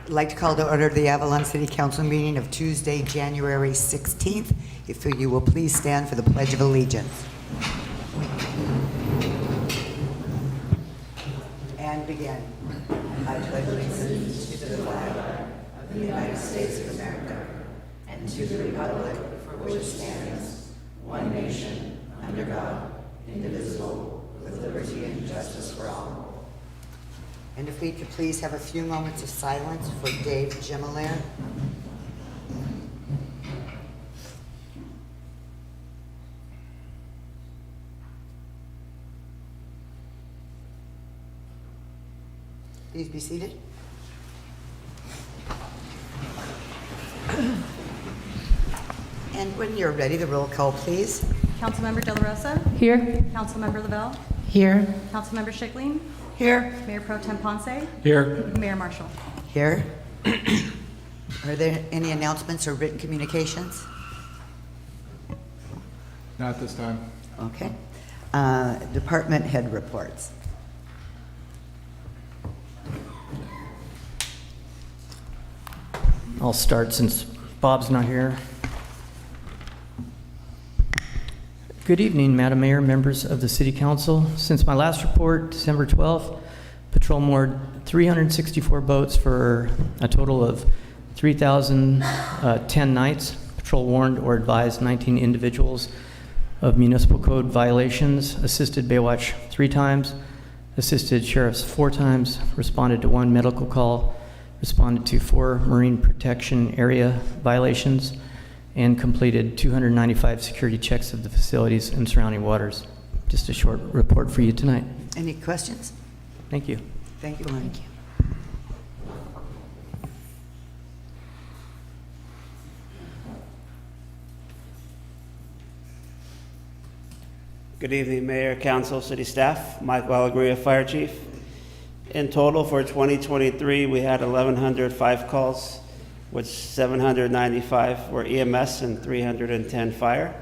I'd like to call to order the Avalon City Council meeting of Tuesday, January 16th. If you will please stand for the Pledge of Allegiance. And begin. I pledge allegiance to the flag of the United States of America and to the republic for which it stands, one nation, under God, indivisible, with liberty and justice for all. And if we could please have a few moments of silence for Dave Gimelair. Please be seated. And when you're ready, the roll call, please. Councilmember De La Rosa? Here. Councilmember Lavelle? Here. Councilmember Schickling? Here. Mayor Pro Tem Ponce? Here. Mayor Marshall? Here. Are there any announcements or written communications? Not this time. Okay. Department head reports. I'll start since Bob's not here. Good evening, Madam Mayor, members of the City Council. Since my last report, December 12th, Patrol moored 364 boats for a total of 3,010 nights. Patrol warned or advised 19 individuals of municipal code violations, assisted Baywatch 3 times, assisted sheriffs 4 times, responded to 1 medical call, responded to 4 marine protection area violations, and completed 295 security checks of the facilities and surrounding waters. Just a short report for you tonight. Any questions? Thank you. Thank you, Lauren. Good evening, Mayor, Council, City staff. Mike Valagria, Fire Chief. In total for 2023, we had 1,105 calls, which 795 were EMS and 310 fire.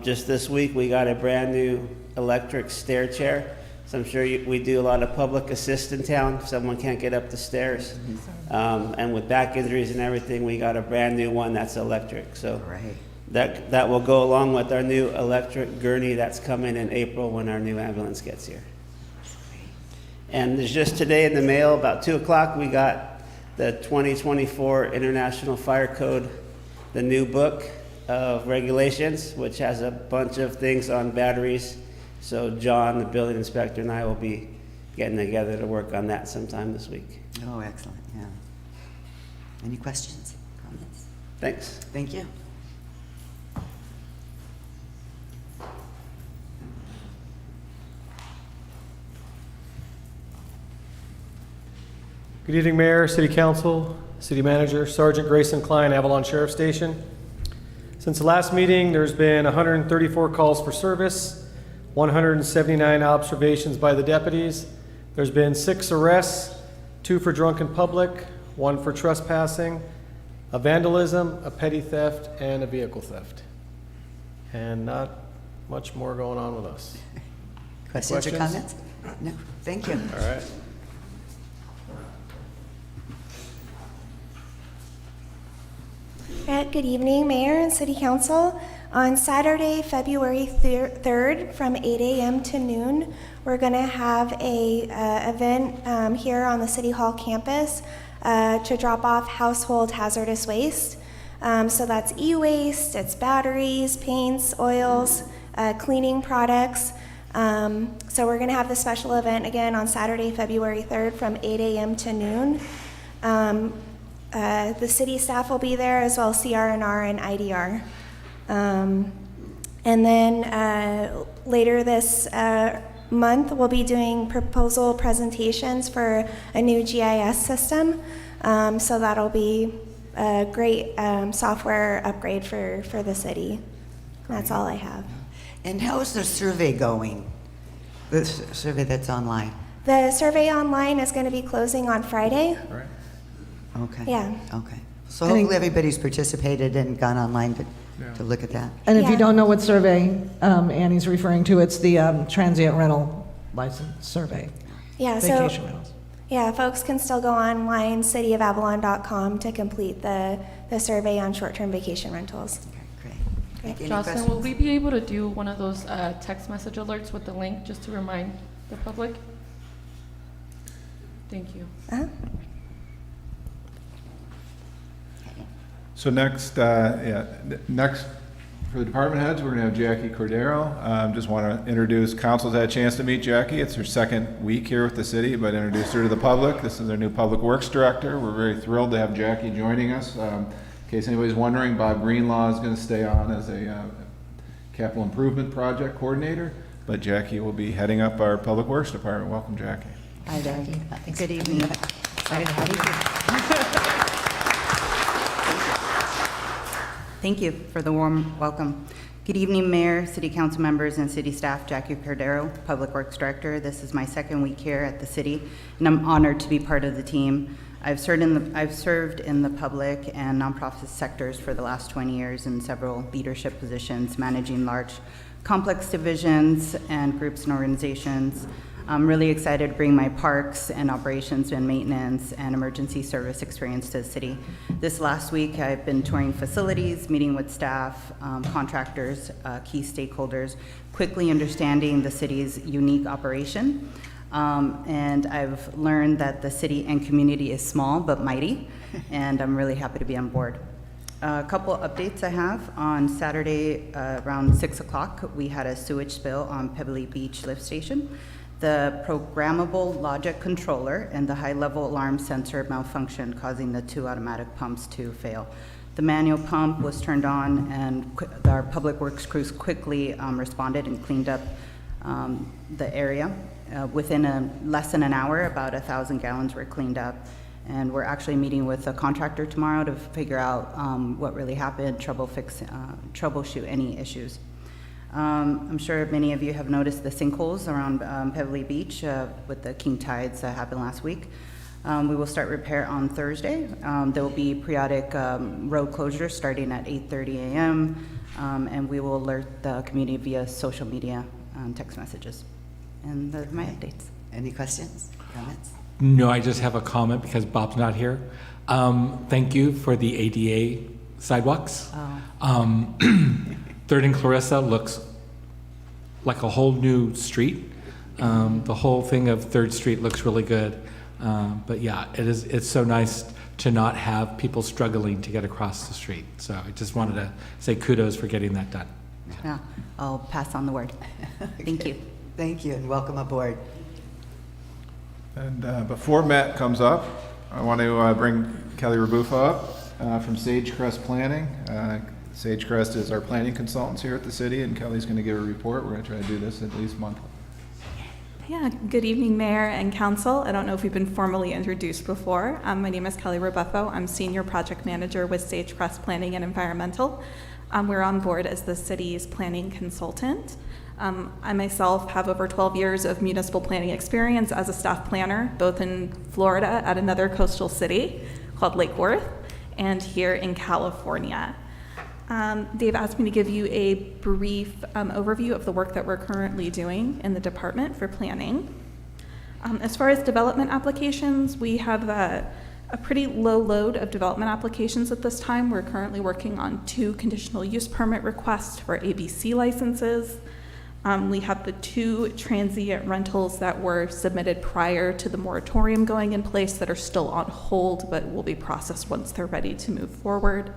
Just this week, we got a brand new electric stair chair. So I'm sure we do a lot of public assist in town if someone can't get up the stairs. And with back injuries and everything, we got a brand new one that's electric. So Right. that will go along with our new electric gurney that's coming in April when our new ambulance gets here. And there's just today in the mail, about 2 o'clock, we got the 2024 International Fire Code, the new book of regulations, which has a bunch of things on batteries. So John, the building inspector, and I will be getting together to work on that sometime this week. Oh, excellent, yeah. Any questions, comments? Thanks. Thank you. Good evening, Mayor, City Council, City Manager, Sergeant Grayson Klein, Avalon Sheriff Station. Since the last meeting, there's been 134 calls for service, 179 observations by the deputies. There's been 6 arrests, 2 for drunken public, 1 for trespassing, a vandalism, a petty theft, and a vehicle theft. And not much more going on with us. Questions or Questions? comments? No, thank you. All right. Good evening, Mayor and City Council. On Saturday, February 3rd, from 8 a.m. to noon, we're going to have a event here on the City Hall campus to drop off household hazardous waste. So that's e-waste, it's batteries, paints, oils, cleaning products. So we're going to have this special event again on Saturday, February 3rd, from 8 a.m. to noon. The city staff will be there, as well as CR&R and IDR. And then later this month, we'll be doing proposal presentations for a new GIS system. So that'll be a great software upgrade for the city. That's all I have. And how is the survey going? The survey that's online? The survey online is going to be closing on Friday. All right. Okay. Yeah. Okay. So hopefully everybody's participated and gone online to look at that. And if you Yeah. don't know what survey Annie's referring to, it's the transient rental license survey, Yeah. vacation rentals. Yeah, folks can still go online, cityofavalon.com, to complete the survey on short-term vacation rentals. Okay, great. Thank you. Any Jocelyn, questions? will we be able to do one of those text message alerts with the link just to remind the public? Thank you. Uh-huh. So next, next for the department heads, we're going to have Jackie Cordero. Just want to introduce, council's had a chance to meet Jackie. It's her second week here with the city, but introduce her to the public. This is our new public works director. We're very thrilled to have Jackie joining us. In case anybody's wondering, Bob Greenlaw is going to stay on as a capital improvement project coordinator, but Jackie will be heading up our public works department. Welcome, Jackie. Hi, Jackie. Good evening. Excited to have you here. Thank you for the warm welcome. Good evening, Mayor, City Council members, and City staff. Jackie Cordero, Public Works Director. This is my second week here at the city, and I'm honored to be part of the team. I've served in the public and nonprofit sectors for the last 20 years in several leadership positions, managing large, complex divisions and groups and organizations. I'm really excited to bring my parks and operations and maintenance and emergency service experience to the city. This last week, I've been touring facilities, meeting with staff, contractors, key stakeholders, quickly understanding the city's unique operation. And I've learned that the city and community is small but mighty, and I'm really happy to be on board. A couple updates I have. On Saturday around 6 o'clock, we had a sewage spill on Pebbly Beach lift station. The programmable logic controller and the high-level alarm sensor malfunctioned, causing the 2 automatic pumps to fail. The manual pump was turned on, and our public works crews quickly responded and cleaned up the area. Within less than an hour, about 1,000 gallons were cleaned up. And we're actually meeting with a contractor tomorrow to figure out what really happened, troubleshoot any issues. I'm sure many of you have noticed the sinkholes around Pebbly Beach with the king tides that happened last week. We will start repair on Thursday. There will be periodic road closures starting at 8:30 a.m. And we will alert the community via social media text messages. And those are my updates. Any questions, comments? No, I just have a comment because Bob's not here. Thank you for the ADA sidewalks. Oh. 3rd and Clarissa looks like a whole new street. The whole thing of 3rd Street looks really good. But yeah, it's so nice to not have people struggling to get across the street. So I just wanted to say kudos for getting that done. Yeah, I'll pass on the word. Thank you. Thank you, and welcome aboard. And before Matt comes up, I want to bring Kelly Rabufa up from Sagecrest Planning. Sagecrest is our planning consultants here at the city, and Kelly's going to give a report. We're going to try to do this at least monthly. Yeah, good evening, Mayor and Council. I don't know if we've been formally introduced before. My name is Kelly Rabuffo. I'm Senior Project Manager with Sagecrest Planning and Environmental. We're on board as the city's planning consultant. I myself have over 12 years of municipal planning experience as a staff planner, both in Florida at another coastal city called Lake Worth, and here in California. They've asked me to give you a brief overview of the work that we're currently doing in the department for planning. As far as development applications, we have a pretty low load of development applications at this time. We're currently working on 2 conditional use permit requests for ABC licenses. We have the 2 transient rentals that were submitted prior to the moratorium going in place that are still on hold, but will be processed once they're ready to move forward.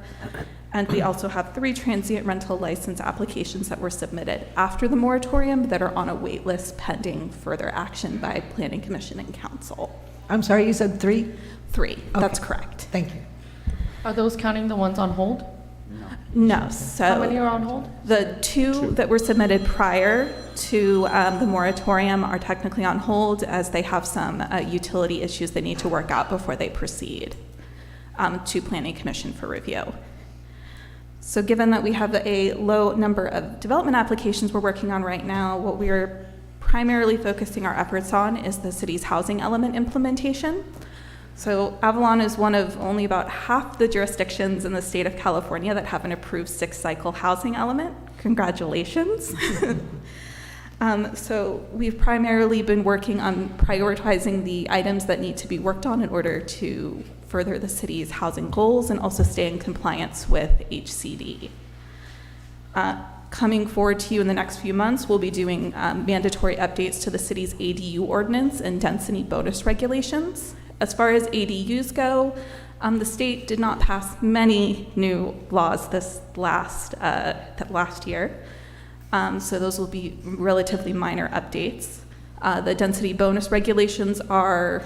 And we also have 3 transient rental license applications that were submitted after the moratorium that are on a wait list pending further action by Planning Commission and Council. I'm sorry, you said 3? 3, that's Okay. correct. Thank you. Are those counting the ones on hold? No, so. How many are on hold? The 2 that were submitted prior to the moratorium are technically on hold as they have some utility issues they need to work out before they proceed to Planning Commission for review. So given that we have a low number of development applications we're working on right now, what we're primarily focusing our efforts on is the city's housing element implementation. So Avalon is one of only about half the jurisdictions in the state of California that have an approved 6-cycle housing element. Congratulations. So we've primarily been working on prioritizing the items that need to be worked on in order to further the city's housing goals and also stay in compliance with HCD. Coming forward to you in the next few months, we'll be doing mandatory updates to the city's ADU ordinance and density bonus regulations. As far as ADUs go, the state did not pass many new laws this last year. So those will be relatively minor updates. The density bonus regulations are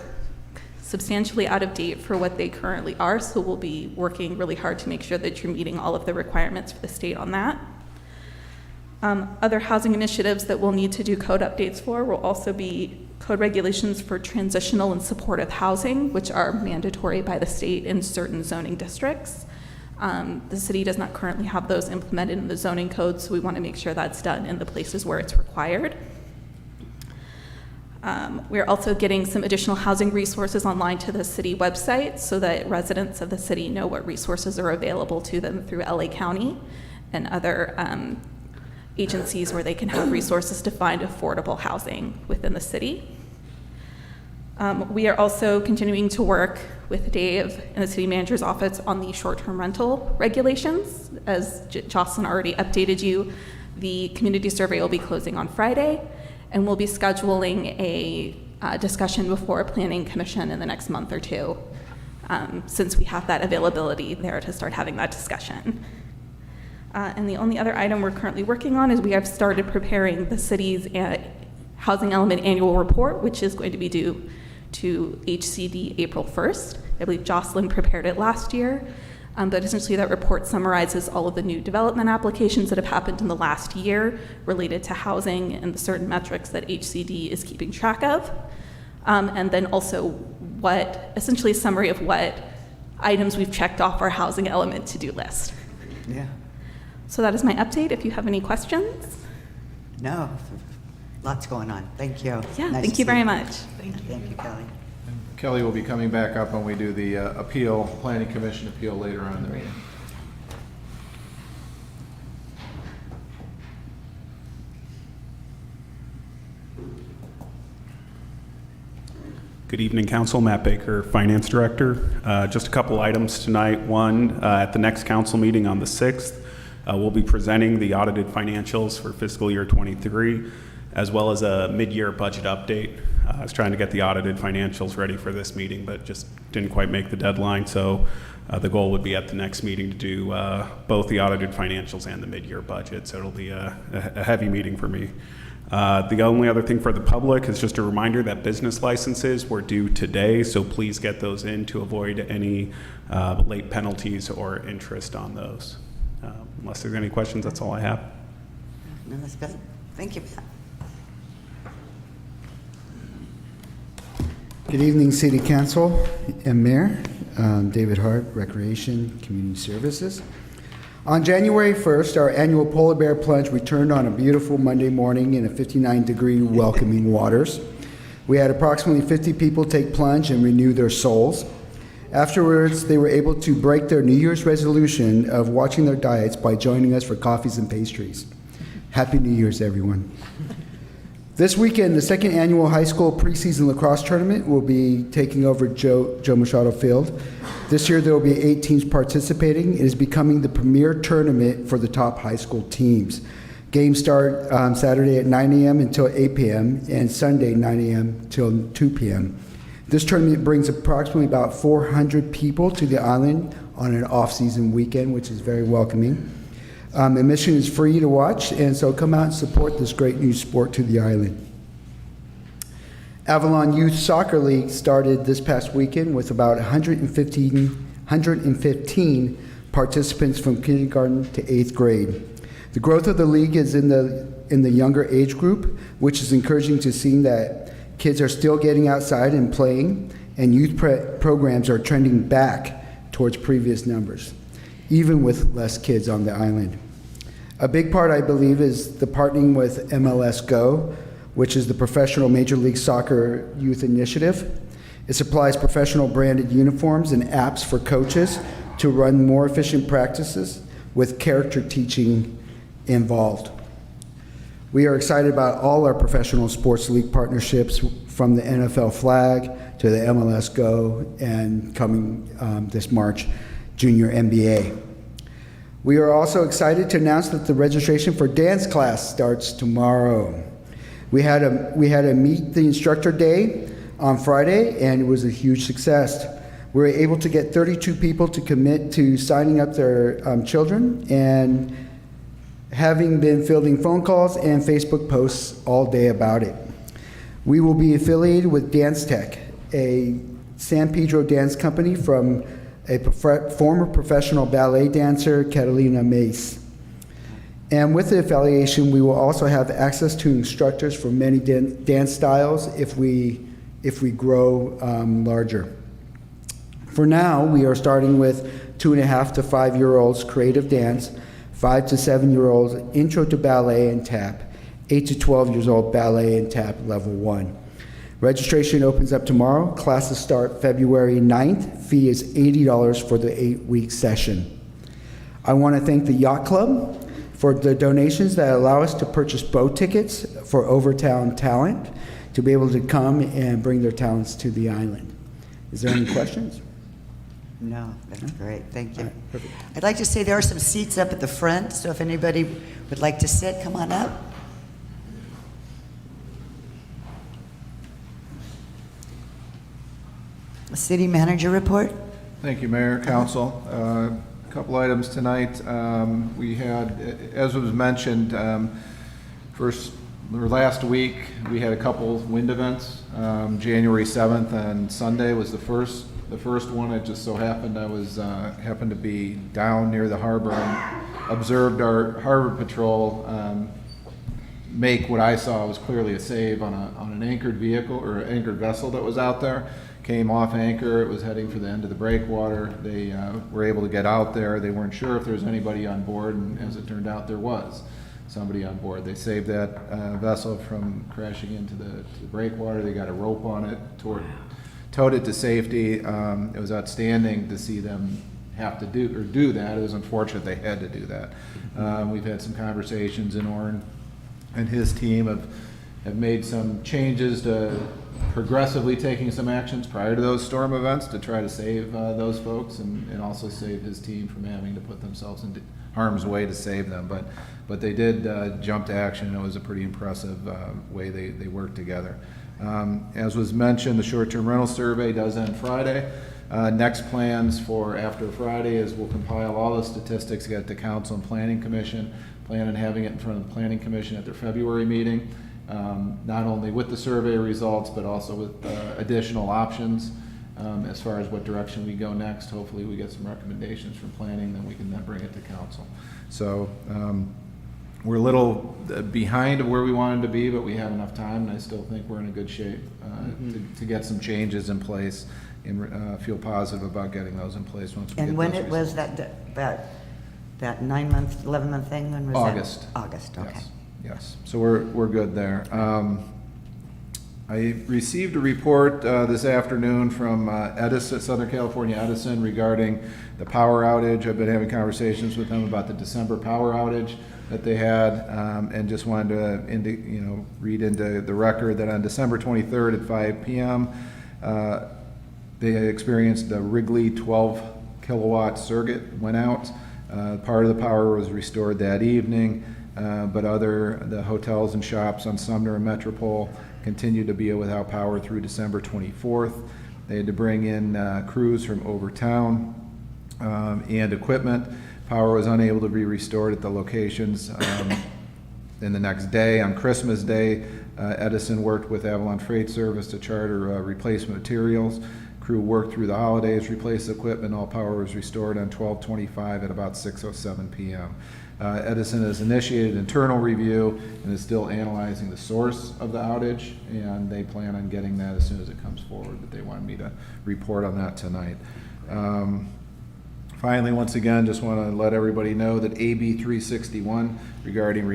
substantially out of date for what they currently are, so we'll be working really hard to make sure that you're meeting all of the requirements for the state on that. Other housing initiatives that we'll need to do code updates for will also be code regulations for transitional and supportive housing, which are mandatory by the state in certain zoning districts. The city does not currently have those implemented in the zoning code, so we want to make sure that's done in the places where it's required. We're also getting some additional housing resources online to the city website so that residents of the city know what resources are available to them through LA County and other agencies where they can have resources to find affordable housing within the city. We are also continuing to work with Dave in the city manager's office on the short-term rental regulations. As Jocelyn already updated you, the community survey will be closing on Friday, and we'll be scheduling a discussion before Planning Commission in the next month or two, since we have that availability there to start having that discussion. And the only other item we're currently working on is we have started preparing the city's housing element annual report, which is going to be due to HCD April 1st. I believe Jocelyn prepared it last year, but essentially that report summarizes all of the new development applications that have happened in the last year related to housing and the certain metrics that HCD is keeping track of. And then also essentially a summary of what items we've checked off our housing element to-do list. Yeah. So that is my update. If you have any questions. No, lots going on. Thank you. Yeah, Nice thank to you very see much. Thank you, Kelly. Kelly will be coming back up when we do the Planning Commission appeal later on in the meeting. Good evening, Council. Matt Baker, Finance Director. Just a couple items tonight. One, at the next council meeting on the 6th, we'll be presenting the audited financials for fiscal year 23, as well as a mid-year budget update. I was trying to get the audited financials ready for this meeting, but just didn't quite make the deadline. So the goal would be at the next meeting to do both the audited financials and the mid-year budget. So it'll be a heavy meeting for me. The only other thing for the public is just a reminder that business licenses were due today, so please get those in to avoid any late penalties or interest on those. Unless there's any questions, that's all I have. No, that's good. Thank you. Good evening, City Council and Mayor. David Hart, Recreation, Community Services. On January 1st, our annual Polar Bear Plunge returned on a beautiful Monday morning in a 59-degree welcoming waters. We had approximately 50 people take plunge and renew their souls. Afterwards, they were able to break their New Year's resolution of watching their diets by joining us for coffees and pastries. Happy New Year's, everyone. This weekend, the second annual high school preseason lacrosse tournament will be taking over Joe Machado Field. This year, there will be 8 teams participating. It is becoming the premier tournament for the top high school teams. Games start Saturday at 9 a.m. until 8 p.m. and Sunday 9 a.m. till 2 p.m. This tournament brings approximately about 400 people to the island on an off-season weekend, which is very welcoming. Admission is free to watch, and so come out and support this great new sport to the island. Avalon Youth Soccer League started this past weekend with about 115 participants from kindergarten to 8th grade. The growth of the league is in the younger age group, which is encouraging to see that kids are still getting outside and playing, and youth programs are trending back towards previous numbers, even with less kids on the island. A big part, I believe, is the partnering with MLS Go, which is the Professional Major League Soccer Youth Initiative. It supplies professional branded uniforms and apps for coaches to run more efficient practices with character teaching involved. We are excited about all our professional sports league partnerships, from the NFL Flag to the MLS Go, and coming this March, Junior NBA. We are also excited to announce that the registration for dance class starts tomorrow. We had a meet the instructor day on Friday, and it was a huge success. We were able to get 32 people to commit to signing up their children, and having been fielding phone calls and Facebook posts all day about it. We will be affiliated with Dance Tech, a San Pedro dance company from a former professional ballet dancer, Catalina Mace. And with the affiliation, we will also have access to instructors for many dance styles if we grow larger. For now, we are starting with 2.5 to 5-year-olds creative dance, 5 to 7-year-olds intro to ballet and tap, 8 to 12 years old ballet and tap level 1. Registration opens up tomorrow. Classes start February 9th. Fee is $80 for the 8-week session. I want to thank the Yacht Club for the donations that allow us to purchase boat tickets for Overtown talent to be able to come and bring their talents to the island. Is there any questions? No, that's great. Thank you. I'd like to say there are some seats up at the front, so if anybody would like to sit, come on up. City manager report. Thank you, Mayor, Council. A couple items tonight. We had, as was mentioned, last week we had a couple wind events. January 7th and Sunday was the first one. It just so happened I was happened to be down near the harbor and observed our harbor patrol make what I saw was clearly a save on an anchored vehicle or anchored vessel that was out there. Came off anchor. It was heading for the end of the breakwater. They were able to get out there. They weren't sure if there was anybody on board, and as it turned out, there was somebody on board. They saved that vessel from crashing into the breakwater. They got a rope on it, towed it to safety. It was outstanding to see them have to do that. It was unfortunate they had to do that. We've had some conversations, and Orrin and his team have made some changes to progressively taking some actions prior to those storm events to try to save those folks and also save his team from having to put themselves into harm's way to save them. But they did jump to action, and it was a pretty impressive way they worked together. As was mentioned, the short-term rental survey does end Friday. Next plans for after Friday is we'll compile all the statistics, get it to Council and Planning Commission, plan on having it in front of the Planning Commission at their February meeting. Not only with the survey results, but also with additional options as far as what direction we go next. Hopefully we get some recommendations from planning, then we can then bring it to council. So we're a little behind of where we wanted to be, but we have enough time, and I still think we're in a good shape to get some changes in place and feel positive about getting those in place once we get those. And when it results. was that 9-month, 11-month thing, when was August. that? August, okay. Yes, so we're good there. I received a report this afternoon from Edison, Southern California Edison, regarding the power outage. I've been having conversations with them about the December power outage that they had, and just wanted to read into the record that on December 23rd at 5 p.m. They experienced a Wrigley 12 kilowatt circuit went out. Part of the power was restored that evening. But the hotels and shops on Sumner and Metropole continued to be without power through December 24th. They had to bring in crews from Overtown and equipment. Power was unable to be restored at the locations. Then the next day, on Christmas Day, Edison worked with Avalon Freight Service to charter replacement materials. Crew worked through the holidays, replaced equipment. All power was restored on 12/25 at about 6:07 p.m. Edison has initiated internal review and is still analyzing the source of the outage, and they plan on getting that as soon as it comes forward, but they wanted me to report on that tonight. Finally, once again, just want to let everybody know that AB 361 regarding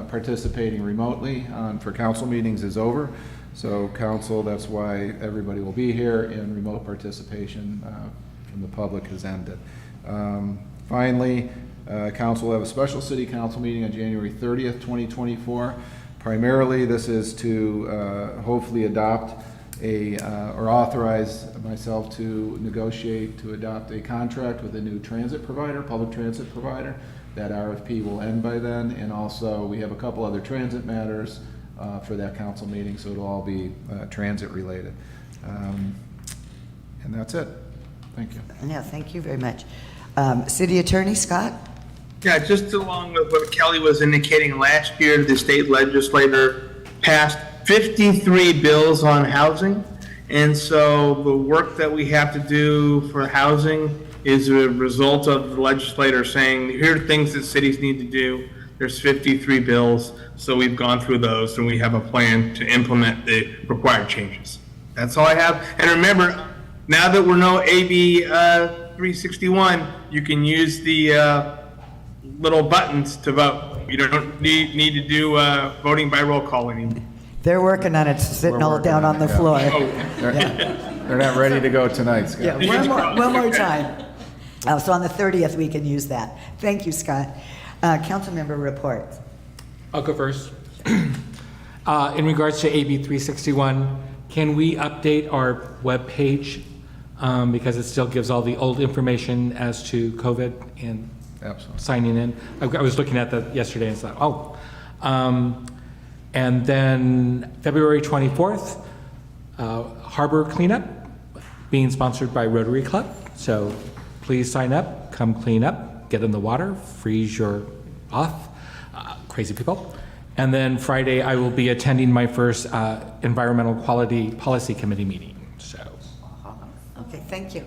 participating remotely for council meetings is over. So council, that's why everybody will be here, and remote participation from the public has ended. Finally, Council will have a special city council meeting on January 30th, 2024. Primarily, this is to hopefully adopt or authorize myself to negotiate to adopt a contract with a new transit provider, public transit provider. That RFP will end by then, and also we have a couple other transit matters for that council meeting, so it'll all be transit related. And that's it. Thank you. Yeah, thank you very much. City Attorney Scott? Yeah, just along with what Kelly was indicating, last year the state legislature passed 53 bills on housing. And so the work that we have to do for housing is a result of the legislator saying, here are things that cities need to do. There's 53 bills. So we've gone through those and we have a plan to implement the required changes. That's all I have. And remember, now that we're no AB 361, you can use the little buttons to vote. You don't need to do voting by roll call anymore. They're working on it, sitting all down on the floor. They're not ready to go tonight, Scott. Yeah, one more time. So on the 30th, we can use that. Thank you, Scott. Council member reports. I'll go first. In regards to AB 361, can we update our webpage because it still gives all the old information as to COVID and signing in? I was looking at that yesterday and thought, oh. And then February 24th, Harbor Cleanup, being sponsored by Rotary Club. So please sign up, come clean up, get in the water, freeze your off, crazy people. And then Friday, I will be attending my first Environmental Quality Policy Committee meeting. So. Okay, thank you.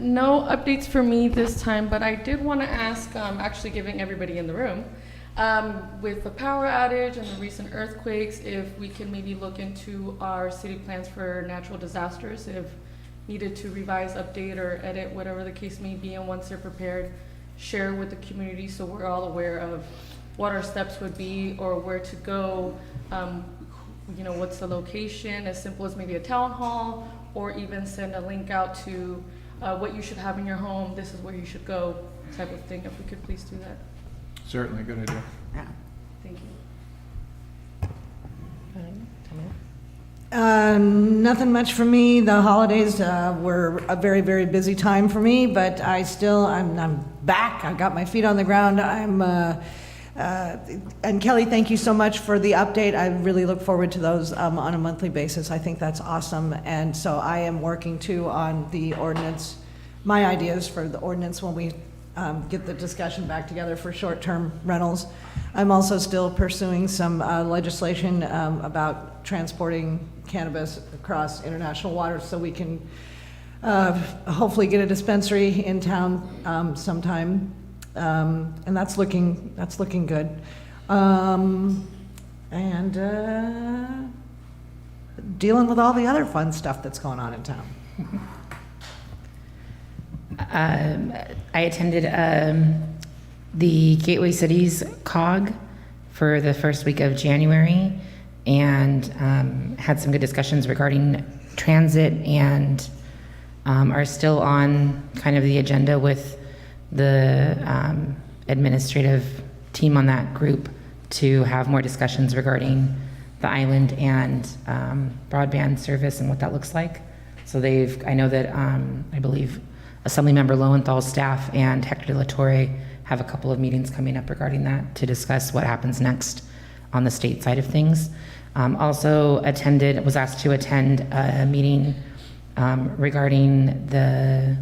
No updates for me this time, but I did want to ask, actually giving everybody in the room, with the power outage and the recent earthquakes, if we can maybe look into our city plans for natural disasters, if needed to revise, update, or edit, whatever the case may be, and once they're prepared, share with the community so we're all aware of what our steps would be or where to go, what's the location, as simple as maybe a town hall, or even send a link out to what you should have in your home, this is where you should go, type of thing, if we could please do that. Certainly, good idea. Yeah. Thank you. Nothing much for me. The holidays were a very, very busy time for me, but I'm back. I got my feet on the ground. And Kelly, thank you so much for the update. I really look forward to those on a monthly basis. I think that's awesome. And so I am working too on the ordinance, my ideas for the ordinance when we get the discussion back together for short-term rentals. I'm also still pursuing some legislation about transporting cannabis across international waters so we can hopefully get a dispensary in town sometime. And that's looking good. And dealing with all the other fun stuff that's going on in town. I attended the Gateway Cities COG for the first week of January and had some good discussions regarding transit and are still on kind of the agenda with the administrative team on that group to have more discussions regarding the island and broadband service and what that looks like. So I know that I believe Assemblymember Lowenthal's staff and Hector De La Torre have a couple of meetings coming up regarding that to discuss what happens next on the state side of things. Also was asked to attend a meeting regarding the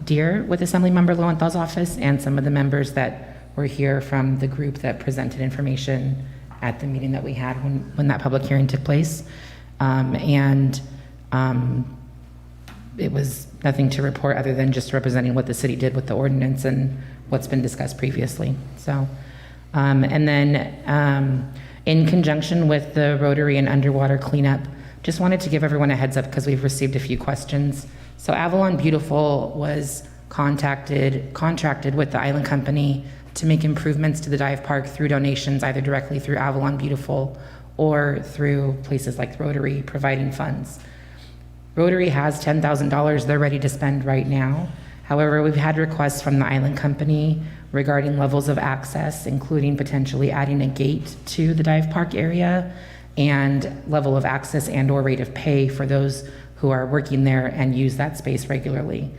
deer with Assemblymember Lowenthal's office and some of the members that were here from the group that presented information at the meeting that we had when that public hearing took place. It was nothing to report other than just representing what the city did with the ordinance and what's been discussed previously. So, and then in conjunction with the Rotary and underwater cleanup, just wanted to give everyone a heads up because we've received a few questions. So Avalon Beautiful was contracted with the Island Company to make improvements to the dive park through donations, either directly through Avalon Beautiful or through places like Rotary providing funds. Rotary has $10,000 they're ready to spend right now. However, we've had requests from the island company regarding levels of access, including potentially adding a gate to the dive park area and level of access and or rate of pay for those who are working there and use that space regularly.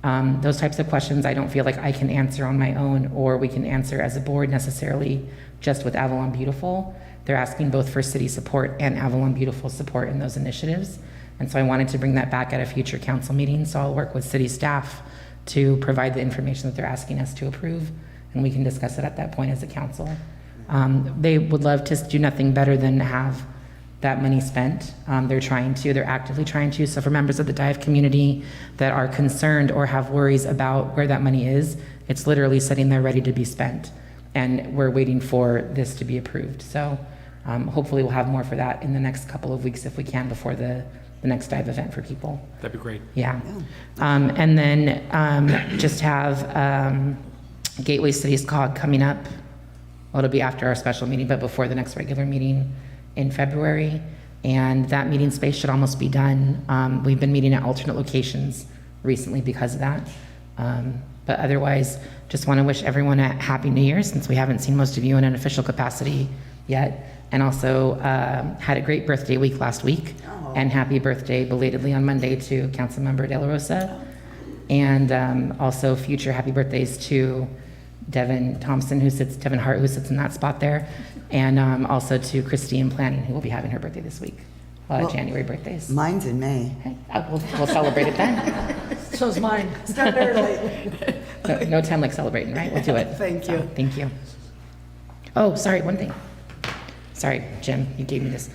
Those types of questions I don't feel like I can answer on my own, or we can answer as a board necessarily just with Avalon Beautiful. They're asking both for city support and Avalon Beautiful support in those initiatives. And so I wanted to bring that back at a future council meeting. So I'll work with city staff to provide the information that they're asking us to approve, and we can discuss it at that point as a council. They would love to do nothing better than have that money spent. They're actively trying to. So for members of the dive community that are concerned or have worries about where that money is, it's literally sitting there ready to be spent. And we're waiting for this to be approved. So hopefully we'll have more for that in the next couple of weeks if we can before the next dive event for people. That'd be great. Yeah. And then just have Gateway Cities COG coming up. Well, it'll be after our special meeting, but before the next regular meeting in February. And that meeting space should almost be done. We've been meeting at alternate locations recently because of that. But otherwise, just want to wish everyone a Happy New Year, since we haven't seen most of you in an official capacity yet. And also had a great birthday week last week. And happy birthday belatedly on Monday to Councilmember De La Rosa. And also future happy birthdays to Devin Hart, who sits in that spot there. And also to Christine Planning, who will be having her birthday this week. January birthdays. Mine's in May. Okay. We'll celebrate it then. So's mine. Start early. No time like celebrating, right? We'll do it. Thank you. Thank you. Oh, sorry, one thing. Sorry, Jim, you gave me this.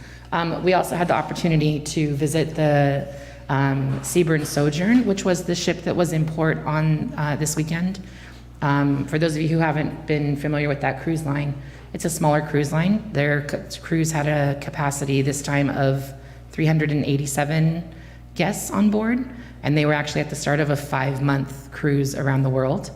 We also had the opportunity to visit the Seaburn Sojourn, which was the ship that was in port on this weekend. For those of you who haven't been familiar with that cruise line, it's a smaller cruise line. Their cruise had a capacity this time of 387 guests on board, and they were actually at the start of a 5-month cruise around the world.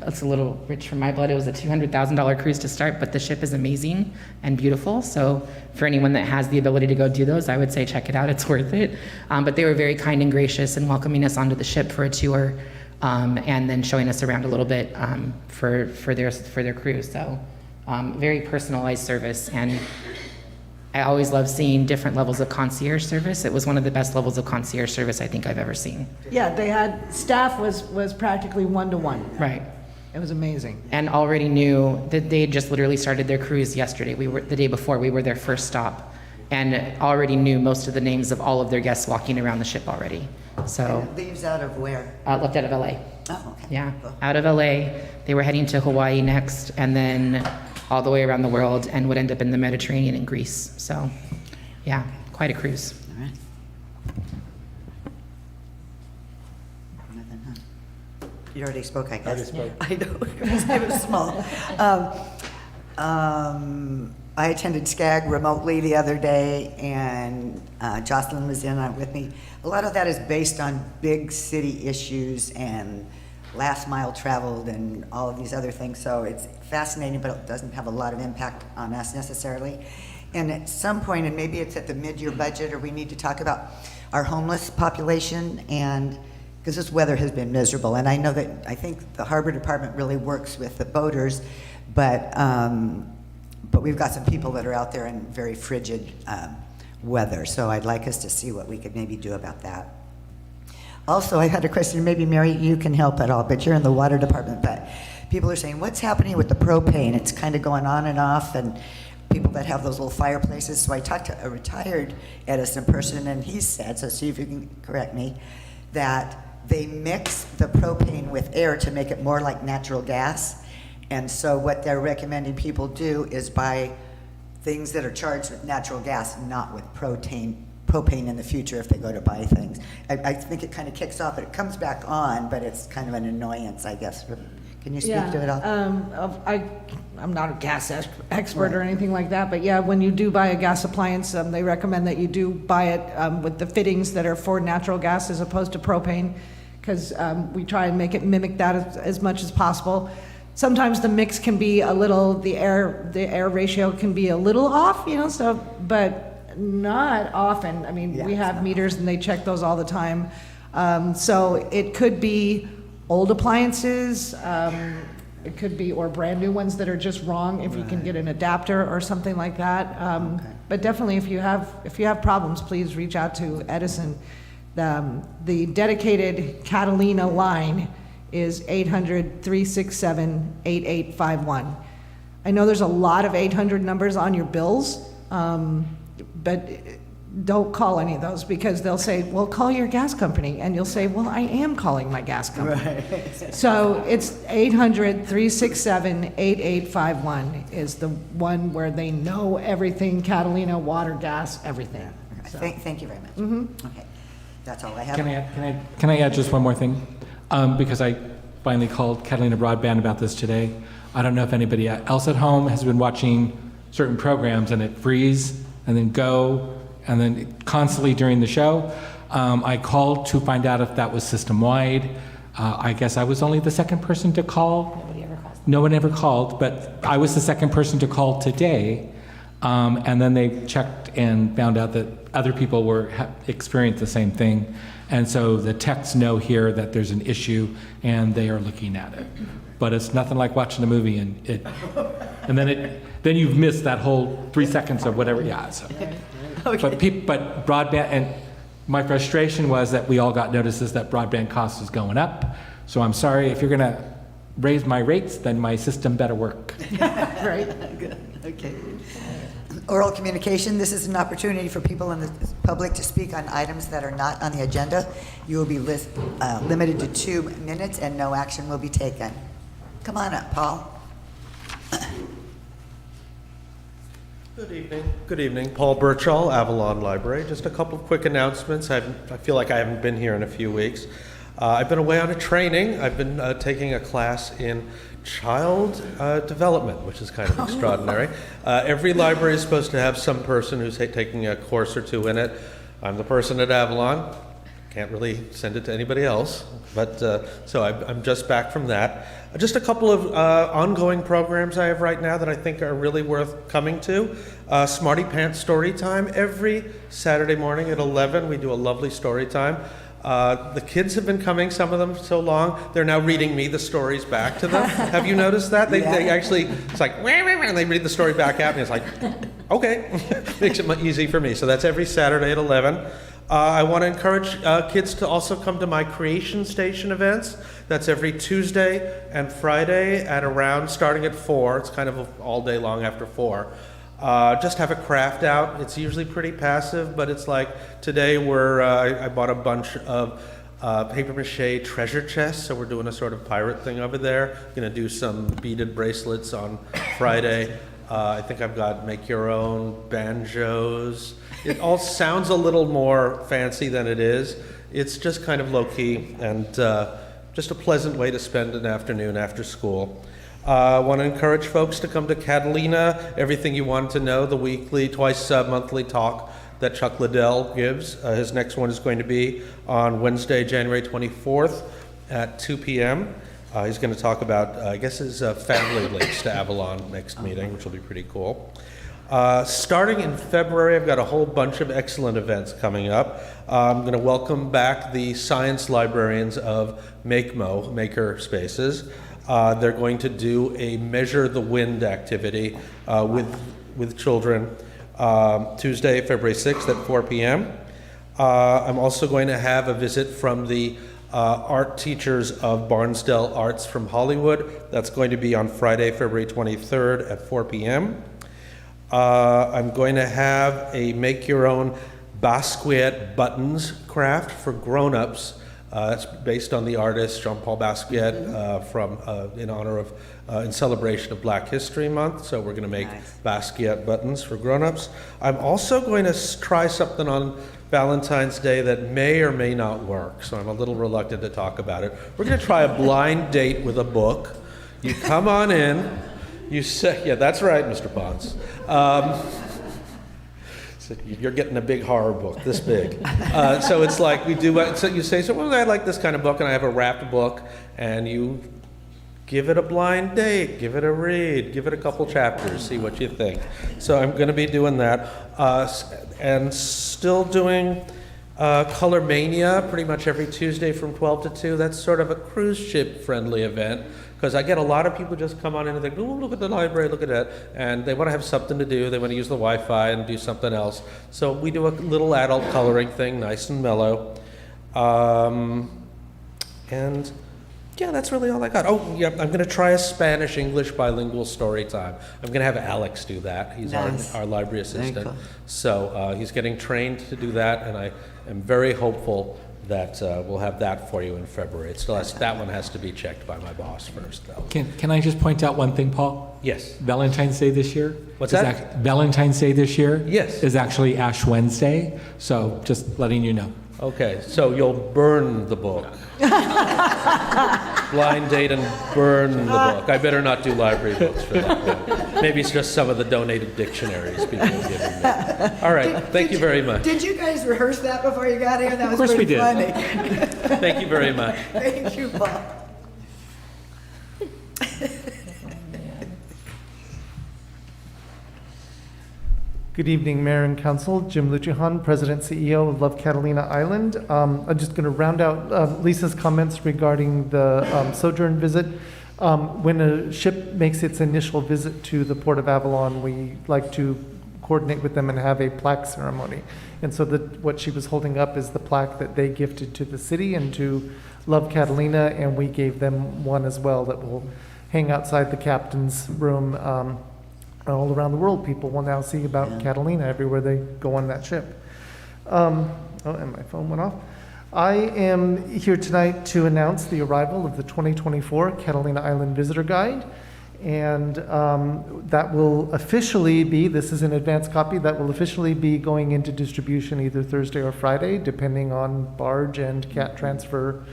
It's a little rich for my blood. It was a $200,000 cruise to start, but the ship is amazing and beautiful. So for anyone that has the ability to go do those, I would say check it out. It's worth it. But they were very kind and gracious in welcoming us onto the ship for a tour, and then showing us around a little bit for their cruise. So very personalized service, and I always love seeing different levels of concierge service. It was one of the best levels of concierge service I think I've ever seen. Yeah, they had, staff was practically 1-to-1. Right. It was amazing. And already knew that they had just literally started their cruise yesterday. The day before, we were their first stop, and already knew most of the names of all of their guests walking around the ship already. So. And it leaves out of where? Left out of LA. Oh, okay. Yeah, Cool. out of LA. They were heading to Hawaii next, and then all the way around the world, and would end up in the Mediterranean and Greece. So, yeah, quite a cruise. All right. Nothing, huh? You already spoke, I guess. Already spoke. I know, it was small. I attended SCAG remotely the other day, and Jocelyn was in with me. A lot of that is based on big city issues and last mile traveled and all of these other things. So it's fascinating, but it doesn't have a lot of impact on us necessarily. And at some point, and maybe it's at the mid-year budget, or we need to talk about our homeless population, and because this weather has been miserable. And I know that, I think the Harbor Department really works with the boaters, but we've got some people that are out there in very frigid weather. So I'd like us to see what we could maybe do about that. Also, I had a question, maybe Mary, you can help at all, but you're in the water department, but people are saying, what's happening with the propane? It's kind of going on and off, and people that have those little fireplaces. So I talked to a retired Edison person, and he said, so see if you can correct me, that they mix the propane with air to make it more like natural gas. And so what they're recommending people do is buy things that are charged with natural gas, not with propane in the future if they go to buy things. I think it kind of kicks off, but it comes back on, but it's kind of an annoyance, I guess. Can you speak to it all? I'm not a gas expert or anything like that, but yeah, when you do buy a gas appliance, they recommend that you do buy it with the fittings that are for natural gas as opposed to propane, because we try and make it mimic that as much as possible. Sometimes the mix can be a little, the air ratio can be a little off, so, but not often. I mean, we have meters and they check those all the time. So it could be old appliances, it could be, or brand new ones that are just wrong, if you can get an adapter or something like that. But definitely, if you have problems, please reach out to Edison. The dedicated Catalina line is 800-367-8851. I know there's a lot of 800 numbers on your bills, but don't call any of those, because they'll say, well, call your gas company. And you'll say, well, I am calling my gas company. Right. So it's 800-367-8851 is the one where they know everything, Catalina, water, gas, everything. So. Thank you very much. Okay, that's all I have. Can I add just one more thing? Because I finally called Catalina Broadband about this today. I don't know if anybody else at home has been watching certain programs and it freeze and then go and then constantly during the show. I called to find out if that was system-wide. I guess I was only the second person to call. Nobody ever calls. No one ever called, but I was the second person to call today. And then they checked and found out that other people were experienced the same thing. And so the techs know here that there's an issue and they are looking at it. But it's nothing like watching a movie and then you've missed that whole 3 seconds of whatever. Yeah. So. Okay. But broadband, and my frustration was that we all got notices that broadband cost is going up. So I'm sorry, if you're going to raise my rates, then my system better work. Right. Good. Okay. Oral communication. This is an opportunity for people in the public to speak on items that are not on the agenda. You will be limited to 2 minutes and no action will be taken. Come on up, Paul. Good evening. Good evening. Paul Birchall, Avalon Library. Just a couple of quick announcements. I feel like I haven't been here in a few weeks. I've been away on a training. I've been taking a class in child development, which is kind of extraordinary. Every library is supposed to have some person who's taking a course or two in it. I'm the person at Avalon. Can't really send it to anybody else, but so I'm just back from that. Just a couple of ongoing programs I have right now that I think are really worth coming to. Smarty Pants Story Time. Every Saturday morning at 11, we do a lovely story time. The kids have been coming, some of them so long, they're now reading me the stories back to them. Have you noticed that? They actually, it's like, and they read the story back at me. It's like, okay, makes it easy for me. So that's every Saturday at 11. I want to encourage kids to also come to my Creation Station events. That's every Tuesday and Friday at around, starting at 4. It's kind of all day long after 4. Just have a craft out. It's usually pretty passive, but it's like today I bought a bunch of paper mache treasure chests, so we're doing a sort of pirate thing over there. Going to do some beaded bracelets on Friday. I think I've got make your own banjos. It all sounds a little more fancy than it is. It's just kind of low-key and just a pleasant way to spend an afternoon after school. I want to encourage folks to come to Catalina, Everything You Want to Know, the weekly, twice-monthly talk that Chuck Liddell gives. His next one is going to be on Wednesday, January 24th at 2 p.m. He's going to talk about, I guess, his family links to Avalon next meeting, which will be pretty cool. Starting in February, I've got a whole bunch of excellent events coming up. I'm going to welcome back the science librarians of MakeMo, Maker Spaces. They're going to do a Measure the Wind activity with children Tuesday, February 6th at 4 p.m. I'm also going to have a visit from the art teachers of Barnsdall Arts from Hollywood. That's going to be on Friday, February 23rd at 4 p.m. I'm going to have a make your own Basquiat buttons craft for grown-ups. It's based on the artist Jean-Paul Basquiat from in honor of in celebration of Black History Month. So we're going to make Basquiat buttons for grown-ups. I'm also going to try something on Valentine's Day that may or may not work, so I'm a little reluctant to talk about it. We're going to try a blind date with a book. You come on in, you say, yeah, that's right, Mr. Bonds. So you're getting a big horror book, this big. So it's like we do, so you say, so well, I like this kind of book, and I have a wrapped book, and you give it a blind date, give it a read, give it a couple chapters, see what you think. So I'm going to be doing that, and still doing Color Mania, pretty much every Tuesday from 12 to 2. That's sort of a cruise ship friendly event because I get a lot of people just come on in and they go, oh, look at the library, look at that. And they want to have something to do. They want to use the Wi-Fi and do something else. So we do a little adult coloring thing, nice and mellow. And yeah, that's really all I got. Oh, yeah, I'm going to try a Spanish-English bilingual story time. I'm going to have Alex do that. He's Nice. our library assistant. cool. So he's getting trained to do that, and I am very hopeful that we'll have that for you in February. It still has, that one has to be checked by my boss first, though. Can I just point out one thing, Paul? Yes. Valentine's Day this year? What's is that? Valentine's Day this year? Yes. Is actually Ash Wednesday, so just letting you know. Okay, so you'll burn the book. Blind date and burn the book. I better not do library books for that one. Maybe it's just some of the donated dictionaries people have given me. All right, thank you very much. Did you guys rehearse that before you got here? That was Of course we pretty did. funny. Thank you very much. Thank you, Paul. Good evening, Mayor and Council. Jim Luchahan, President CEO of Love Catalina Island. I'm just going to round out Lisa's comments regarding the sojourn visit. When a ship makes its initial visit to the Port of Avalon, we like to coordinate with them and have a plaque ceremony. And so what she was holding up is the plaque that they gifted to the city and to Love Catalina, and we gave them one as well that will hang outside the captain's room. All around the world, people will now see about Catalina everywhere they go on that ship. And my phone went off. I am here tonight to announce the arrival of the 2024 Catalina Island Visitor Guide. And that will officially be, this is an advance copy, that will officially be going into distribution either Thursday or Friday, depending on barge and cat transfer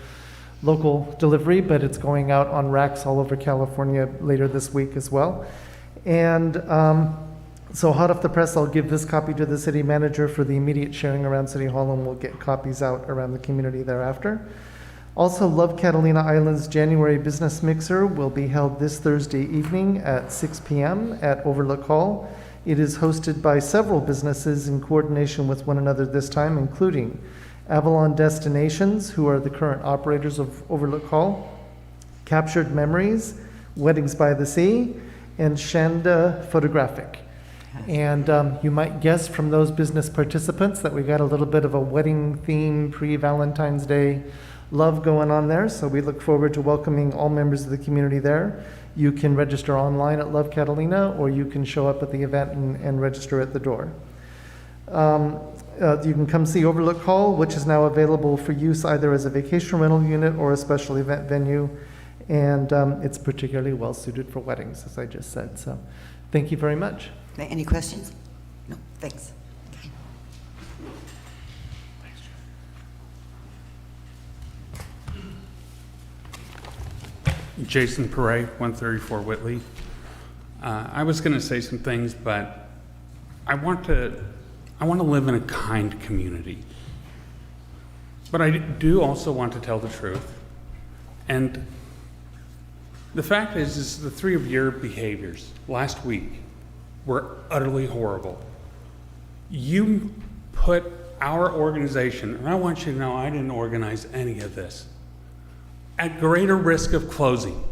local delivery, but it's going out on racks all over California later this week as well. And so hot off the press, I'll give this copy to the city manager for the immediate sharing around City Hall, and we'll get copies out around the community thereafter. Also, Love Catalina Island's January Business Mixer will be held this Thursday evening at 6 p.m. at Overlook Hall. It is hosted by several businesses in coordination with one another this time, including Avalon Destinations, who are the current operators of Overlook Hall, Captured Memories, Weddings by the Sea, and Shanda Photographic. And you might guess from those business participants that we got a little bit of a wedding theme pre-Valentine's Day love going on there. So we look forward to welcoming all members of the community there. You can register online at Love Catalina, or you can show up at the event and register at the door. You can come see Overlook Hall, which is now available for use either as a vacation rental unit or a special event venue. And it's particularly well suited for weddings, as I just said. So thank you very much. Any questions? No, thanks. Jason Perret, 134 Whitley. I was going to say some things, but I want to live in a kind community. But I do also want to tell the truth. And the fact is the three of your behaviors last week were utterly horrible. You put our organization, and I want you to know I didn't organize any of this, at greater risk of closing.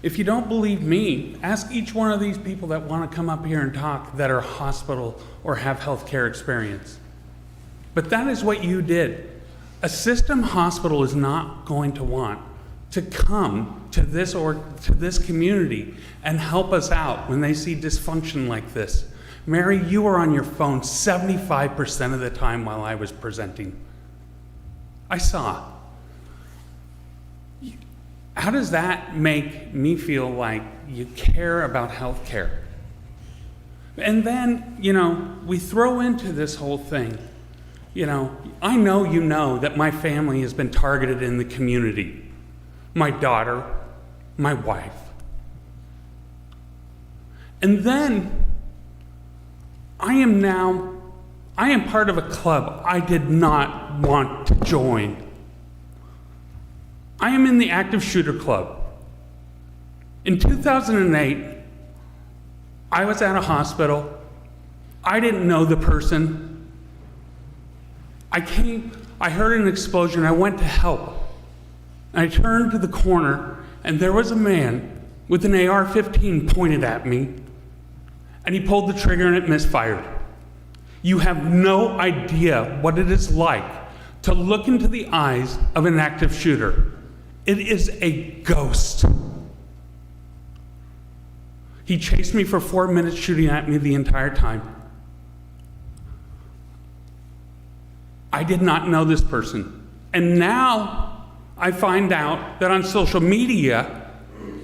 If you don't believe me, ask each one of these people that want to come up here and talk that are hospital or have healthcare experience. But that is what you did. A system hospital is not going to want to come to this community and help us out when they see dysfunction like this. Mary, you were on your phone 75% of the time while I was presenting. I saw. How does that make me feel like you care about health care? And then, we throw into this whole thing. I know you know that my family has been targeted in the community. My daughter, my wife. And then, I am part of a club I did not want to join. I am in the active shooter club. In 2008, I was at a hospital I didn't know the person. I heard an explosion, I went to help. I turned to the corner, and there was a man with an AR-15 pointed at me, and he pulled the trigger and it misfired. You have no idea what it is like to look into the eyes of an active shooter. It is a ghost. He chased me for 4 minutes, shooting at me the entire time. I did not know this person. And now I find out that on social media,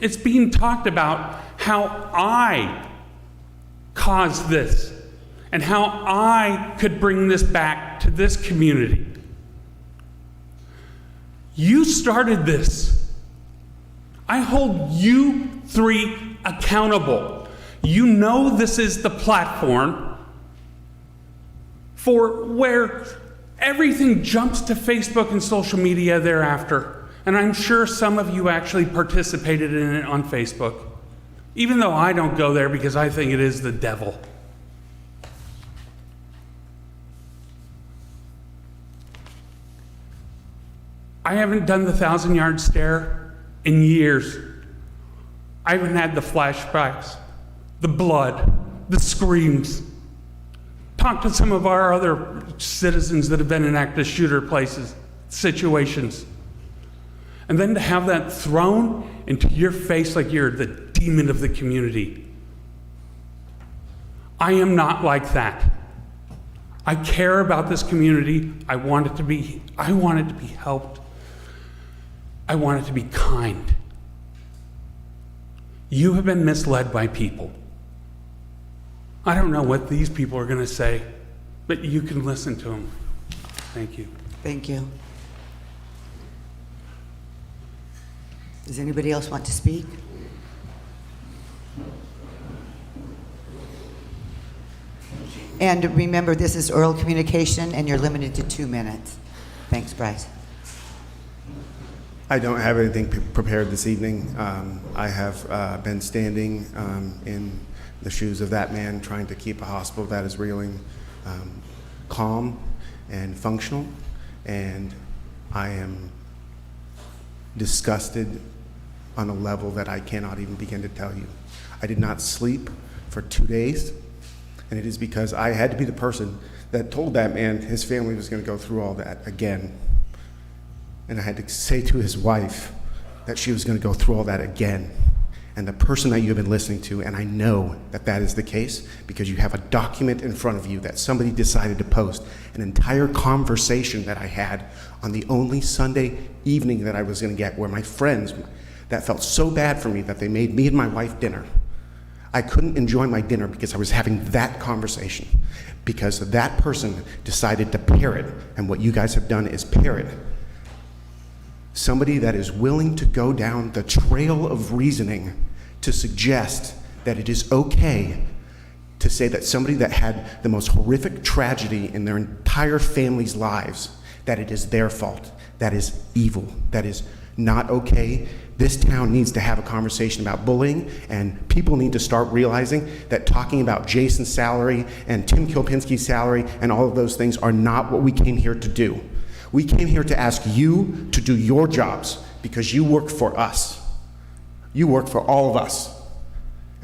it's being talked about how I caused this and how I could bring this back to this community. You started this. I hold you three accountable. You know this is the platform for where everything jumps to Facebook and social media thereafter. And I'm sure some of you actually participated in it on Facebook, even though I don't go there because I think it is the devil. I haven't done the 1,000-yard stare in years. I haven't had the flashbacks, the blood, the screams. Talk to some of our other citizens that have been in active shooter situations. And then to have that thrown into your face like you're the demon of the community. I am not like that. I care about this community. I want it to be helped. I want it to be kind. You have been misled by people. I don't know what these people are going to say, but you can listen to them. Thank you. Thank you. Does anybody else want to speak? And remember, this is oral communication, and you're limited to 2 minutes. Thanks, Bryce. I don't have anything prepared this evening. I have been standing in the shoes of that man trying to keep a hospital that is reeling calm and functional, and I am disgusted on a level that I cannot even begin to tell you. I did not sleep for 2 days, and it is because I had to be the person that told that man his family was going to go through all that again. And I had to say to his wife that she was going to go through all that again. And the person that you have been listening to, and I know that that is the case because you have a document in front of you that somebody decided to post an entire conversation that I had on the only Sunday evening that I was going to get, where my friends that felt so bad for me that they made me and my wife dinner. I couldn't enjoy my dinner because I was having that conversation, because that person decided to parrot, and what you guys have done is parrot. Somebody that is willing to go down the trail of reasoning to suggest that it is okay to say that somebody that had the most horrific tragedy in their entire family's lives, that it is their fault. That is evil. That is not okay. This town needs to have a conversation about bullying, and people need to start realizing that talking about Jason's salary and Tim Kilpinski's salary and all of those things are not what we came here to do. We came here to ask you to do your jobs because you work for us. You work for all of us.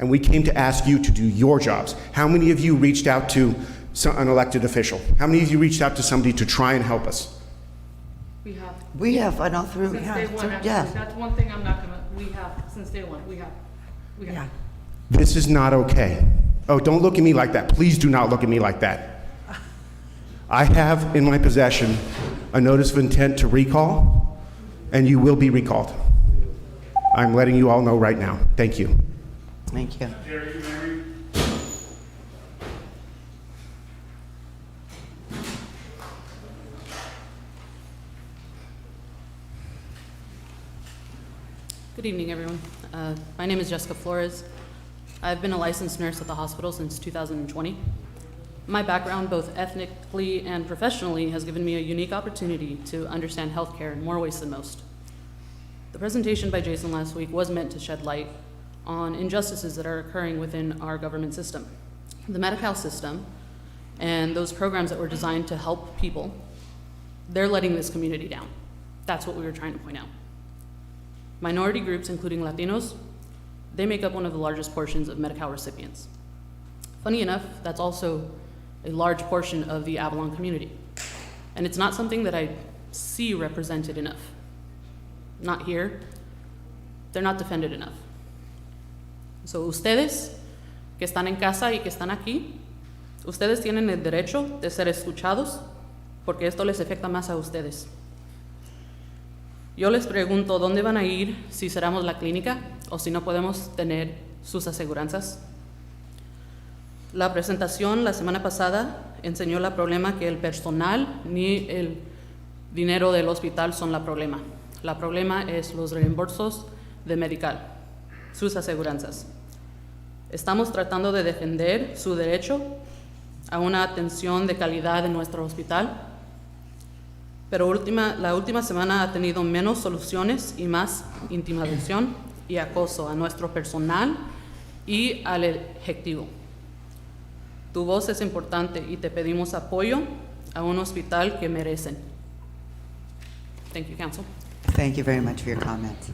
And we came to ask you to do your jobs. How many of you reached out to an elected official? How many of you reached out to somebody to try and help us? We have, I know through, Since day one, actually. yeah. That's one thing I'm not gonna, we have, since day one, we have. Yeah. This is not okay. Oh, don't look at me like that. Please do not look at me like that. I have in my possession a notice of intent to recall, and you will be recalled. I'm letting you all know right now. Thank you. Thank you. Good evening, everyone. My name is Jessica Flores. I've been a licensed nurse at the hospital since 2020. My background, both ethnically and professionally, has given me a unique opportunity to understand healthcare in more ways than most. The presentation by Jason last week was meant to shed light on injustices that are occurring within our government system. The Medi-Cal system And those programs that were designed to help people, they're letting this community down. That's what we were trying to point out. Minority groups, including Latinos, they make up one of the largest portions of Medi-Cal recipients. Funny enough, that's also a large portion of the Avalon community. And it's not something that I see represented enough. Not here. They're not defended enough. So ustedes, que están en casa y que están aquí, ustedes tienen el derecho de ser escuchados porque esto les afecta más a ustedes. Yo les pregunto, ¿dónde van a ir si cerramos la clínica o si no podemos tener sus aseguranzas? La presentación la semana pasada enseñó el problema que el personal ni el dinero del hospital son la problema. La problema es los reembolsos de medical, sus aseguranzas. Estamos tratando de defender su derecho a una atención de calidad en nuestro hospital, pero la última semana ha tenido menos soluciones y más intimidación y acoso a nuestro personal y al ejecutivo. Tu voz es importante y te pedimos apoyo a un hospital que merecen. Thank you, Council. Thank you very much for your comments.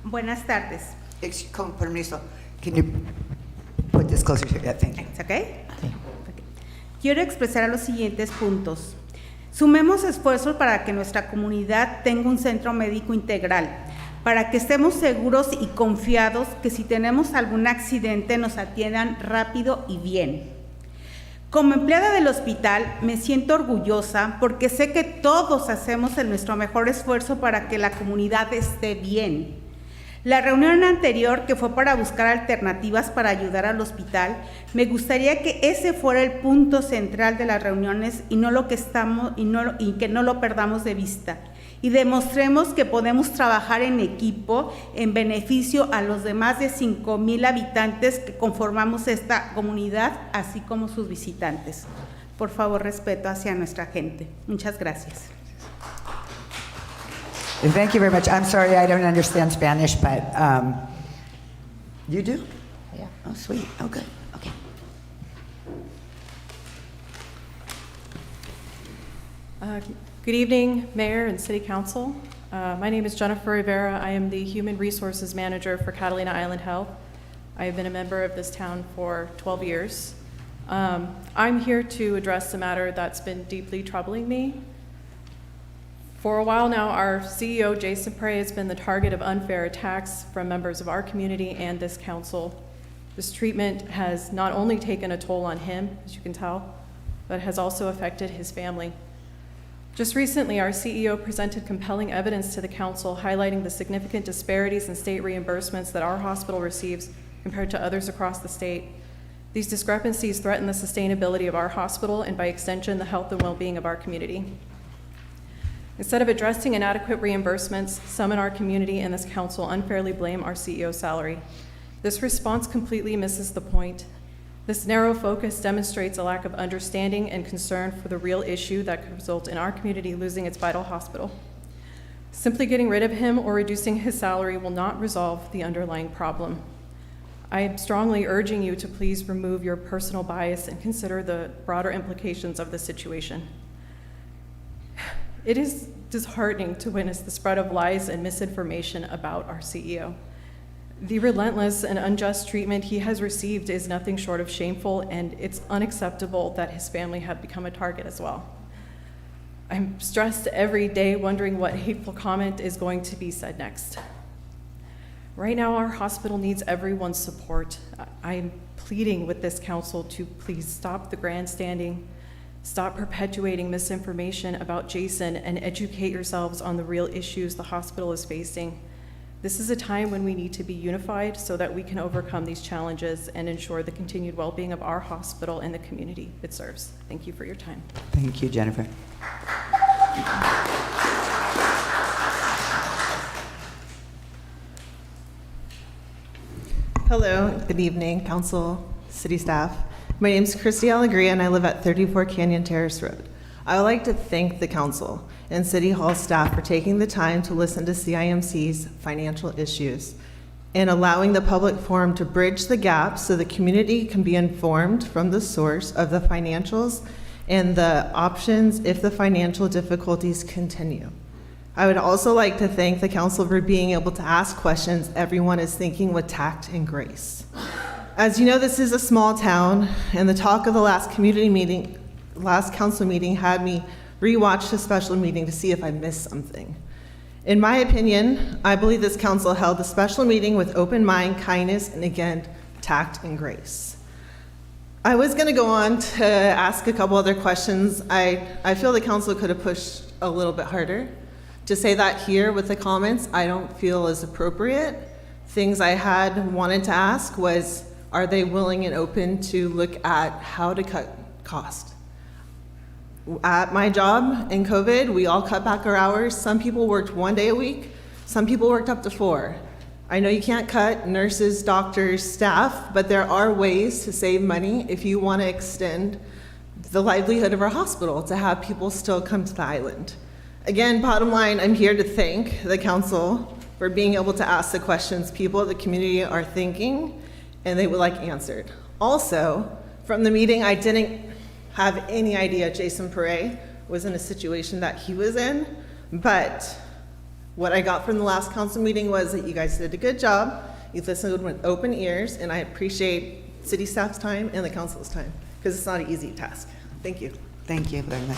Buenas tardes. Con permiso, can you put this closer to you? Yeah, thank you. ¿It's okay? Okay. Quiero expresar los siguientes puntos. Sumemos esfuerzos para que nuestra comunidad tenga un centro médico integral, para que estemos seguros y confiados que si tenemos algún accidente nos atiendan rápido y bien. Como empleada del hospital me siento orgullosa porque sé que todos hacemos nuestro mejor esfuerzo para que la comunidad esté bien. La reunión anterior, que fue para buscar alternativas para ayudar al hospital, me gustaría que ese fuera el punto central de las reuniones y que no lo perdamos de vista. Y demostremos que podemos trabajar en equipo en beneficio a los demás de 5,000 habitantes que conformamos esta comunidad, así como sus visitantes. Por favor, respeto hacia nuestra gente. Muchas gracias. Thank you very much. I'm sorry I don't understand Spanish, but you do? Yeah. Oh, sweet. Oh, good. Okay. Good evening, Mayor and City Council. My name is Jennifer Rivera. I am the Human Resources Manager for Catalina Island Health. I have been a member of this town for 12 years. I'm here to address a matter that's been deeply troubling me. For a while now, our CEO, Jason Prey, has been the target of unfair attacks from members of our community and this council. This treatment has not only taken a toll on him, as you can tell, but has also affected his family. Just recently, our CEO presented compelling evidence to the council highlighting the significant disparities in state reimbursements that our hospital receives compared to others across the state. These discrepancies threaten the sustainability of our hospital and by extension, the health and well-being of our community. Instead of addressing inadequate reimbursements, some in our community and this council unfairly blame our CEO's salary. This response completely misses the point. This narrow focus demonstrates a lack of understanding and concern for the real issue that could result in our community losing its vital hospital. Simply getting rid of him or reducing his salary will not resolve the underlying problem. I am strongly urging you to please remove your personal bias and consider the broader implications of the situation. It is disheartening to witness the spread of lies and misinformation about our CEO. The relentless and unjust treatment he has received is nothing short of shameful, and it's unacceptable that his family have become a target as well. I'm stressed every day wondering what hateful comment is going to be said next. Right now, our hospital needs everyone's support. I'm pleading with this council to please stop the grandstanding, stop perpetuating misinformation about Jason, and educate yourselves on the real issues the hospital is facing. This is a time when we need to be unified so that we can overcome these challenges and ensure the continued well-being of our hospital and the community it serves. Thank you for your time. Thank you, Jennifer. Hello, good evening, council, city staff. My name is Christy Alegria and I live at 34 Canyon Terrace Road. I would like to thank the council and City Hall staff for taking the time to listen to CIMC's financial issues and allowing the public forum to bridge the gap so the community can be informed from the source of the financials and the options if the financial difficulties continue. I would also like to thank the council for being able to ask questions everyone is thinking with tact and grace. As you know, this is a small town, and the talk of the last council meeting had me rewatch the special meeting to see if I missed something. In my opinion, I believe this council held the special meeting with open mind, kindness, and again, tact and grace. I was going to go on to ask a couple other questions. I feel the council could have pushed a little bit harder. To say that here with the comments, I don't feel is appropriate. Things I had wanted to ask was, are they willing and open to look at how to cut cost? At my job in COVID, we all cut back our hours. Some people worked 1 day a week. Some people worked up to 4. I know you can't cut nurses, doctors, staff, but there are ways to save money if you want to extend the livelihood of our hospital to have people still come to the island. Again, bottom line, I'm here to thank the council for being able to ask the questions people of the community are thinking and they would like answered. Also, from the meeting, I didn't have any idea Jason Perret was in a situation that he was in, but what I got from the last council meeting was that you guys did a good job. You listened with open ears, and I appreciate city staff's time and the council's time, because it's not an easy task. Thank you. Thank you very much.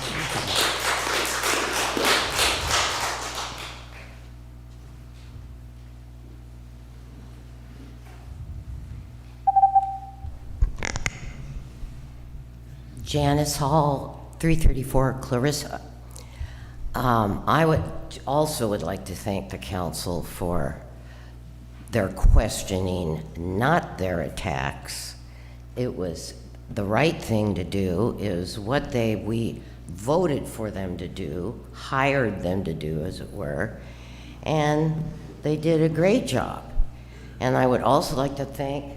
Janice Hall, 334 Clarissa. I would like to thank the council for their questioning, not their attacks. It was the right thing to do, is what we voted for them to do, hired them to do, as it were, and they did a great job. And I would also like to thank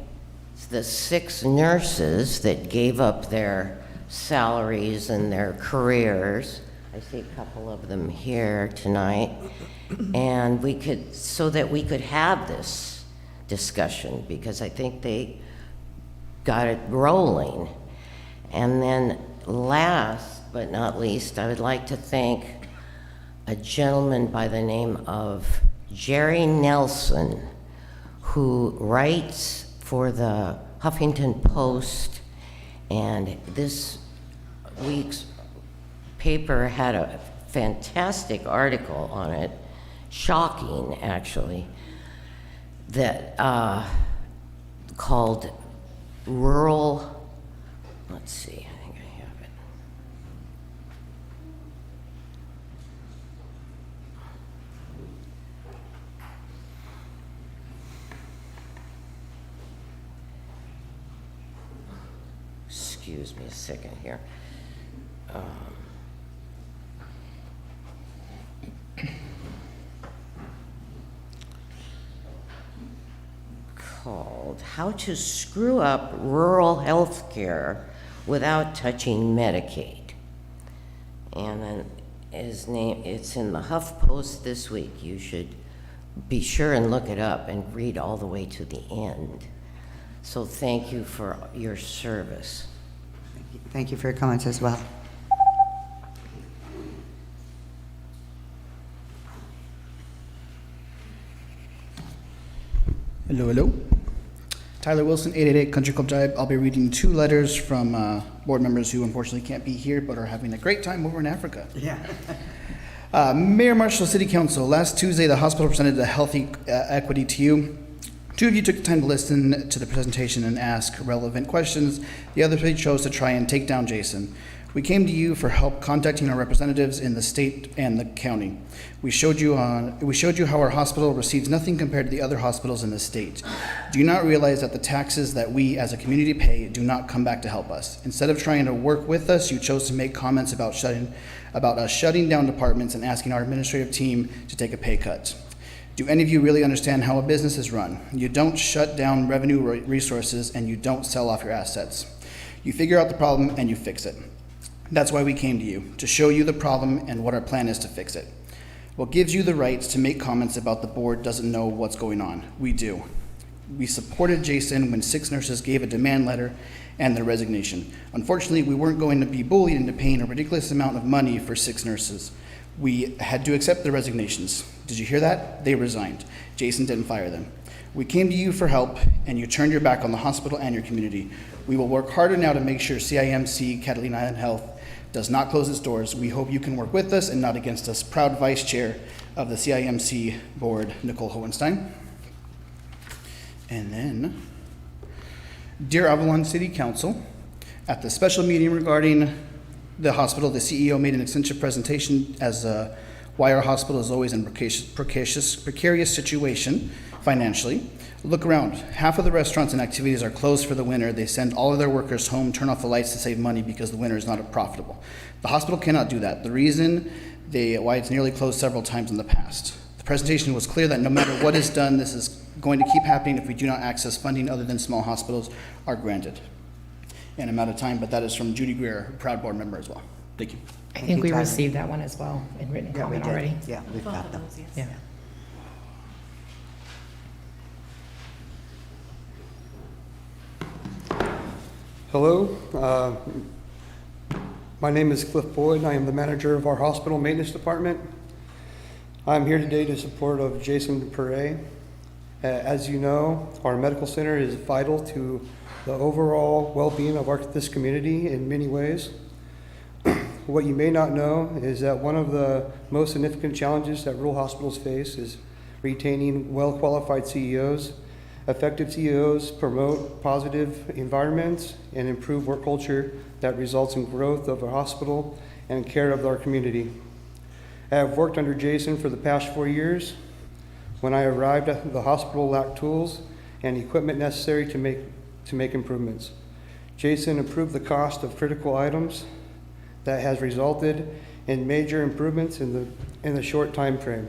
the 6 nurses that gave up their salaries and their careers. I see a couple of them here tonight, and so that we could have this discussion, because I think they got it rolling. And then last but not least, I would like to thank a gentleman by the name of Jerry Nelson, who writes for the Huffington Post, and this week's paper had a fantastic article on it, shocking actually, that called Rural, let's see, I think I have it. Excuse me a second here. Called How to Screw Up Rural Health Care Without Touching Medicaid. And then his name, it's in the HuffPost this week. You should be sure and look it up and read all the way to the end. So thank you for your service. Thank you for your comments as well. Hello, hello. Tyler Wilson, 888 Country Club Drive. I'll be reading 2 letters from board members who unfortunately can't be here but are having a great time over in Africa. Yeah. Mayor Marshall, City Council. Last Tuesday, the hospital presented the healthy equity to you. 2 of you took the time to listen to the presentation and ask relevant questions. The other 3 chose to try and take down Jason. We came to you for help contacting our representatives in the state and the county. We showed you how our hospital receives nothing compared to the other hospitals in the state. Do you not realize that the taxes that we as a community pay do not come back to help us? Instead of trying to work with us, you chose to make comments about us shutting down departments and asking our administrative team to take a pay cut. Do any of you really understand how a business is run? You don't shut down revenue resources, and you don't sell off your assets. You figure out the problem and you fix it. That's why we came to you, to show you the problem and what our plan is to fix it. What gives you the right to make comments about the board doesn't know what's going on? We do. We supported Jason when 6 nurses gave a demand letter and their resignation. Unfortunately, we weren't going to be bullied into paying a ridiculous amount of money for 6 nurses. We had to accept their resignations. Did you hear that? They resigned. Jason didn't fire them. We came to you for help, and you turned your back on the hospital and your community. We will work harder now to make sure CIMC Catalina Island Health does not close its doors. We hope you can work with us and not against us. Proud Vice Chair of the CIMC Board, Nicole Hohenstein. And then, dear Avalon City Council, at the special meeting regarding the hospital, the CEO made an extensive presentation as why our hospital is always in a precarious situation financially. Look around. Half of the restaurants and activities are closed for the winter. They send all of their workers home, turn off the lights to save money because the winter is not profitable. The hospital cannot do that. The reason why it's nearly closed several times in the past. The presentation was clear that no matter what is done, this is going to keep happening if we do not access funding other than small hospitals are granted. And I'm out of time, but that is from Judy Greer, a proud board member as well. Thank you. I think we received that one as well in written comment already. Yeah, we've got them. Yeah. Hello, my name is Cliff Boyd, and I am the manager of our hospital maintenance department. I'm here today to support of Jason Perret. As you know, our medical center is vital to the overall well-being of this community in many ways. What you may not know is that one of the most significant challenges that rural hospitals face is retaining well-qualified CEOs. Effective CEOs promote positive environments and improve work culture that results in growth of a hospital and care of our community. I have worked under Jason for the past 4 years. When I arrived, the hospital lacked tools and equipment necessary to make improvements. Jason improved the cost of critical items that has resulted in major improvements in the short time frame.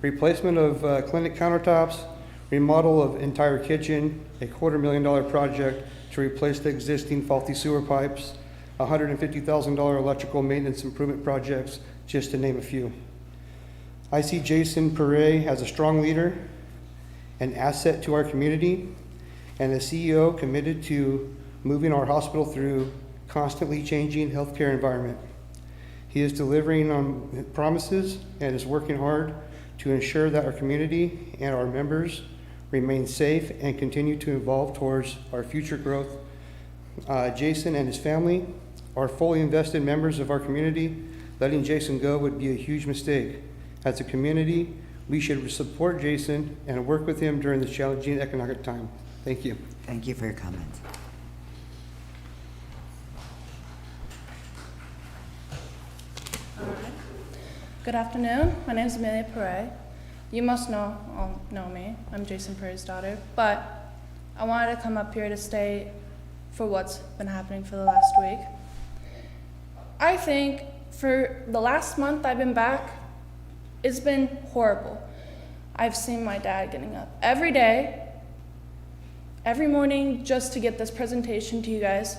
Replacement of clinic countertops, remodel of entire kitchen, a $250,000 project to replace the existing faulty sewer pipes, $150,000 electrical maintenance improvement projects, just to name a few. I see Jason Perret as a strong leader, an asset to our community, and a CEO committed to moving our hospital through constantly changing healthcare environment. He is delivering on promises and is working hard to ensure that our community and our members remain safe and continue to evolve towards our future growth. Jason and his family are fully invested members of our community. Letting Jason go would be a huge mistake. As a community, we should support Jason and work with him during this challenging economic time. Thank you. Thank you for your comments. Good afternoon. My name is Amelia Perret. You must know me. I'm Jason Perret's daughter. But I wanted to come up here to state for what's been happening for the last week. I think for the last month I've been back, it's been horrible. I've seen my dad getting up every day, every morning, just to get this presentation to you guys,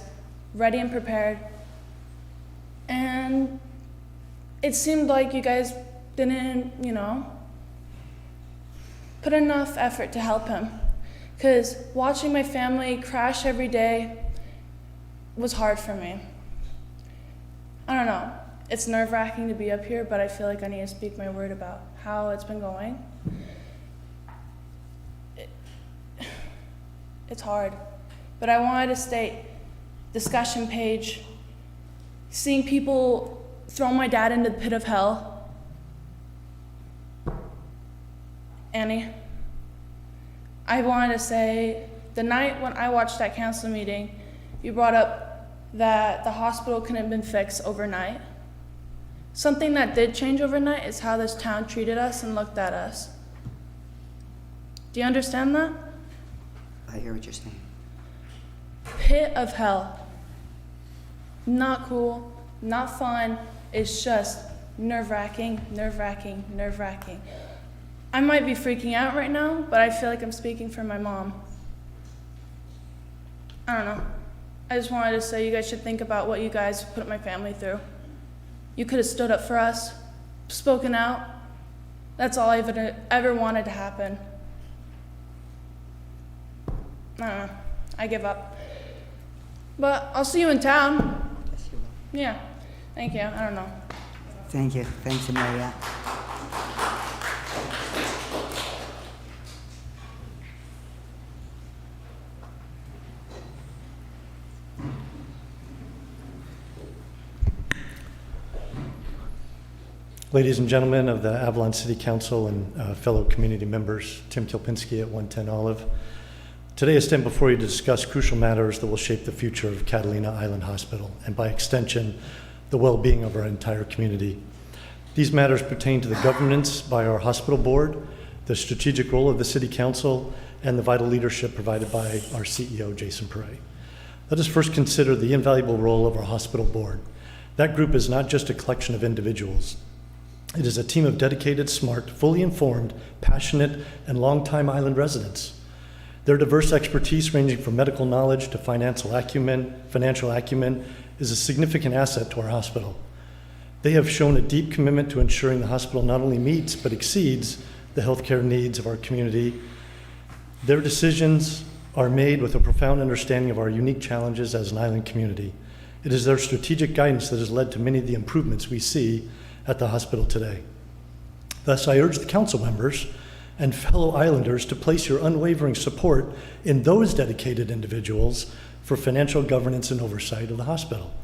ready and prepared. And it seemed like you guys didn't, put enough effort to help him. Because watching my family crash every day was hard for me. I don't know. It's nerve-wracking to be up here, but I feel like I need to speak my word about how it's been going. It's hard. But I wanted to state, discussion page, seeing people throw my dad into the pit of hell. Annie, I wanted to say, the night when I watched that council meeting, you brought up that the hospital couldn't have been fixed overnight. Something that did change overnight is how this town treated us and looked at us. Do you understand that? I hear what you're saying. Pit of hell. Not cool, not fun. It's just nerve-wracking, nerve-wracking, nerve-wracking. I might be freaking out right now, but I feel like I'm speaking for my mom. I don't know. I just wanted to say you guys should think about what you guys put my family through. You could have stood up for us, spoken out. That's all I ever wanted to happen. I don't know. I give up. But I'll see you in town. Yes, you will. Yeah. Thank you. I don't know. Thank you. Thanks, Amelia. Ladies and gentlemen of the Avalon City Council and fellow community members, Tim Kilpinski at 110 Olive. Today I stand before you to discuss crucial matters that will shape the future of Catalina Island Hospital and by extension, the well-being of our entire community. These matters pertain to the governance by our hospital board, the strategic role of the City Council, and the vital leadership provided by our CEO, Jason Perret. Let us first consider the invaluable role of our hospital board. That group is not just a collection of individuals. It is a team of dedicated, smart, fully informed, passionate, and longtime island residents. Their diverse expertise, ranging from medical knowledge to financial acumen, is a significant asset to our hospital. They have shown a deep commitment to ensuring the hospital not only meets but exceeds the healthcare needs of our community. Their decisions are made with a profound understanding of our unique challenges as an island community. It is their strategic guidance that has led to many of the improvements we see at the hospital today. Thus, I urge the council members and fellow islanders to place your unwavering support in those dedicated individuals for financial governance and oversight of the hospital.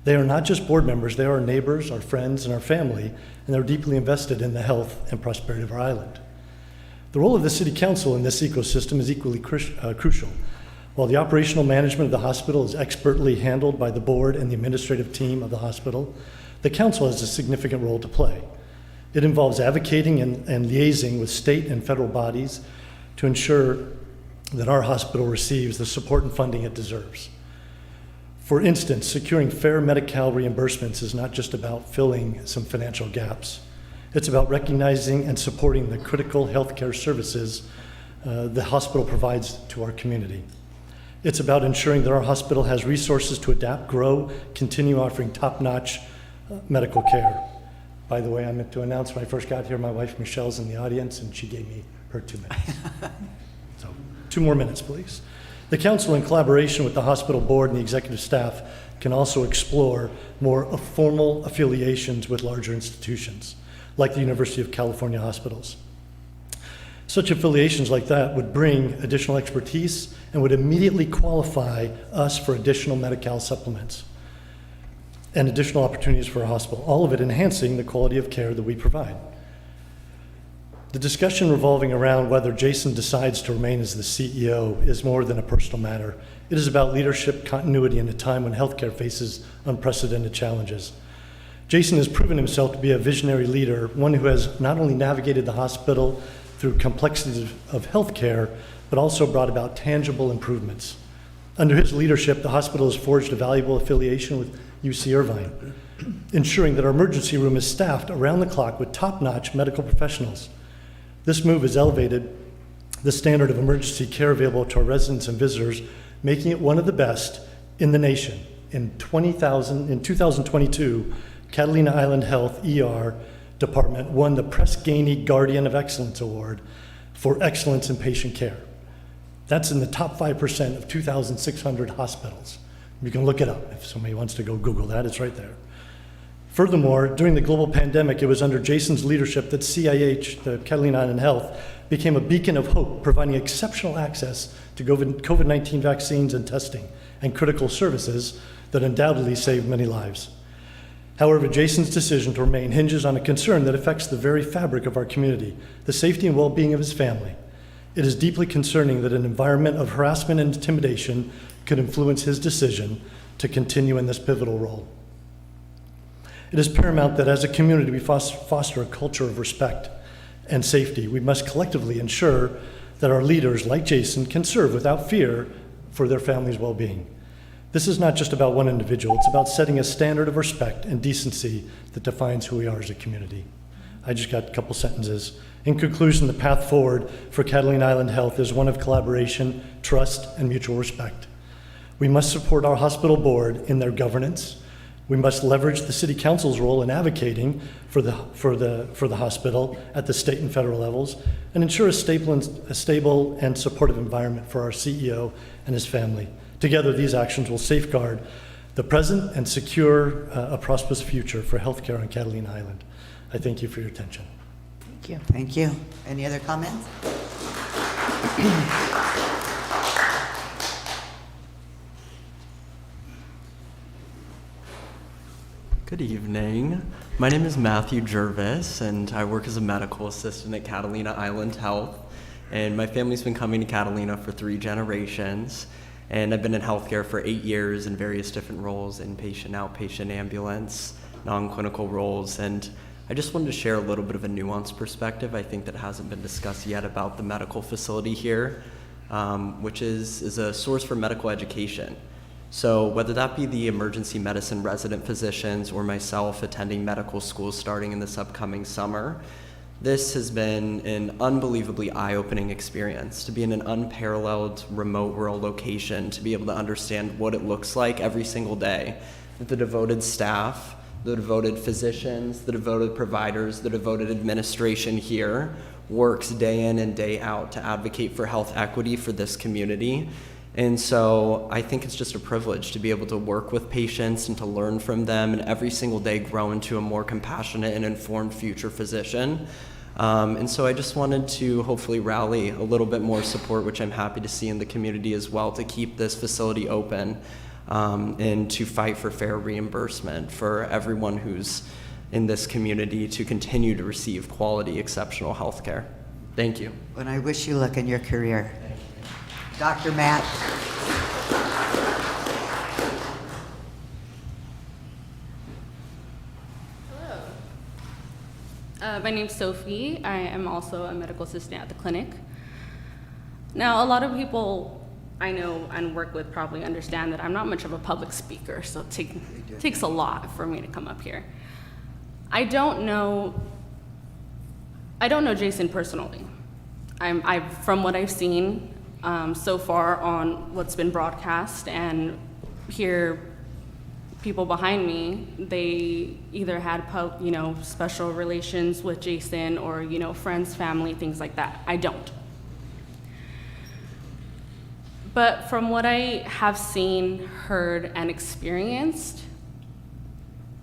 They are not just board members, they are our neighbors, our friends, and our family, and they're deeply invested in the health and prosperity of our island. The role of the City Council in this ecosystem is equally crucial. While the operational management of the hospital is expertly handled by the board and the administrative team of the hospital, the council has a significant role to play. It involves advocating and liaising with state and federal bodies to ensure that our hospital receives the support and funding it deserves. For instance, securing fair Medi-Cal reimbursements is not just about filling some financial gaps. It's about recognizing and supporting the critical healthcare services the hospital provides to our community. It's about ensuring that our hospital has resources to adapt, grow, continue offering top-notch medical care. By the way, I meant to announce when I first got here, my wife Michelle's in the audience and she gave me her 2 minutes. So 2 more minutes, please. The council, in collaboration with the hospital board and the executive staff, can also explore more formal affiliations with larger institutions, like the University of California hospitals. Such affiliations like that would bring additional expertise and would immediately qualify us for additional Medi-Cal supplements and additional opportunities for our hospital, all of it enhancing the quality of care that we provide. The discussion revolving around whether Jason decides to remain as the CEO is more than a personal matter. It is about leadership continuity in a time when healthcare faces unprecedented challenges. Jason has proven himself to be a visionary leader, one who has not only navigated the hospital through complexities of healthcare, but also brought about tangible improvements. Under his leadership, the hospital has forged a valuable affiliation with UC Irvine, ensuring that our emergency room is staffed around the clock with top-notch medical professionals. This move has elevated the standard of emergency care available to our residents and visitors, making it one of the best in the nation. In 2022, Catalina Island Health ER Department won the Press Ganey Guardian of Excellence Award for excellence in patient care. That's in the top 5% of 2,600 hospitals. You can look it up if somebody wants to go Google that, it's right there. Furthermore, during the global pandemic, it was under Jason's leadership that CIH, the Catalina Island Health, became a beacon of hope, providing exceptional access to COVID-19 vaccines and testing and critical services that undoubtedly saved many lives. However, Jason's decision to remain hinges on a concern that affects the very fabric of our community, the safety and well-being of his family. It is deeply concerning that an environment of harassment and intimidation could influence his decision to continue in this pivotal role. It is paramount that as a community we foster a culture of respect and safety. We must collectively ensure that our leaders, like Jason, can serve without fear for their family's well-being. This is not just about one individual, it's about setting a standard of respect and decency that defines who we are as a community. I just got a couple sentences. In conclusion, the path forward for Catalina Island Health is one of collaboration, trust, and mutual respect. We must support our hospital board in their governance. We must leverage the city council's role in advocating for the hospital at the state and federal levels, and ensure a stable and supportive environment for our CEO and his family. Together, these actions will safeguard the present and secure a prosperous future for healthcare on Catalina Island. I thank you for your attention. Thank you. Thank you. Any other comments? Good evening. My name is Matthew Jervis, and I work as a medical assistant at Catalina Island Health. And my family's been coming to Catalina for 3 generations. And I've been in healthcare for 8 years in various different roles, inpatient, outpatient, ambulance, non-clinical roles. And I just wanted to share a little bit of a nuanced perspective, I think, that hasn't been discussed yet about the medical facility here, which is a source for medical education. So whether that be the emergency medicine resident physicians or myself attending medical school starting in this upcoming summer, this has been an unbelievably eye-opening experience to be in an unparalleled remote rural location, to be able to understand what it looks like every single day. The devoted staff, the devoted physicians, the devoted providers, the devoted administration here works day in and day out to advocate for health equity for this community. And so I think it's just a privilege to be able to work with patients and to learn from them and every single day grow into a more compassionate and informed future physician. And so I just wanted to hopefully rally a little bit more support, which I'm happy to see in the community as well, to keep this facility open and to fight for fair reimbursement for everyone who's in this community to continue to receive quality, exceptional health care. Thank you. And I wish you luck in your career. Dr. Matt. Hello. My name's Sophie. I am also a medical assistant at the clinic. Now, a lot of people I know and work with probably understand that I'm not much of a public speaker, so it takes a lot for me to come up here. I don't know Jason personally. From what I've seen so far on what's been broadcast and hear people behind me, they either had special relations with Jason or friends, family, things like that. I don't. But from what I have seen, heard, and experienced,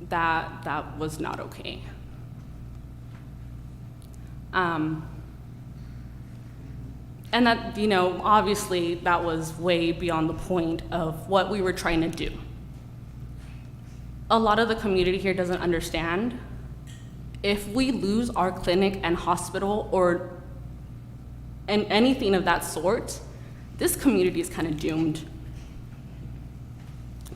that was not okay. And that, obviously that was way beyond the point of what we were trying to do. A lot of the community here doesn't understand. If we lose our clinic and hospital and anything of that sort, this community is kind of doomed.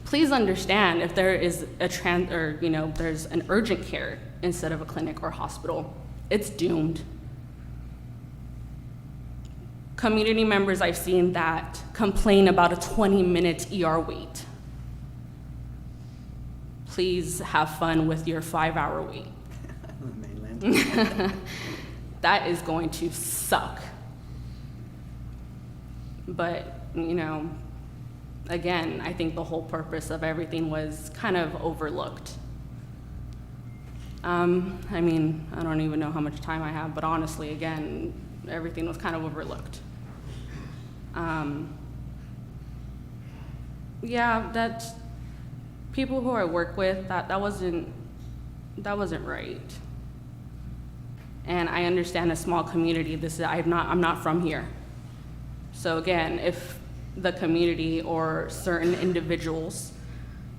Please understand if there is there's an urgent care instead of a clinic or hospital, it's doomed. Community members I've seen that complain about a 20-minute ER wait. Please have fun with your 5-hour wait. That is going to suck. But, again, I think the whole purpose of everything was kind of overlooked. I don't even know how much time I have, but honestly, again, everything was kind of overlooked. That's people who I work with, that wasn't right. And I understand a small community, I'm not from here. So again, if the community or certain individuals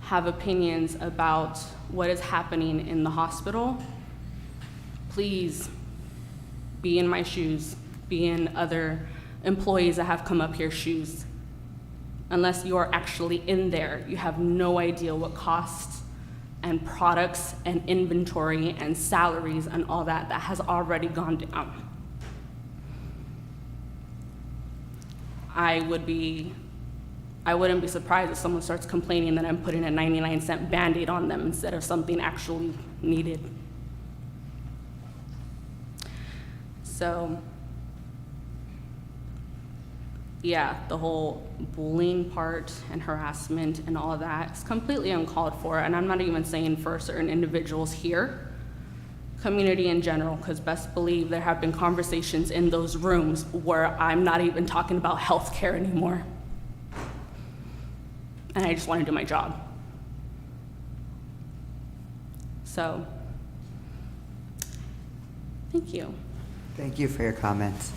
have opinions about what is happening in the hospital, please be in my shoes, be in other employees that have come up here's shoes. Unless you are actually in there, you have no idea what costs and products and inventory and salaries and all that has already gone down. I wouldn't be surprised if someone starts complaining that I'm putting a 99-cent Band-Aid on them instead of something actually needed. So, yeah, the whole bullying part and harassment and all of that is completely uncalled for. And I'm not even saying for certain individuals here, community in general, because best believe there have been conversations in those rooms where I'm not even talking about healthcare anymore. And I just want to do my job. So, thank you. Thank you for your comments.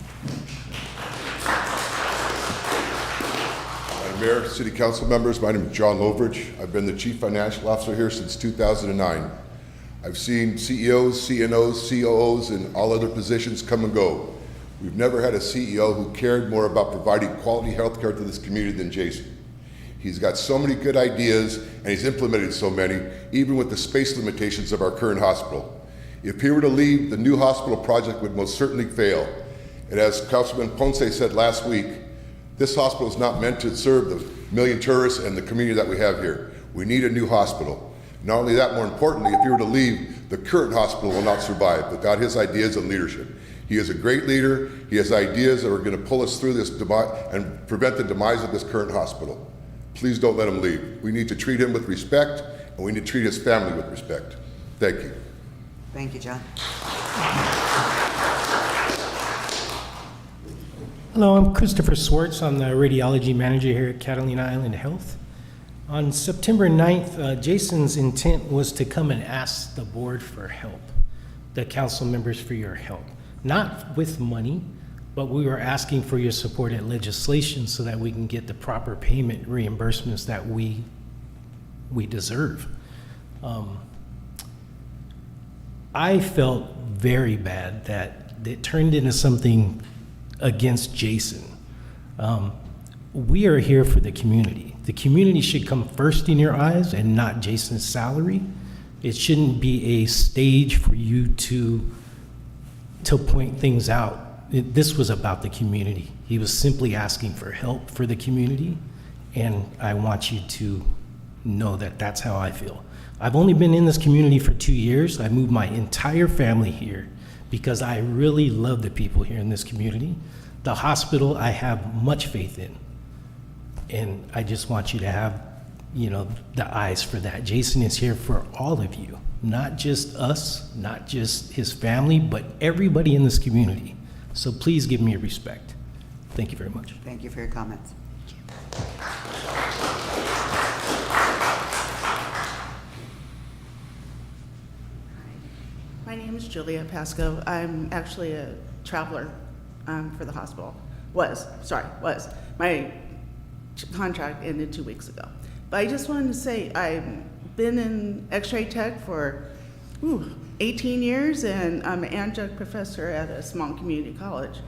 Madam Mayor, City Council members, my name is John Lovridge. I've been the Chief Financial Officer here since 2009. I've seen CEOs, CNOs, COOs, and all other positions come and go. We've never had a CEO who cared more about providing quality health care to this community than Jason. He's got so many good ideas, and he's implemented so many, even with the space limitations of our current hospital. If he were to leave, the new hospital project would most certainly fail. And as Councilman Ponce said last week, this hospital is not meant to serve the million tourists and the community that we have here. We need a new hospital. Not only that, more importantly, if he were to leave, the current hospital will not survive without his ideas and leadership. He is a great leader. He has ideas that are going to pull us through this and prevent the demise of this current hospital. Please don't let him leave. We need to treat him with respect, and we need to treat his family with respect. Thank you. Thank you, John. Hello, I'm Christopher Swartz. I'm the radiology manager here at Catalina Island Health. On September 9th, Jason's intent was to come and ask the board for help, the council members for your help. Not with money, but we were asking for your support at legislation so that we can get the proper payment reimbursements that we deserve. I felt very bad that it turned into something against Jason. We are here for the community. The community should come first in your eyes and not Jason's salary. It shouldn't be a stage for you to point things out. This was about the community. He was simply asking for help for the community, and I want you to know that that's how I feel. I've only been in this community for 2 years. I moved my entire family here because I really love the people here in this community. The hospital I have much faith in, and I just want you to have, the eyes for that. Jason is here for all of you, not just us, not just his family, but everybody in this community. So please give me your respect. Thank you very much. Thank you for your comments. My name is Julia Pasco. I'm actually a traveler for the hospital. Was. My contract ended 2 weeks ago. But I just wanted to say I've been in X-ray tech for 18 years, and I'm an adjunct professor at a small community college.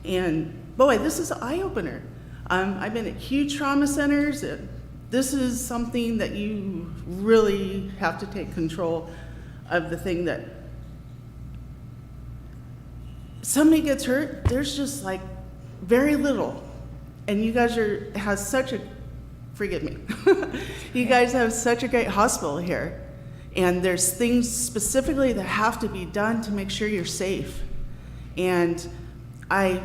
And boy, this is an eye-opener. I've been at huge trauma centers, and this is something that you really have to take control of. The thing that somebody gets hurt, there's just like very little. And you guys has such a, forgive me, you guys have such a great hospital here. And there's things specifically that have to be done to make sure you're safe. And I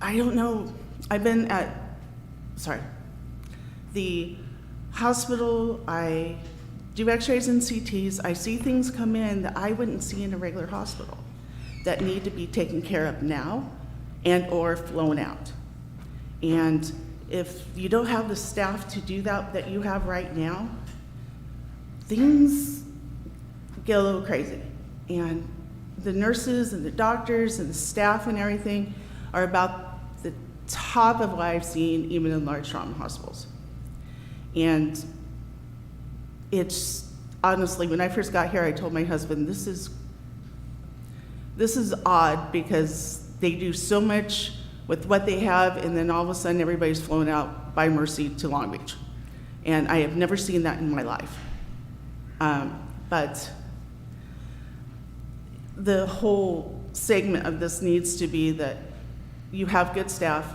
don't know, I've been at, the hospital, I do x-rays and CTs, I see things come in that I wouldn't see in a regular hospital that need to be taken care of now and or flown out. And if you don't have the staff to do that you have right now, things get a little crazy. And the nurses and the doctors and the staff and everything are about the top of what I've seen even in large trauma hospitals. And it's honestly, when I first got here, I told my husband, this is odd because they do so much with what they have, and then all of a sudden everybody's flown out by Mercy to Long Beach. And I have never seen that in my life. But the whole segment of this needs to be that you have good staff.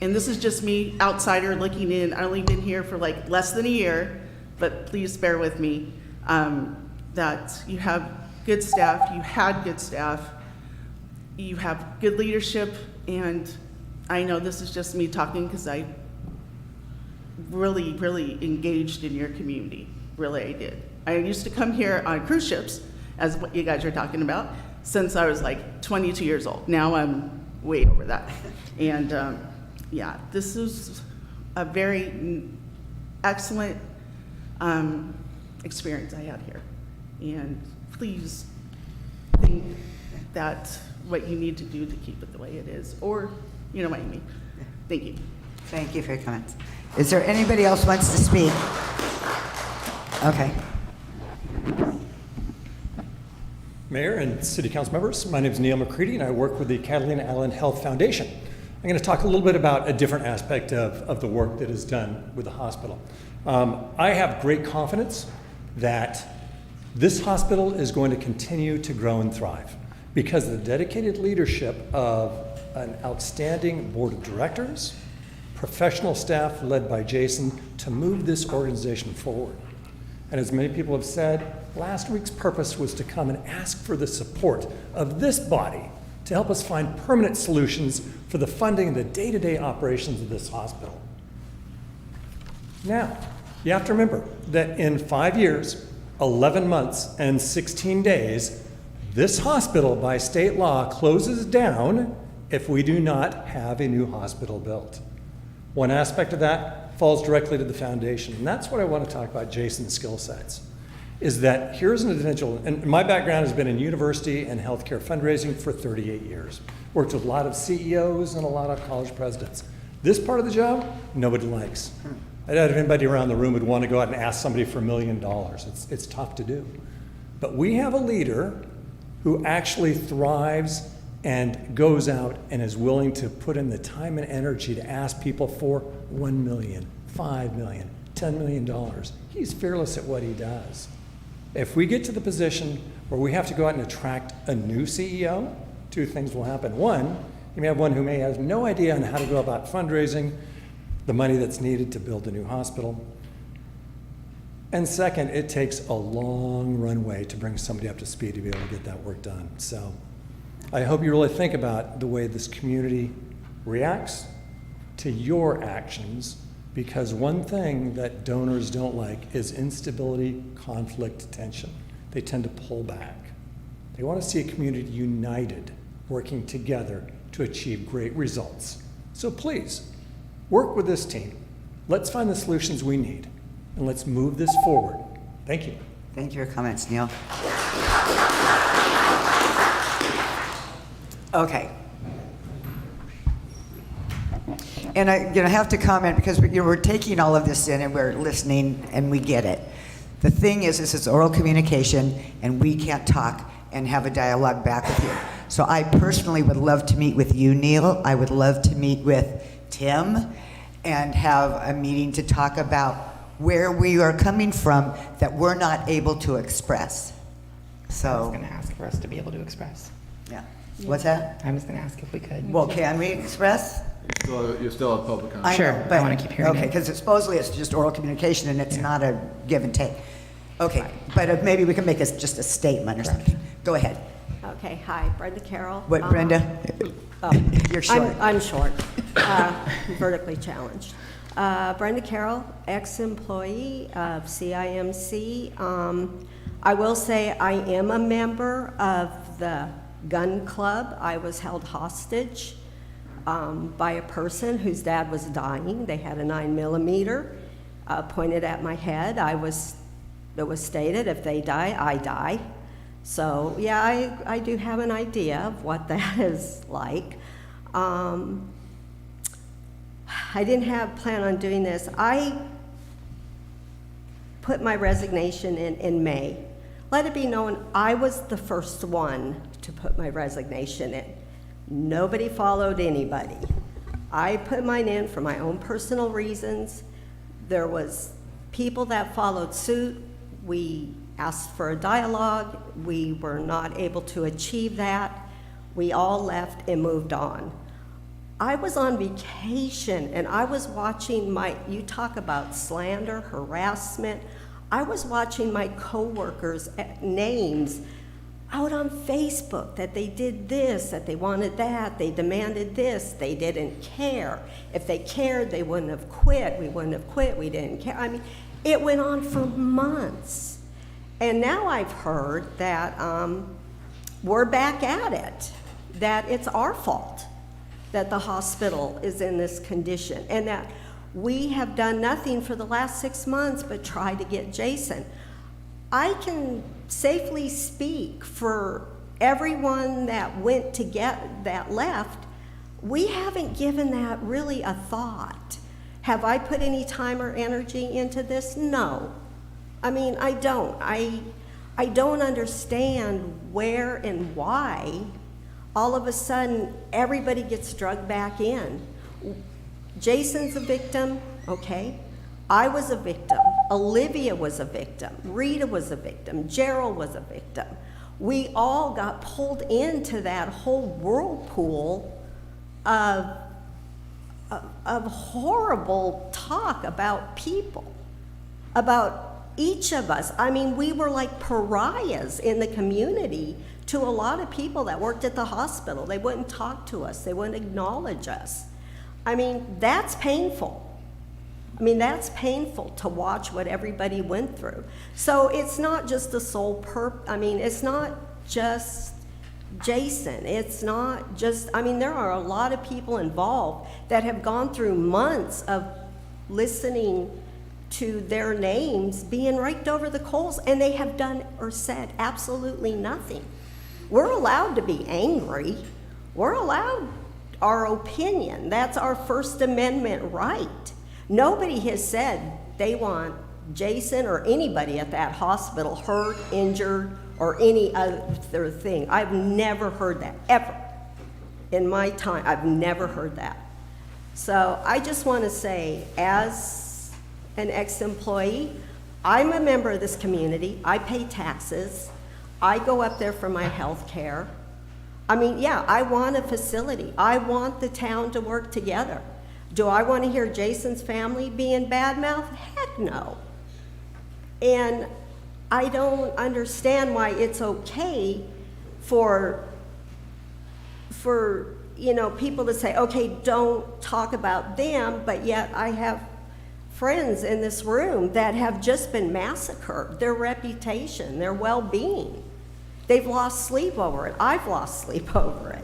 And this is just me, outsider, looking in. I've only been here for like less than a year, but please bear with me, that you have good staff, you had good staff, you have good leadership, and I know this is just me talking because I really, really engaged in your community. Really, I did. I used to come here on cruise ships, as what you guys are talking about, since I was like 22 years old. Now I'm way over that. And yeah, this is a very excellent experience I had here. And please think that what you need to do to keep it the way it is, or you know what I mean. Thank you. Thank you for your comments. Is there anybody else who wants to speak? Okay. Mayor and City Council members, my name is Neil McCready and I work with the Catalina Island Health Foundation. I'm going to talk a little bit about a different aspect of the work that is done with the hospital. I have great confidence that this hospital is going to continue to grow and thrive because of the dedicated leadership of an outstanding board of directors, professional staff led by Jason to move this organization forward. And as many people have said, last week's purpose was to come and ask for the support of this body to help us find permanent solutions for the funding and the day-to-day operations of this hospital. Now, you have to remember that in 5 years, 11 months, and 16 days, this hospital by state law closes down if we do not have a new hospital built. One aspect of that falls directly to the foundation, and that's what I want to talk about Jason's skill sets, is that here's an individual, and my background has been in university and healthcare fundraising for 38 years. Worked with a lot of CEOs and a lot of college presidents. This part of the job, nobody likes. I doubt if anybody around the room would want to go out and ask somebody for $1 million. It's tough to do. But we have a leader who actually thrives and goes out and is willing to put in the time and energy to ask people for $1 million, $5 million, $10 million. He's fearless at what he does. If we get to the position where we have to go out and attract a new CEO, two things will happen. One, you may have one who may have no idea on how to go about fundraising the money that's needed to build a new hospital. And second, it takes a long runway to bring somebody up to speed to be able to get that work done. So I hope you really think about the way this community reacts to your actions, because one thing that donors don't like is instability, conflict, tension. They tend to pull back. They want to see a community united, working together to achieve great results. So please, work with this team. Let's find the solutions we need, and let's move this forward. Thank you. Thank you for your comments, Neil. Okay. And I have to comment because we're taking all of this in and we're listening and we get it. The thing is, this is oral communication and we can't talk and have a dialogue back with you. So I personally would love to meet with you, Neil. I would love to meet with Tim and have a meeting to talk about where we are coming from that we're not able to express. So I was going to ask for us to be able to express. Yeah. What's that? I was going to ask if we could. Well, can we express? You still have public comment. Sure, but, I want to keep hearing okay, it. because supposedly it's just oral communication and it's not a give and take. Okay, but maybe we can make just a statement or something. Go ahead. Okay, hi, Brenda Carroll. What, Brenda? You're short. I'm short, vertically challenged. Brenda Carroll, ex-employee of CIMC. I will say I am a member of the gun club. I was held hostage by a person whose dad was dying. They had a 9mm pointed at my head. It was stated, if they die, I die. So yeah, I do have an idea of what that is like. I didn't plan on doing this. I put my resignation in May. Let it be known, I was the first one to put my resignation in. Nobody followed anybody. I put mine in for my own personal reasons. There was people that followed suit. We asked for a dialogue. We were not able to achieve that. We all left and moved on. I was on vacation and I was watching you talk about slander, harassment. I was watching my coworkers' names. out on Facebook that they did this, that they wanted that, they demanded this, they didn't care. If they cared, they wouldn't have quit. We wouldn't have quit. We didn't care. I mean, it went on for months. And now I've heard that we're back at it, that it's our fault that the hospital is in this condition, and that we have done nothing for the last 6 months but try to get Jason. I can safely speak for everyone that went to get that left. We haven't given that really a thought. Have I put any time or energy into this? No. I mean, I don't. I don't understand where and why all of a sudden everybody gets drugged back in. Jason's a victim, okay? I was a victim. Olivia was a victim. Rita was a victim. Gerald was a victim. We all got pulled into that whole whirlpool of horrible talk about people, about each of us. I mean, we were like pariahs in the community to a lot of people that worked at the hospital. They wouldn't talk to us. They wouldn't acknowledge us. I mean, that's painful. I mean, that's painful to watch what everybody went through. So it's not just the sole I mean, it's not just Jason. It's not just, I mean, there are a lot of people involved that have gone through months of listening to their names being raked over the coals, and they have done or said absolutely nothing. We're allowed to be angry. We're allowed our opinion. That's our First Amendment right. Nobody has said they want Jason or anybody at that hospital hurt, injured, or any other thing. I've never heard that, ever. In my time, I've never heard that. So I just want to say, as an ex-employee, I'm a member of this community. I pay taxes. I go up there for my health care. I mean, yeah, I want a facility. I want the town to work together. Do I want to hear Jason's family being badmouthed? Heck no. And I don't understand why it's okay for you know, people to say, okay, don't talk about them, but yet I have friends in this room that have just been massacred, their reputation, their well-being. They've lost sleep over it. I've lost sleep over it.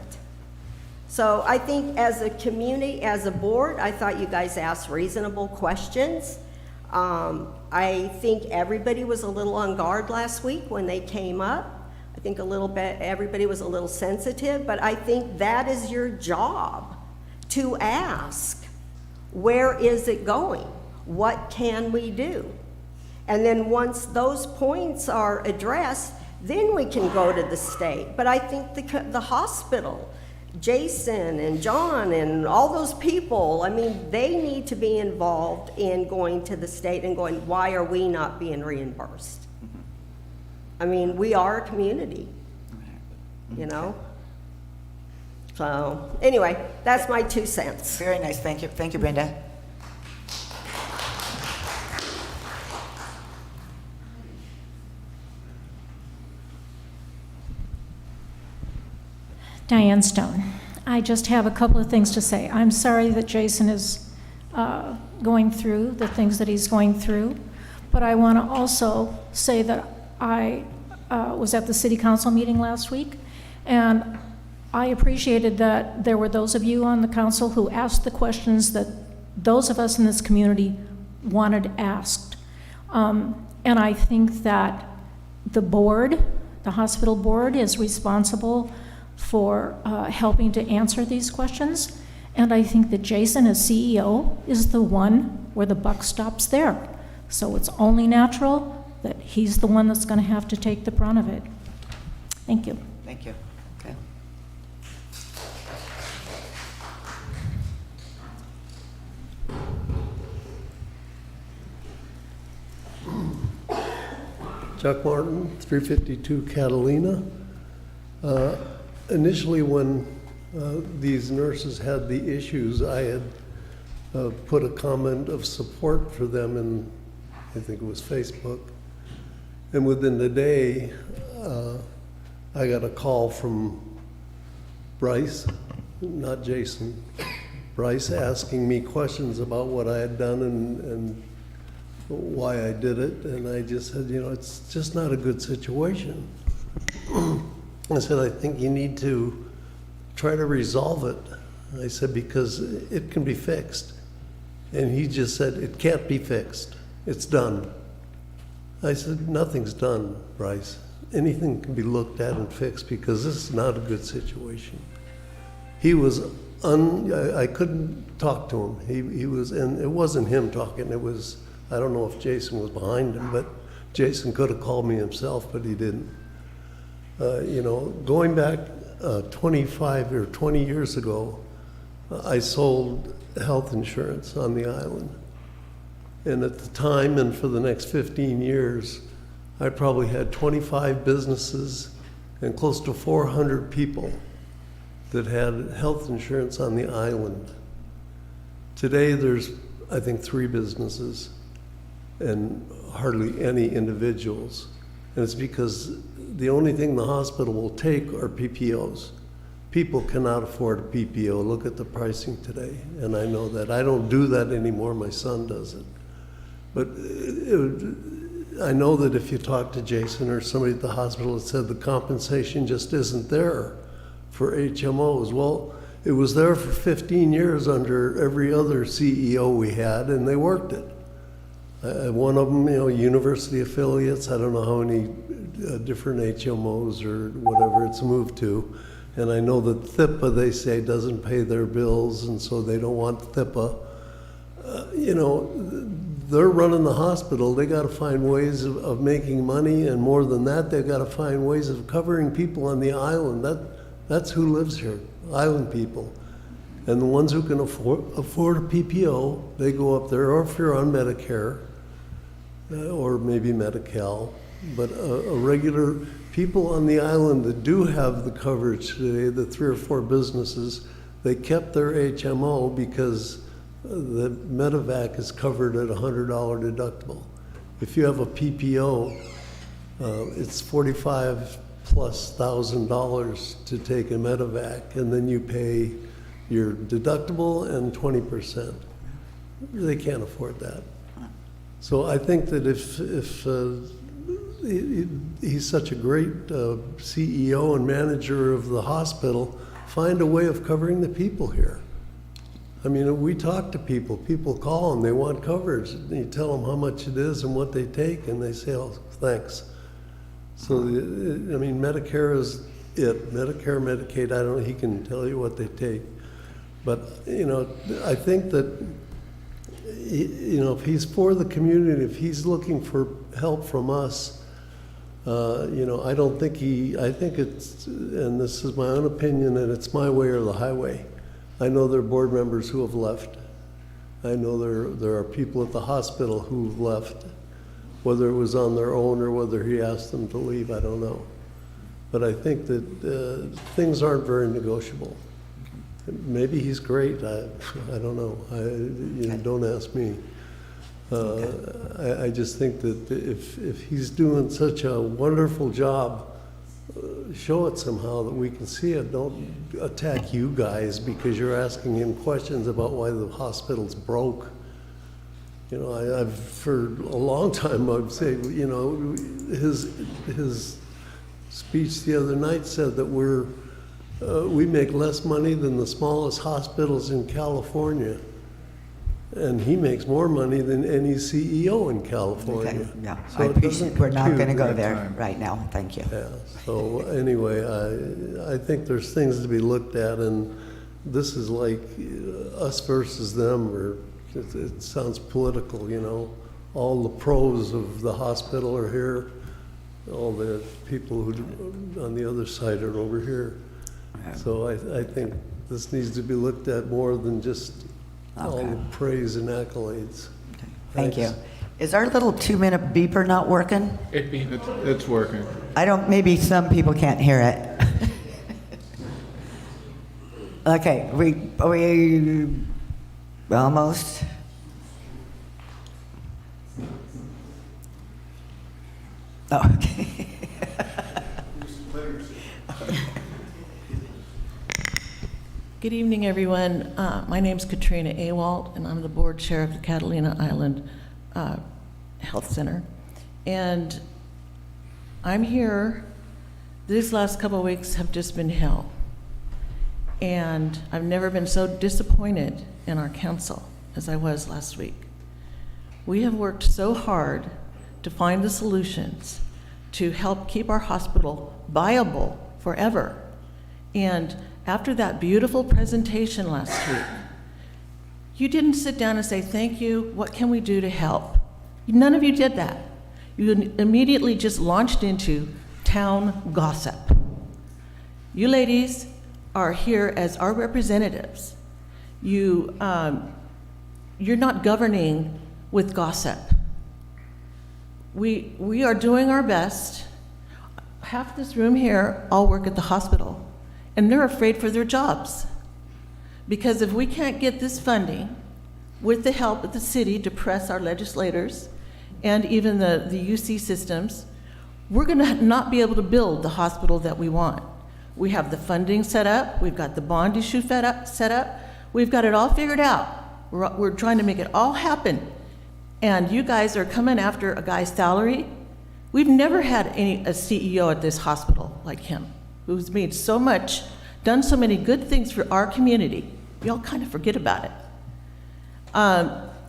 So I think as a community, as a board, I thought you guys asked reasonable questions. I think everybody was a little on guard last week when they came up. I think a little bit, everybody was a little sensitive, but I think that is your job, to ask, where is it going? What can we do? And then once those points are addressed, then we can go to the state. But I think the hospital, Jason and John and all those people, I mean, they need to be involved in going to the state and going, why are we not being reimbursed? I mean, we are a community, you know? So, anyway, that's my 2 cents. Very nice, thank you. Thank you, Brenda. Diane Stone. I just have a couple of things to say. I'm sorry that Jason is going through the things that he's going through, but I want to also say that I was at the city council meeting last week, and I appreciated that there were those of you on the council who asked the questions that those of us in this community wanted asked. And I think that the board, the hospital board, is responsible for helping to answer these questions. And I think that Jason, as CEO, is the one where the buck stops there. So it's only natural that he's the one that's going to have to take the brunt of it. Thank you. Thank you. Okay. Chuck Martin, 352 Catalina. Initially, when these nurses had the issues, I had put a comment of support for them in, I think it was Facebook. And within the day, I got a call from Bryce, not Jason, Bryce asking me questions about what I had done and why I did it. And I just said, it's just not a good situation. I said, I think you need to try to resolve it. I said, because it can be fixed. And he just said, it can't be fixed. It's done. I said, nothing's done, Bryce. Anything can be looked at and fixed because this is not a good situation. He was I couldn't talk to him. He was, and it wasn't him talking. It was, I don't know if Jason was behind him, but Jason could have called me himself, but he didn't. Going back 25 or 20 years ago, I sold health insurance on the island. And at the time and for the next 15 years, I probably had 25 businesses and close to 400 people that had health insurance on the island. Today, there's, I think, 3 businesses and hardly any individuals. And it's because the only thing the hospital will take are PPOs. People cannot afford a PPO. Look at the pricing today. And I know that. I don't do that anymore. My son does it. But I know that if you talk to Jason or somebody at the hospital that said the compensation just isn't there for HMOs. Well, it was there for 15 years under every other CEO we had, and they worked it. One of them, university affiliates, I don't know how many different HMOs or whatever it's moved to. And I know that THIPA, they say, doesn't pay their bills, and so they don't want THIPA. They're running the hospital. They got to find ways of making money, and more than that, they've got to find ways of covering people on the island. That's who lives here, island people. And the ones who can afford a PPO, they go up there, or if you're on Medicare, or maybe Medi-Cal, but a regular people on the island that do have the coverage today, the 3 or 4 businesses, they kept their HMO because the medevac is covered at $100 deductible. If you have a PPO, it's $45,000+ to take a medevac, and then you pay your deductible and 20%. They can't afford that. So I think that if he's such a great CEO and manager of the hospital, find a way of covering the people here. I mean, we talk to people. People call and they want coverage. And you tell them how much it is and what they take, and they say, "Oh, thanks." So, Medicare is it. Medicare, Medicaid, I don't know. He can tell you what they take. But I think that if he's for the community, if he's looking for help from us, I don't think I think it's, and this is my own opinion, and it's my way or the highway. I know there are board members who have left. I know there are people at the hospital who've left. Whether it was on their own or whether he asked them to leave, I don't know. But I think that things aren't very negotiable. Maybe he's great. I don't know. Don't ask me. I just think that if he's doing such a wonderful job, show it somehow that we can see it. Don't attack you guys because you're asking him questions about why the hospital's broke. I've for a long time I'd say, his speech the other night said that we make less money than the smallest hospitals in California. And he makes more money than any CEO in California. Okay, yeah. So I it appreciate, doesn't we're not compute. going to go there right now. Thank you. Yeah. So anyway, I think there's things to be looked at, and this is like us versus them, or it sounds political, All the pros of the hospital are here. All the people who on the other side are over here. So I think this needs to be looked at more than just all the praise and accolades. Thank you. Is our little 2-minute beeper not working? It's working. Maybe some people can't hear it. Okay, we almost. Oh, okay. Good evening, everyone. My name's Katrina Awalt, and I'm the board chair of the Catalina Island Health Center. And I'm here, these last couple of weeks have just been hell. And I've never been so disappointed in our council as I was last week. We have worked so hard to find the solutions to help keep our hospital viable forever. And after that beautiful presentation last week, you didn't sit down and say, thank you, what can we do to help? None of you did that. You immediately just launched into town gossip. You ladies are here as our representatives. You're not governing with gossip. We are doing our best. Half this room here all work at the hospital, and they're afraid for their jobs. Because if we can't get this funding with the help of the city to press our legislators and even the UC systems, we're gonna not be able to build the hospital that we want. We have the funding set up, we've got the bond issue set up, we've got it all figured out. We're trying to make it all happen. And you guys are coming after a guy's salary. We've never had a CEO at this hospital like him, who's made so much, done so many good things for our community. We all kind of forget about it.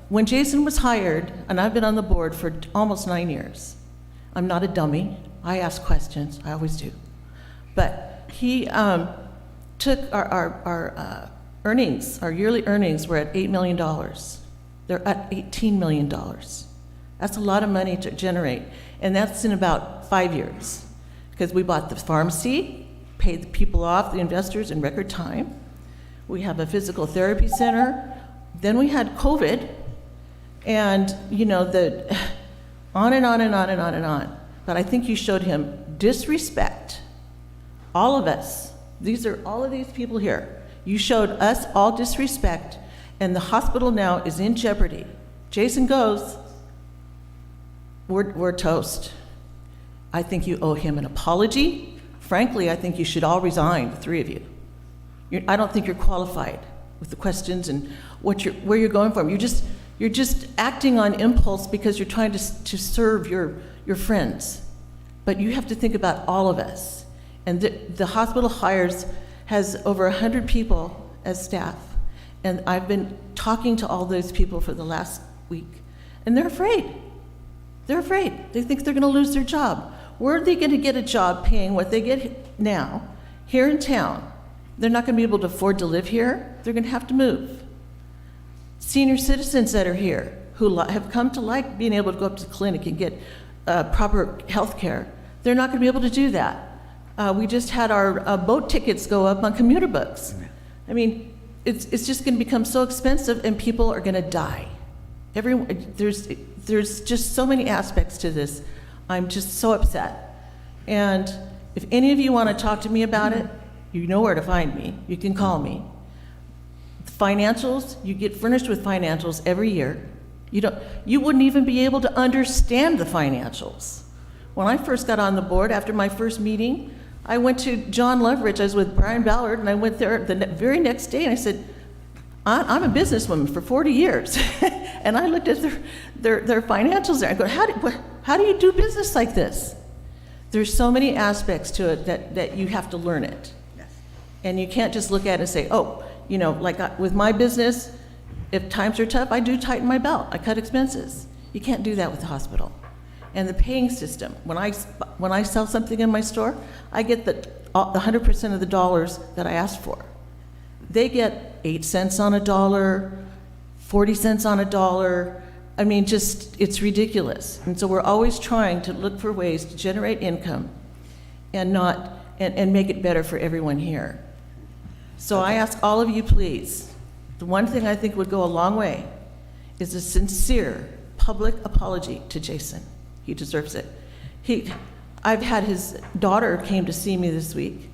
When Jason was hired, and I've been on the board for almost 9 years, I'm not a dummy. I ask questions, I always do. But he took our earnings, our yearly earnings were at $8 million. They're at $18 million. That's a lot of money to generate, and that's in about 5 years. Because we bought the pharmacy, paid the people off, the investors, in record time. We have a physical therapy center. Then we had COVID, and you know, on and on and on and on and on. But I think you showed him disrespect. All of us, these are all of these people here. You showed us all disrespect, and the hospital now is in jeopardy. Jason goes, we're toast. I think you owe him an apology. Frankly, I think you should all resign, the three of you. I don't think you're qualified with the questions and where you're going from. You're just acting on impulse because you're trying to serve your friends. But you have to think about all of us. And the hospital has over 100 people as staff. And I've been talking to all those people for the last week. And they're afraid. They're afraid. They think they're gonna lose their job. Where are they gonna get a job paying what they get now here in town? They're not gonna be able to afford to live here. They're gonna have to move. Senior citizens that are here who have come to like being able to go up to the clinic and get proper health care, they're not gonna be able to do that. We just had our boat tickets go up on commuter books. I mean, it's just gonna become so expensive and people are gonna die. There's just so many aspects to this. I'm just so upset. And if any of you wanna talk to me about it, you know where to find me. You can call me. Financials, you get furnished with financials every year. You wouldn't even be able to understand the financials. When I first got on the board, after my first meeting, I went to John Loveridge. I was with Brian Ballard, and I went there the very next day, and I said, I'm a businesswoman for 40 years. And I looked at their financials there. I go, how do you do business like this? There's so many aspects to it that you have to learn it. Yes. And you can't just look at it and say, oh, you know, like with my business, if times are tough, I do tighten my belt. I cut expenses. You can't do that with the hospital. And the paying system, when I sell something in my store, I get the 100% of the dollars that I asked for. They get 8 cents on a dollar, 40 cents on a dollar. I mean, just, it's ridiculous. And so we're always trying to look for ways to generate income and make it better for everyone here. So I ask all of you, please, the one thing I think would go a long way is a sincere public apology to Jason. He deserves it. I've had his daughter came to see me this week.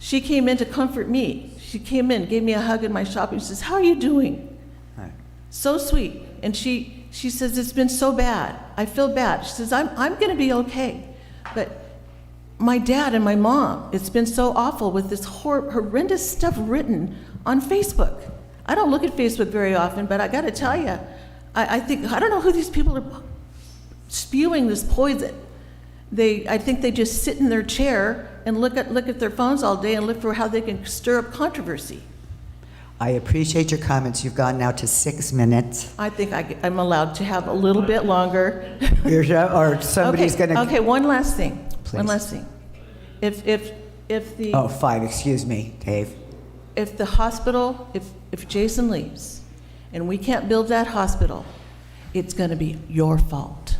She came in to comfort me. She came in, gave me a hug in my shop, and she says, how are you doing? Hi. So sweet. And she says, it's been so bad. I feel bad. She says, I'm gonna be okay. But my dad and my mom, it's been so awful with this horrendous stuff written on Facebook. I don't look at Facebook very often, but I got to tell you, I think, I don't know who these people are spewing this poison. I think they just sit in their chair and look at their phones all day and look for how they can stir up controversy. I appreciate your comments. You've gone now to 6 minutes. I think I'm allowed to have a little bit longer. Or somebody's Okay, going to... okay, one last thing. Please. One last thing. If the... Oh, 5, excuse me, Dave. If the hospital, if Jason leaves and we can't build that hospital, it's going to be your fault.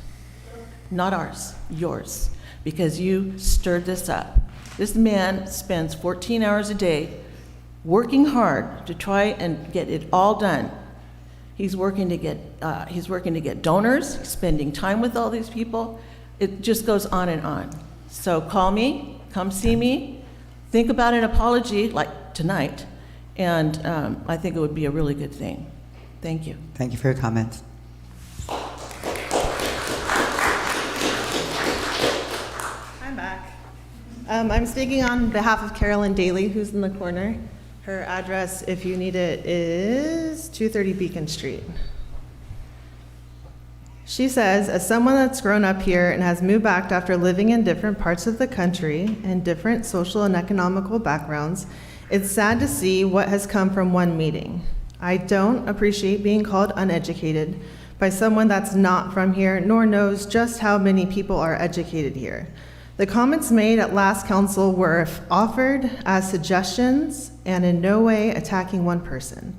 Not ours, yours, because you stirred this up. This man spends 14 hours a day working hard to try and get it all done. He's working to get donors, spending time with all these people. It just goes on and on. So call me, come see me, think about an apology like tonight, and I think it would be a really good thing. Thank you. Thank you for your comments. I'm back. I'm speaking on behalf of Carolyn Daly, who's in the corner. Her address, if you need it, is 230 Beacon Street. She says, as someone that's grown up here and has moved back after living in different parts of the country and different social and economical backgrounds, it's sad to see what has come from one meeting. I don't appreciate being called uneducated by someone that's not from here nor knows just how many people are educated here. The comments made at last council were offered as suggestions and in no way attacking one person.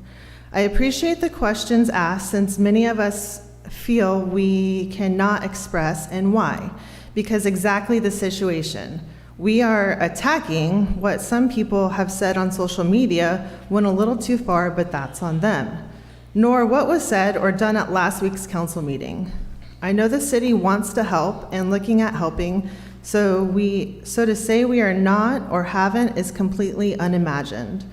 I appreciate the questions asked since many of us feel we cannot express and why, because exactly the situation. We are attacking what some people have said on social media went a little too far, but that's on them, nor what was said or done at last week's council meeting. I know the city wants to help and looking at helping, so to say we are not or haven't is completely unimagined.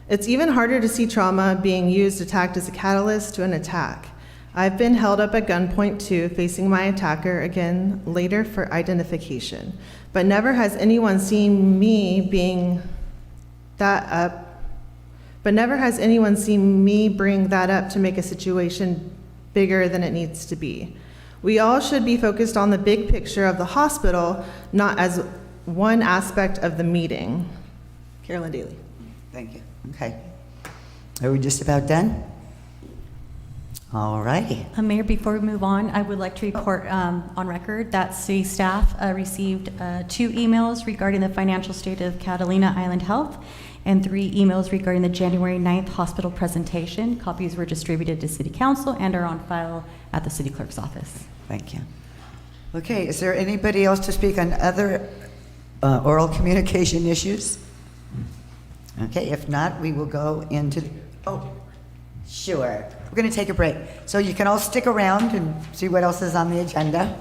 It's even harder to see trauma being used, attacked as a catalyst to an attack. I've been held up at gunpoint too, facing my attacker again later for identification. But never has anyone seen me bring that up to make a situation bigger than it needs to be. We all should be focused on the big picture of the hospital, not as one aspect of the meeting. Carolyn Daly. Thank you. Okay. Are we just about done? All righty. Mayor, before we move on, I would like to report on record that city staff received 2 emails regarding the financial state of Catalina Island Health and 3 emails regarding the January 9th hospital presentation. Copies were distributed to City Council and are on file at the City Clerk's office. Thank you. Okay, is there anybody else to speak on other oral communication issues? Okay, if not, we will go into... Oh, sure. We're going to take a break. So you can all stick around and see what else is on the agenda.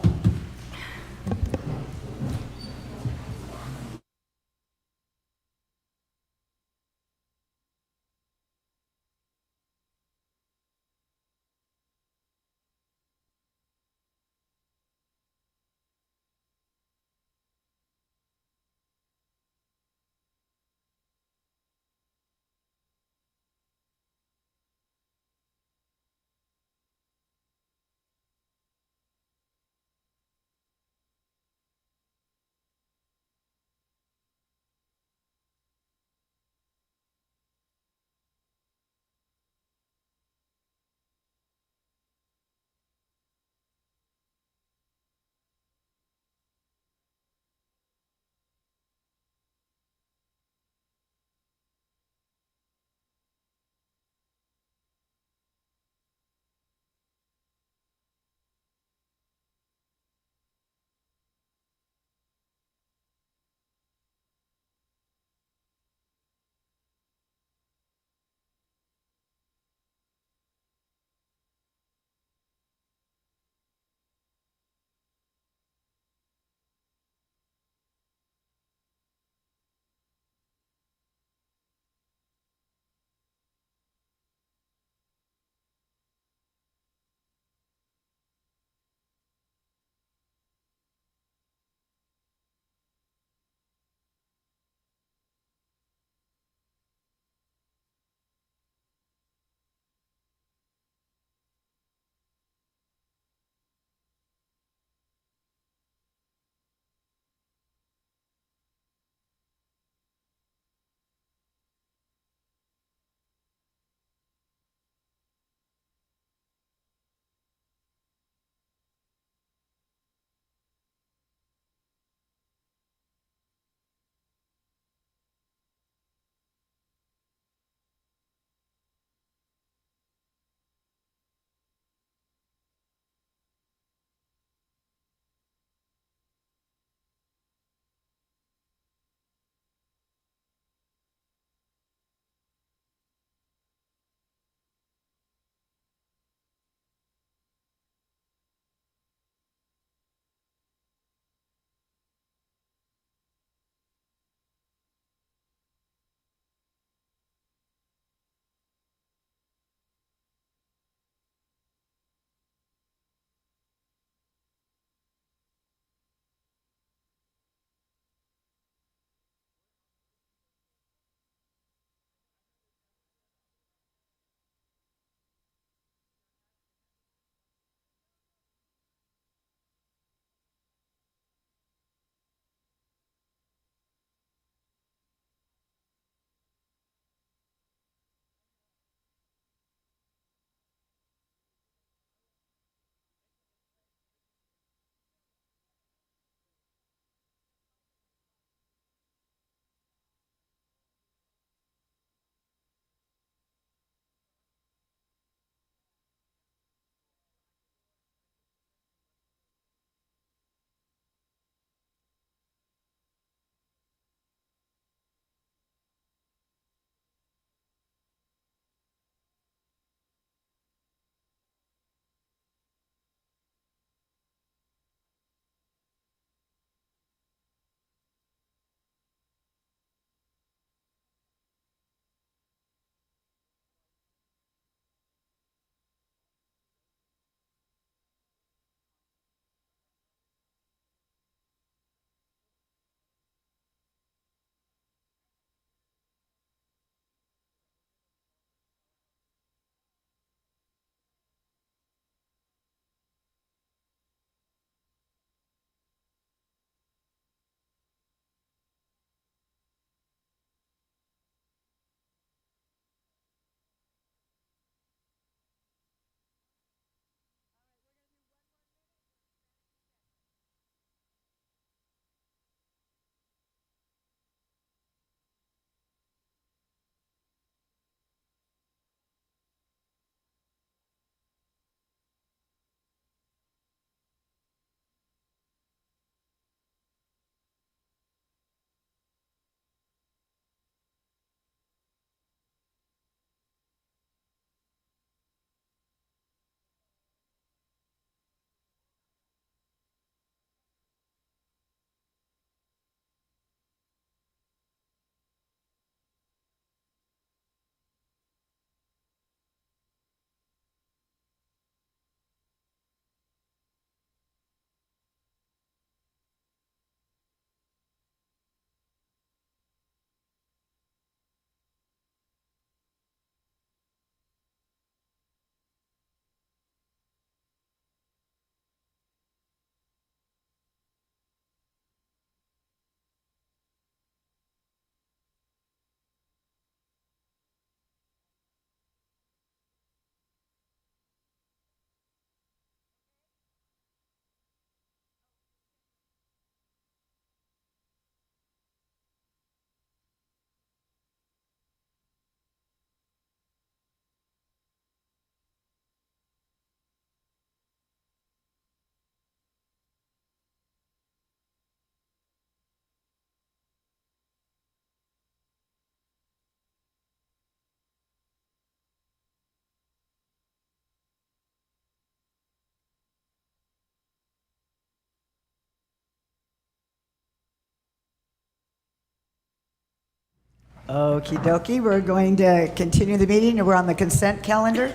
Okie dokie, we're going to continue the meeting. We're on the consent calendar.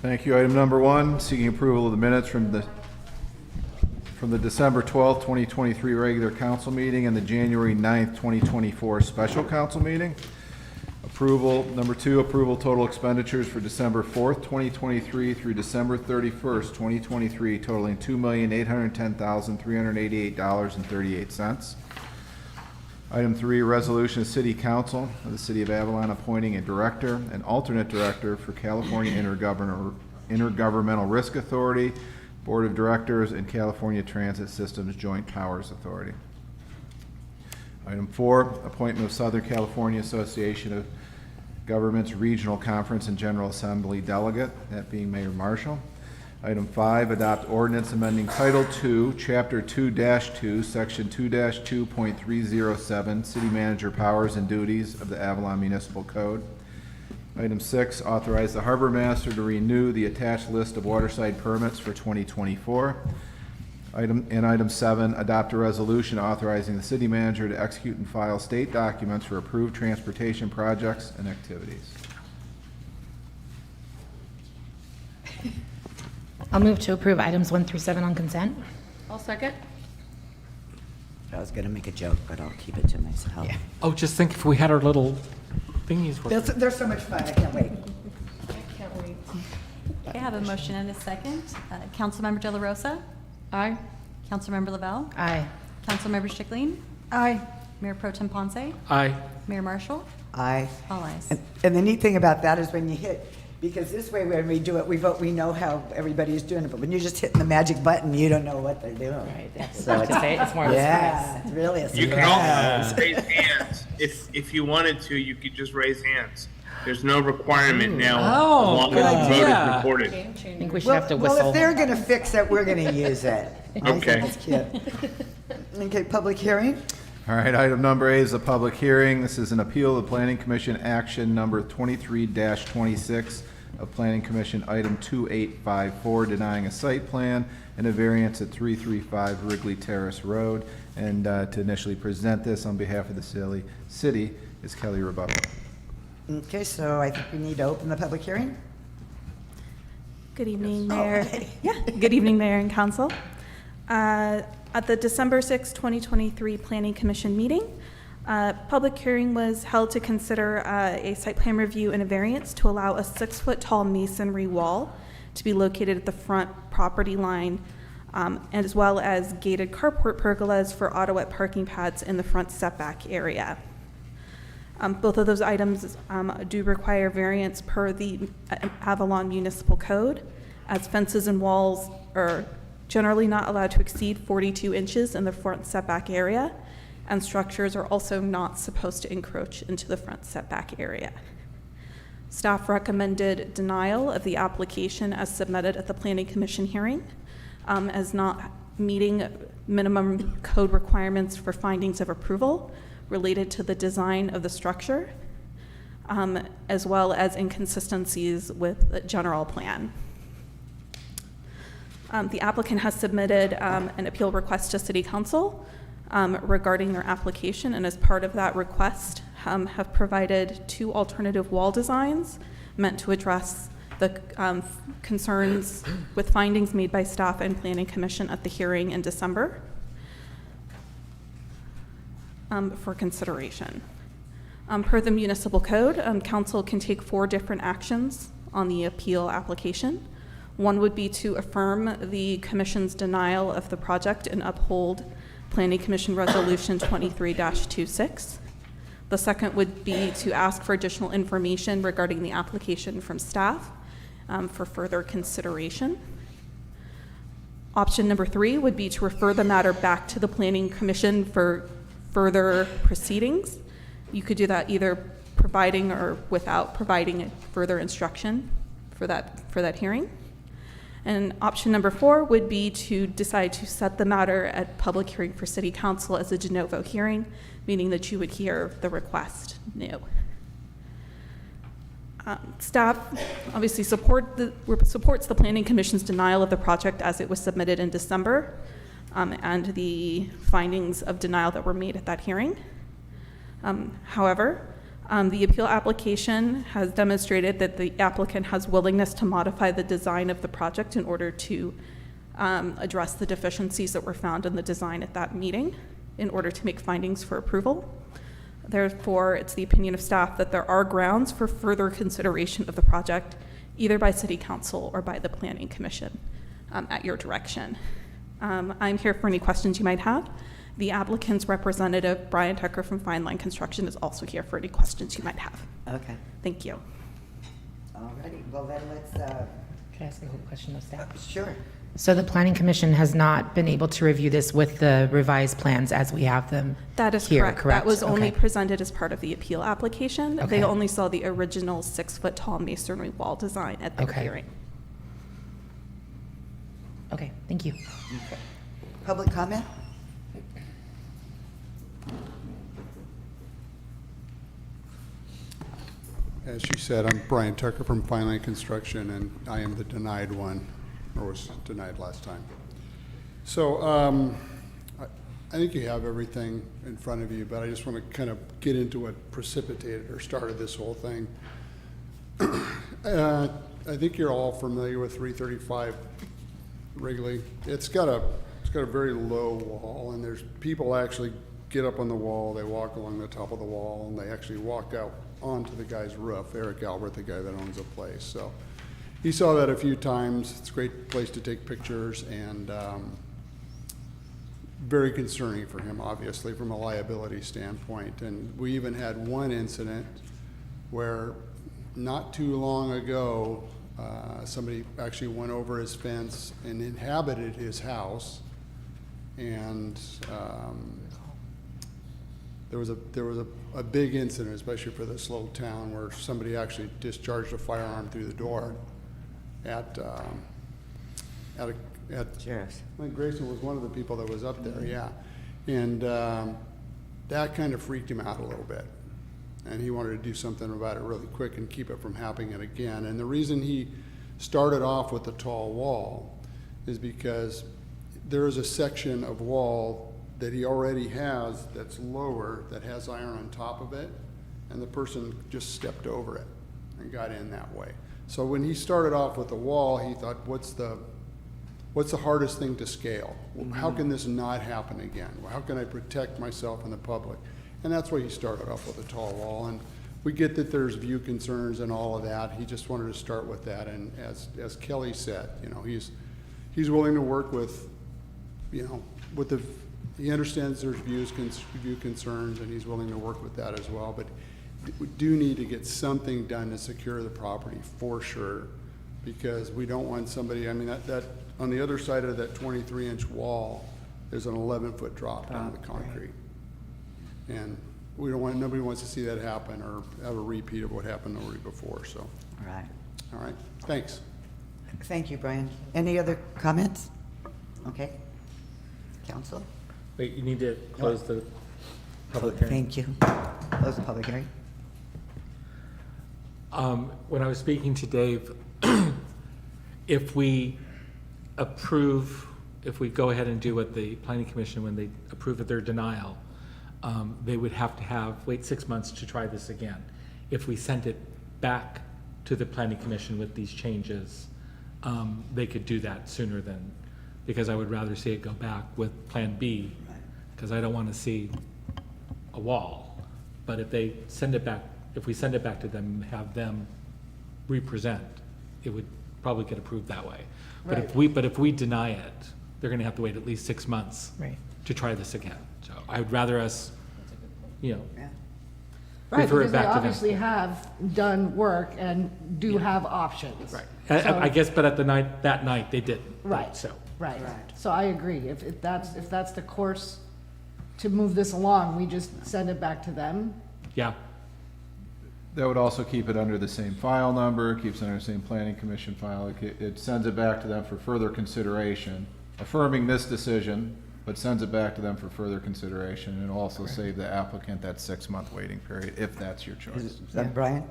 Thank you. Item number 1, seeking approval of the minutes from the December 12th, 2023 regular council meeting and the January 9th, 2024 special council meeting. Approval. Number 2, approval total expenditures for December 4th, 2023 through December 31st, 2023 totaling $2,810,388.38. Item 3, resolution of City Council of the City of Avalon appointing a director and alternate director for California Intergovernmental Risk Authority, Board of Directors, and California Transit Systems Joint Powers Authority. Item 4, appointment of Southern California Association of Governments Regional Conference and General Assembly Delegate, that being Mayor Marshall. Item 5, adopt ordinance amending Title II, Chapter 2-2, Section 2-2.307, City Manager Powers and Duties of the Avalon Municipal Code. Item 6, authorize the Harbor Master to renew the attached list of waterside permits for 2024. Item 7, adopt a resolution authorizing the City Manager to execute and file state documents for approved transportation projects and activities. I'll move to approve items 1 through 7 on consent. I'll second. I was going to make a joke, but I'll keep it to myself. Yeah. Oh, just think if we had our little thingies. They're so much fun. I can't wait. Okay, I have a motion and a second. Councilmember De La Rosa? Aye. Councilmember Lavelle? Aye. Councilmember Schickling? Aye. Mayor Pro Tem Ponce? Aye. Mayor Marshall? Aye. All ayes. And the neat thing about that is when you hit, because this way when we do it, we vote, we know how everybody is doing it, but when you're just hitting the magic button, you don't know what they're doing. Right, that's So to say it's more of a yeah, surprise. it's really a You can surprise. also raise hands. If you wanted to, you could just raise hands. There's no requirement now. Oh, as long good as the vote is idea. recorded. I think we should have to Well, whistle. if they're going to fix it, we're going to use it. I think Okay. it's cute. Okay, public hearing? All right, item number 8 is a public hearing. This is an appeal of the Planning Commission action number 23-26 of Planning Commission item 2854, denying a site plan and a variance at 335 Wrigley Terrace Road. And to initially present this on behalf of the city is Kelly Rebuttal. Okay, so I think we need to open the public hearing. Good evening, Mayor. Yeah, good evening, Mayor and Council. At the December 6, 2023 Planning Commission meeting, public hearing was held to consider a site plan review and a variance to allow a 6-foot-tall masonry wall to be located at the front property line, as well as gated carport pergolas for auto-wet parking pads in the front setback area. Both of those items do require variance per the Avalon Municipal Code, as fences and walls are generally not allowed to exceed 42 inches in the front setback area, and structures are also not supposed to encroach into the front setback area. Staff recommended denial of the application as submitted at the Planning Commission hearing, as not meeting minimum code requirements for findings of approval related to the design of the structure, as well as inconsistencies with the general plan. The applicant has submitted an appeal request to City Council regarding their application, and as part of that request, have provided 2 alternative wall designs meant to address the concerns with findings made by staff and Planning Commission at the hearing in December. For consideration. Per the municipal code, council can take 4 different actions on the appeal application. One would be to affirm the commission's denial of the project and uphold Planning Commission Resolution 23-26. The second would be to ask for additional information regarding the application from staff for further consideration. Option number 3 would be to refer the matter back to the Planning Commission for further proceedings. You could do that either providing or without providing further instruction for that hearing. And option number 4 would be to decide to set the matter at public hearing for City Council as a de novo hearing, meaning that you would hear the request new. Staff obviously supports the Planning Commission's denial of the project as it was submitted in December, and the findings of denial that were made at that hearing. However, the appeal application has demonstrated that the applicant has willingness to modify the design of the project in order to address the deficiencies that were found in the design at that meeting in order to make findings for approval. Therefore, it's the opinion of staff that there are grounds for further consideration of the project, either by City Council or by the Planning Commission at your direction. I'm here for any questions you might have. The applicant's representative, Brian Tucker from Fine Line Construction, is also here for any questions you might have. Okay. Thank you. Alrighty, well then let's, Can I ask a quick question of staff? sure. So the Planning Commission has not been able to review this with the revised plans as we have them That is here, correct. That was only Okay. presented as part of the appeal application. Okay. They only saw the original 6-foot tall masonry wall design at their Okay. hearing. Okay, thank you. Okay. Public comment? As she said, I'm Brian Tucker from Fine Line Construction, and I am the denied one, or was denied last time. So I think you have everything in front of you, but I just want to kind of get into what precipitated or started this whole thing. I think you're all familiar with 335 Wrigley. It's got a very low wall, and there's people actually get up on the wall, they walk along the top of the wall, and they actually walk out onto the guy's roof, Eric Albert, the guy that owns the place. So he saw that a few times. It's a great place to take pictures, and very concerning for him, obviously, from a liability standpoint. And we even had one incident where not too long ago, somebody actually went over his fence and inhabited his house, and there was a big incident, especially for this little town, where somebody actually discharged a firearm through the door at Cheers. I think Grayson was one of the people that was up there, yeah. And that kind of freaked him out a little bit. And he wanted to do something about it really quick and keep it from happening again. And the reason he started off with the tall wall is because there is a section of wall that he already has that's lower, that has iron on top of it, and the person just stepped over it and got in that way. So when he started off with the wall, he thought, what's the hardest thing to scale? How can this not happen again? How can I protect myself and the public? And that's why he started off with a tall wall. And we get that there's view concerns and all of that. He just wanted to start with that. And as Kelly said, he's willing to work with, he understands there's view concerns, and he's willing to work with that as well. But we do need to get something done to secure the property for sure, because we don't want somebody, that on the other side of that 23-inch wall, there's an 11-foot drop down the concrete. And nobody wants to see that happen or have a repeat of what happened already before, so. All right, thanks. Thank you, Brian. Any other comments? Okay. Council? Wait, you need to close the public hearing. Thank you. Close the public hearing. When I was speaking to Dave, if we go ahead and do what the Planning Commission, when they approve of their denial, they would have to wait 6 months to try this again. If we sent it back to the Planning Commission with these changes, they could do that sooner than, because I would rather see it go back with Plan B, because I don't want to see a wall. But if we send it back to them, have them represent, it would probably get approved that way. But if we deny it, they're going to have to wait at least 6 months to try this again. So I would rather us, Right, refer it because they back to them. obviously have done work and do have options. Right. So- I guess, but that night they didn't. Right. So. Right. So I agree. If that's the course to move this along, we just send it back to them. Yeah. That would also keep it under the same file number, keeps it under the same planning commission file. It sends it back to them for further consideration, affirming this decision, but sends it back to them for further consideration, and also save the applicant that 6-month waiting period, if that's your choice. Is that Brian?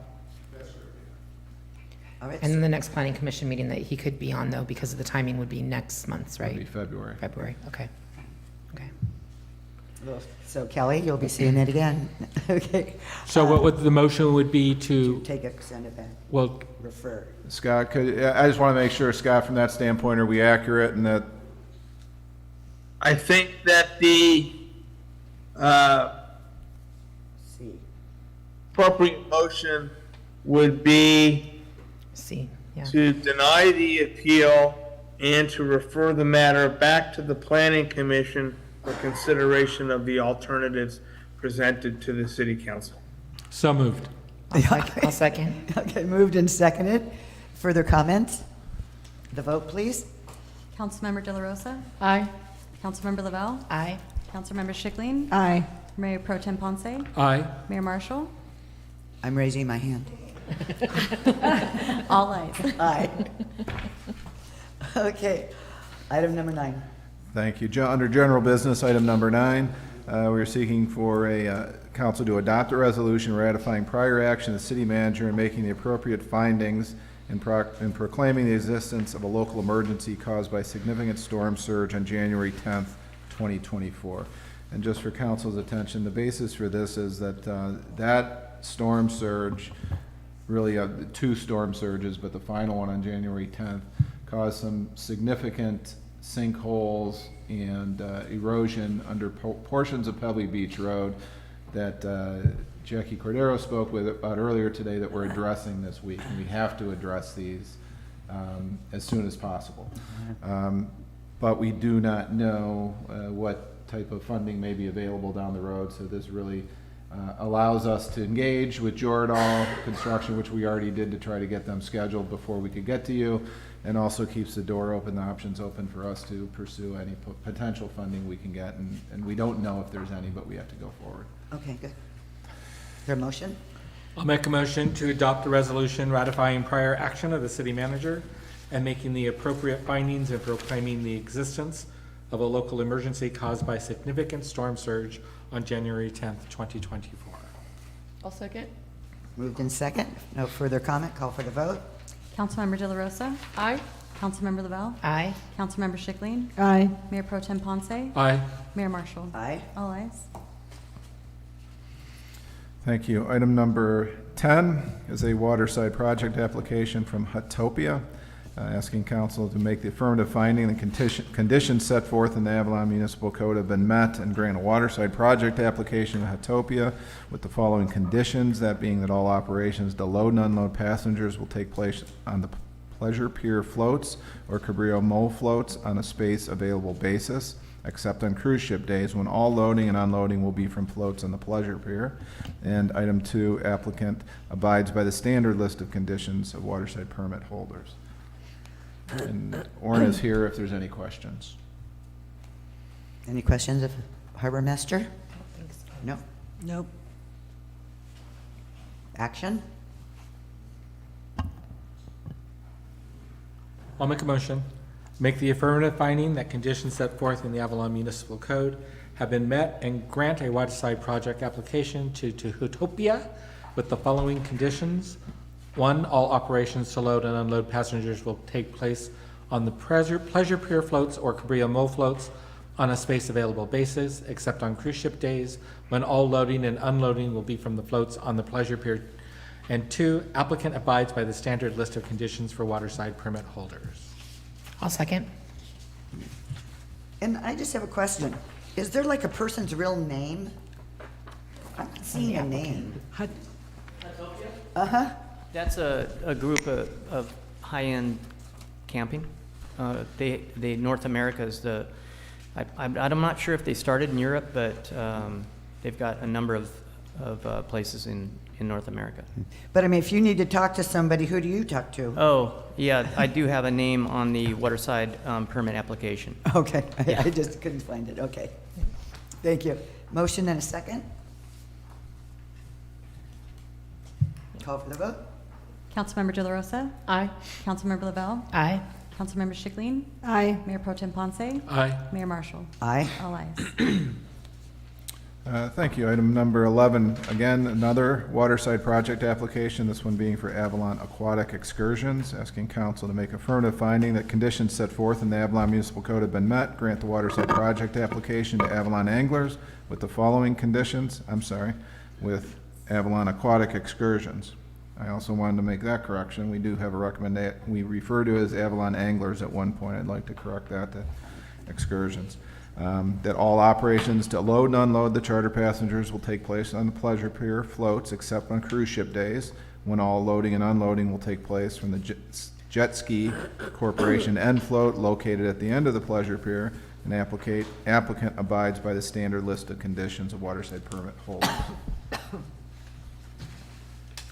All right. And then the next Planning Commission meeting that he could be on, though, because of the timing, would be next month, right? It'd be February. February, okay. So Kelly, you'll be seeing it again. Okay. So what would the motion would be to, Take it, send it back, well, refer. Scott, I just want to make sure, Scott, from that standpoint, are we accurate and that I think that the See. appropriate motion would be See, yeah. to deny the appeal and to refer the matter back to the planning commission for consideration of the alternatives presented to the city council. so moved. I'll second. Okay, moved and seconded. Further comments? The vote, please. Councilmember De La Rosa? Aye. Councilmember Lavelle? Aye. Councilmember Schickling? Aye. Mayor Pro Tem Ponce? Aye. Mayor Marshall? I'm raising my hand. All ayes. Aye. Okay, item number 9. Thank you. Under general business, item number 9, we are seeking for a council to adopt a resolution ratifying prior action of the city manager and making the appropriate findings and proclaiming the existence of a local emergency caused by significant storm surge on January 10th, 2024. And just for council's attention, the basis for this is that that storm surge, really 2 storm surges, but the final one on January 10th, caused some significant sinkholes and erosion under portions of Pebbley Beach Road that Jackie Cordero spoke about earlier today that we're addressing this week, and we have to address these as soon as possible. But we do not know what type of funding may be available down the road, so this really allows us to engage with Jordan Construction, which we already did to try to get them scheduled before we could get to you, and also keeps the door open, the options open for us to pursue any potential funding we can get, and we don't know if there's any, but we have to go forward. Okay, good. Is there a motion? I'll make a motion to adopt the resolution ratifying prior action of the city manager and making the appropriate findings and proclaiming the existence of a local emergency caused by significant storm surge on January 10th, 2024. I'll second. Moved in second. No further comment. Call for the vote. Councilmember De La Rosa? Aye. Councilmember Lavelle? Aye. Councilmember Schickling? Aye. Mayor Pro Tem Ponce? Aye. Mayor Marshall? Aye. All ayes. Thank you. Item number 10 is a Waterside project application from Hutopia, asking council to make the affirmative finding the conditions set forth in the Avalon Municipal Code have been met and grant a Waterside project application to Hutopia with the following conditions, that being that all operations to load and unload passengers will take place on the Pleasure Pier floats or Cabrillo Mole floats on a space available basis, except on cruise ship days when all loading and unloading will be from floats on the Pleasure Pier. And item 2, applicant abides by the standard list of conditions of Waterside permit holders. And Orrin is here if there's any questions. Any questions of Harbor Master? No? Nope. Action? I'll make a motion. Make the affirmative finding that conditions set forth in the Avalon Municipal Code have been met and grant a Waterside project application to Hutopia with the following conditions. 1, all operations to load and unload passengers will take place on the Pleasure Pier floats or Cabrillo Mole floats on a space available basis, except on cruise ship days when all loading and unloading will be from the floats on the Pleasure Pier. And 2, applicant abides by the standard list of conditions for Waterside permit holders. I'll second. And I just have a question. Is there like a person's real name? I'm not seeing a name. Uh-huh. That's a group of high-end camping. They North America is the, I'm not sure if they started in Europe, but they've got a number of places in North America. But I mean, if you need to talk to somebody, who do you talk to? Oh, yeah, I do have a name on the Waterside permit application. Okay, Yeah. I just couldn't find it. Okay. Thank you. Motion and a second? Call for the vote. Councilmember De La Rosa? Aye. Councilmember Lavelle? Aye. Councilmember Schickling? Aye. Mayor Pro Tem Ponce? Aye. Mayor Marshall? Aye. All ayes. Thank you. Item number 11, again, another Waterside project application, this one being for Avalon Aquatic Excursions, asking council to make affirmative finding that conditions set forth in the Avalon Municipal Code have been met, grant the Waterside project application to Avalon Anglers with the following conditions, with Avalon Aquatic Excursions. I also wanted to make that correction. We do have a recommendation. We refer to it as Avalon Anglers at one point. I'd like to correct that to excursions. That all operations to load and unload the charter passengers will take place on the pleasure pier floats except on cruise ship days, when all loading and unloading will take place from the Jet Ski Corporation end float located at the end of the pleasure pier. An applicant abides by the standard list of conditions of Waterside permit holders.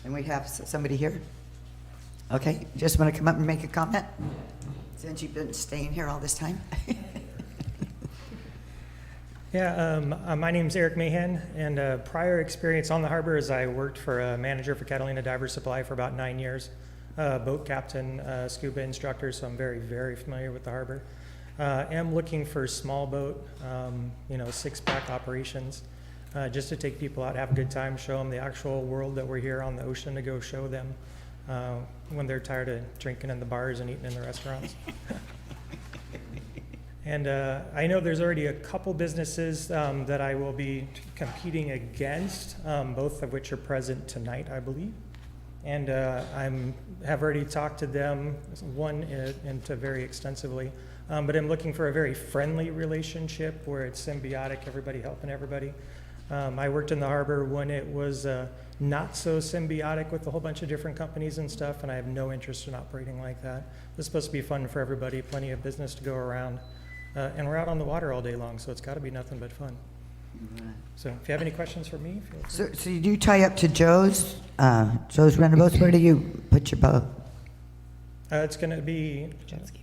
And we have somebody here? Okay, just want to come up and make a comment? Since you've been staying here all this time? Yeah, my name's Eric Mahan, and prior experience on the harbor is I worked for a manager for Catalina Diver Supply for about 9 years, boat captain, scuba instructor, so I'm very, very familiar with the harbor. Am looking for small boat, 6-pack operations, just to take people out, have a good time, show them the actual world that we're here on the ocean to go show them when they're tired of drinking in the bars and eating in the restaurants. And I know there's already a couple businesses that I will be competing against, both of which are present tonight, I believe. And have already talked to them, one into very extensively, but I'm looking for a very friendly relationship where it's symbiotic, everybody helping everybody. I worked in the harbor when it was not so symbiotic with a whole bunch of different companies and stuff, and I have no interest in operating like that. This is supposed to be fun for everybody, plenty of business to go around. And we're out on the water all day long, so it's got to be nothing but fun. Right. So if you have any questions for me, feel free. So you do tie up to Joe's rental boats? Where do you put your boat? It's going to be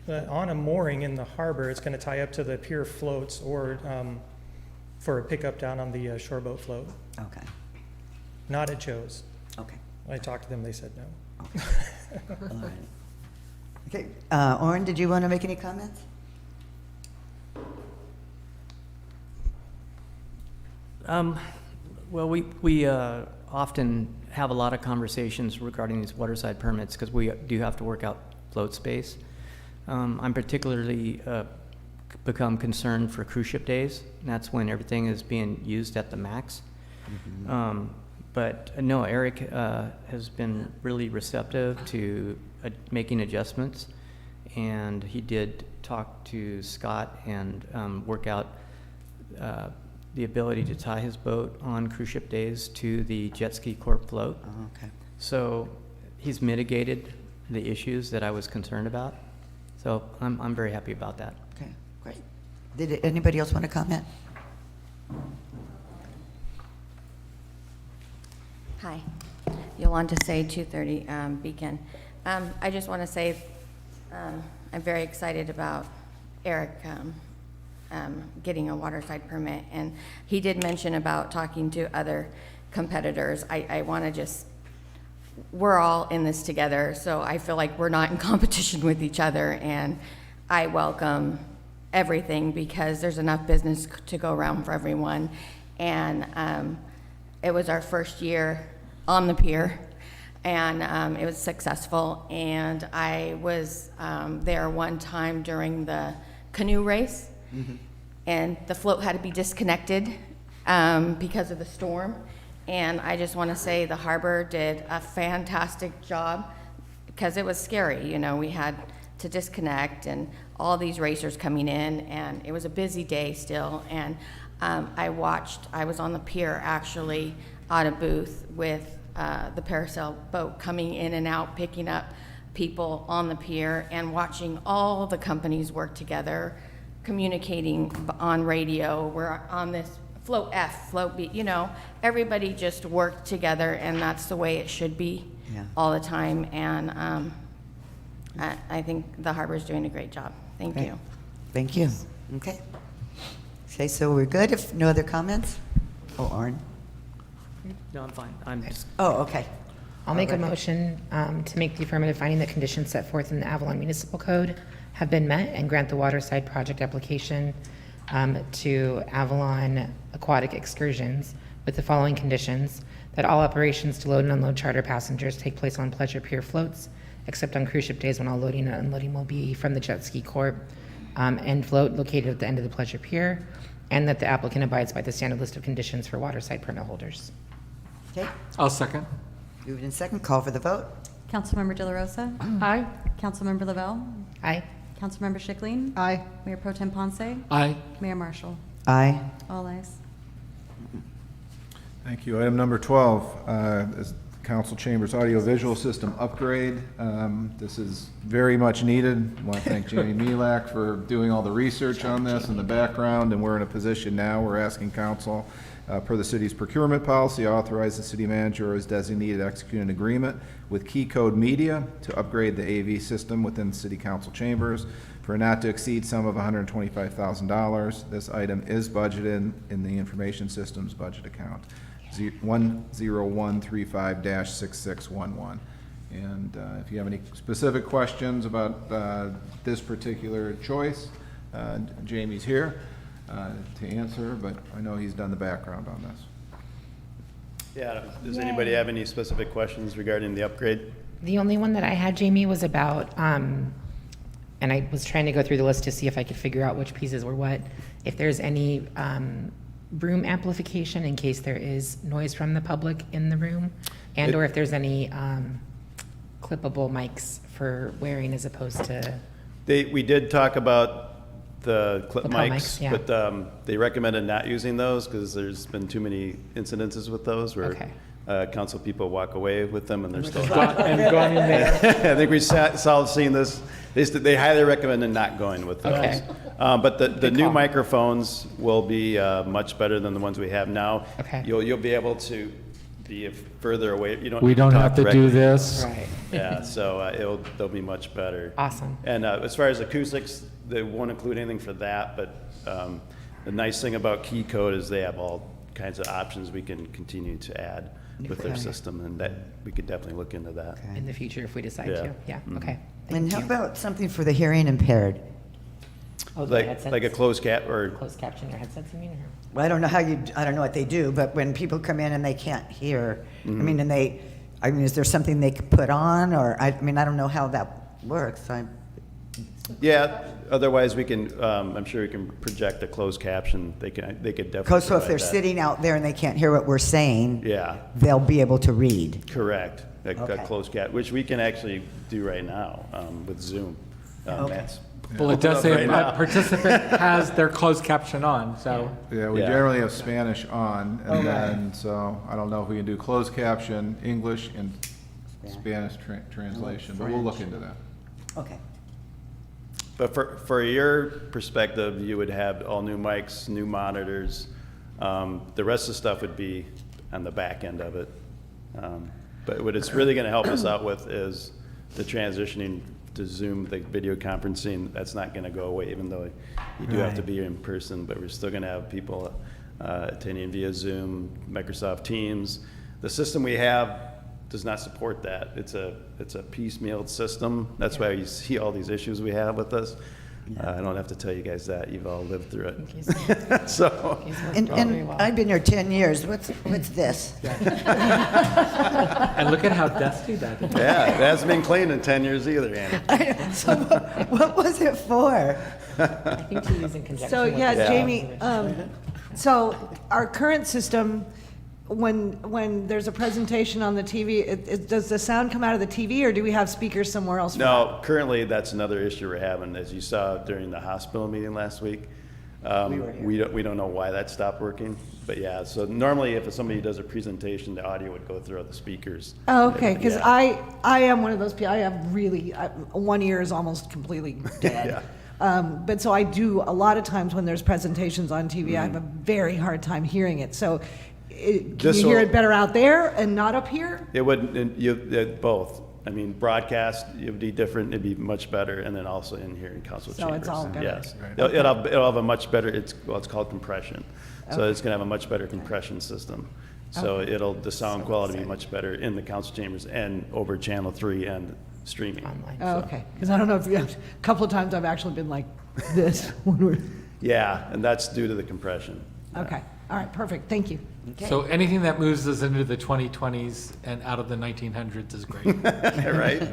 on a mooring in the harbor. It's going to tie up to the pier floats or for a pickup down on the shoreboat float. Okay. Not at Joe's. Okay. I talked to them, they said no. Okay. All right. Okay, Oren, did you want to make any comments? Well, we often have a lot of conversations regarding these waterside permits because we do have to work out float space. I'm particularly become concerned for cruise ship days, and that's when everything is being used at the max. Mm-hmm. But no, Eric has been really receptive to making adjustments, and he did talk to Scott and work out the ability to tie his boat on cruise ship days to the Jet Ski Corp float. Oh, okay. So he's mitigated the issues that I was concerned about. So I'm very happy about that. Okay, great. Did anybody else want to comment? Hi, Yolanda Say, 230 Beacon. I just want to say I'm very excited about Eric getting a waterside permit, and he did mention about talking to other competitors. I want to just, we're all in this together, so I feel like we're not in competition with each other, and I welcome everything because there's enough business to go around for everyone. And it was our first year on the pier, and it was successful. And I was there one time during the canoe race, mm-hmm. and the float had to be disconnected because of the storm. And I just want to say the harbor did a fantastic job because it was scary. You know, we had to disconnect and all these racers coming in, and it was a busy day still. And I was on the pier actually on a booth with the parasail boat coming in and out, picking up people on the pier and watching all the companies work together, communicating on radio. We're on this float F, float B, you know, everybody just worked together, and that's the way it should be all the time. And I think the harbor's doing a great job. Thank you. Thank you. Okay. Okay, so we're good. If no other comments? Oh, Arn. No, I'm fine. I'm just. Oh, okay. I'll make a motion to make the affirmative finding that conditions set forth in the Avalon Municipal Code have been met and grant the Waterside project application to Avalon Aquatic Excursions with the following conditions: that all operations to load and unload charter passengers take place on Pleasure Pier floats, except on cruise ship days when all loading and unloading will be from the Jet Ski Corp. End float located at the end of the Pleasure Pier, and that the applicant abides by the standard list of conditions for Waterside permit holders. Okay, I'll second. moved in second, call for the vote. Councilmember De La Rosa? Aye. Councilmember Lavelle? Aye. Councilmember Schickling? Aye. Mayor Pro Tem Ponce? Aye. Mayor Marshall? Aye. All ayes. Thank you. Item number 12 is Council Chambers Audiovisual System Upgrade. This is very much needed. I want to thank Jamie Milak for doing all the research on this in the background, and we're in a position now, we're asking council, per the city's procurement policy, authorize the city manager as designated to execute an agreement with Key Code Media to upgrade the AV system within the city council chambers for a not to exceed sum of $125,000. This item is budgeted in the information systems budget account 10135-6611. And if you have any specific questions about this particular choice, Jamie's here to answer, but I know he's done the background on this. Yeah, does anybody have any specific questions regarding the upgrade? The only one that I had, Jamie, was about, and I was trying to go through the list to see if I could figure out which pieces were what. If there's any room amplification in case there is noise from the public in the room, and or if there's any clippable mics for wearing as opposed to. We did talk about the clip Lapel mics, mics, yeah. but they recommended not using those because there's been too many incidences with those where council people walk away with them and they're still hot. And gone in there. I think we saw seeing this. They highly recommended not going with those. Okay. But the new microphones will be much better than the ones we have now. Okay. You'll be able to be further away. You don't. We need to don't talk have to directly. do this. Right. Yeah, so they'll be much better. Awesome. And as far as acoustics, they won't include anything for that, but the nice thing about Key Code is they have all kinds of options we can continue to add with their Okay. system, and that we could definitely look into that. In the future, if we decide Yeah. to. Yeah, Mhm. okay. And how about something for the hearing impaired? Oh, the Like headsets? a closed cap or Closed caption your headsets, you mean? Or? Well, I don't know what they do, but when people come in and they can't hear, Mhm. is there something they could put on, or, I don't know how that works. yeah. Otherwise, we can. I'm sure we can project a closed caption. They could definitely. So if they're provide that. sitting out there and they can't hear what we're saying, Yeah. they'll be able to read. Correct. A Okay. closed cap, which we can actually do right now with Zoom. Okay. That's Well, it does say right a now. participant has their closed caption on, so. Yeah, we Yeah. generally have Spanish on, and Okay. then, so I don't know if we can do closed caption, English, and Spanish translation, but we'll look into that. Okay. But for your perspective, you would have all new mics, new monitors. The rest of the stuff would be on the back end of it. But what it's really going to help us out with is the transitioning to Zoom, the video conferencing. That's not going to go away, even though you do have to be in person. But we're still going to have people attending via Zoom, Microsoft Teams. The system we have does not support that. It's a piecemeal system. That's why you see all these issues we have with this. I don't have to tell you guys that. You've all lived through it. So, And I've been here 10 years. What's this? And look at how dusty that is. yeah, it hasn't been cleaned in 10 years either, Annie. So what was it for? I think to use in conjunction So, with. yeah, Yeah. Jamie, so our current system, when there's a presentation on the TV, does the sound come out of the TV, or do we have speakers somewhere else? for that? No, currently, that's another issue we're having. As you saw during the hospital meeting last week, we don't know why that stopped working. But yeah, so normally if somebody does a presentation, the audio would go through the speakers. Oh, okay, because Yeah. I am one of those people, I have really, one ear is almost completely dead. But so I do, a lot of times when there's presentations on TV, I have a very hard time hearing it. So can This you hear will- it better out there and not up here? It would, both. I mean, broadcast, it would be different, it'd be much better, and then also in here in council So chambers. it's all gonna- Yes. Okay. It'll have a much better, it's called compression. So Okay. it's gonna have a much better compression system. So Okay. the sound quality be much better in the council chambers and over Channel 3 and streaming. Online. Oh, okay, because I don't know if you have, a couple of times I've actually been like this when we're, Yeah, and that's due to the compression. Okay, all right, perfect, thank you. So anything that moves us into the 2020s and out of the 1900s is great. Right?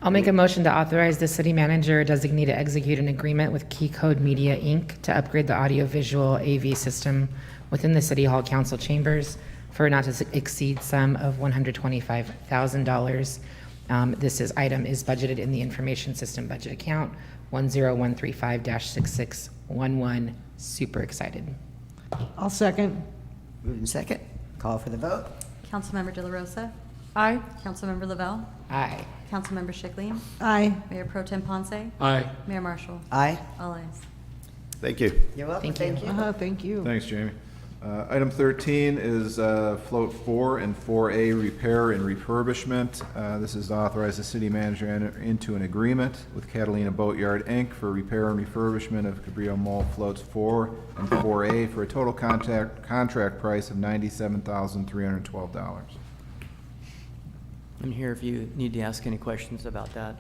I'll make a motion to authorize the city manager designate to execute an agreement with Key Code Media, Inc. to upgrade the audiovisual AV system within the City Hall Council chambers for a not to exceed sum of $125,000. This item is budgeted in the information system budget account 10135-6611. Super excited. I'll second. Moved in second. Call for the vote. Councilmember De La Rosa? Aye. Councilmember Lavelle? Aye. Councilmember Schickling? Aye. Mayor Pro Tem Ponce? Aye. Mayor Marshall? Aye. All ayes. Thank you. You're welcome. Thank you. Thank you. Thanks, Jamie. Item 13 is float 4 and 4A repair and refurbishment. This is to authorize the city manager to enter into an agreement with Catalina Boatyard, Inc. for repair and refurbishment of Cabrillo Mole floats 4 and 4A for a total contract price of $97,312. I'm here if you need to ask any questions about that.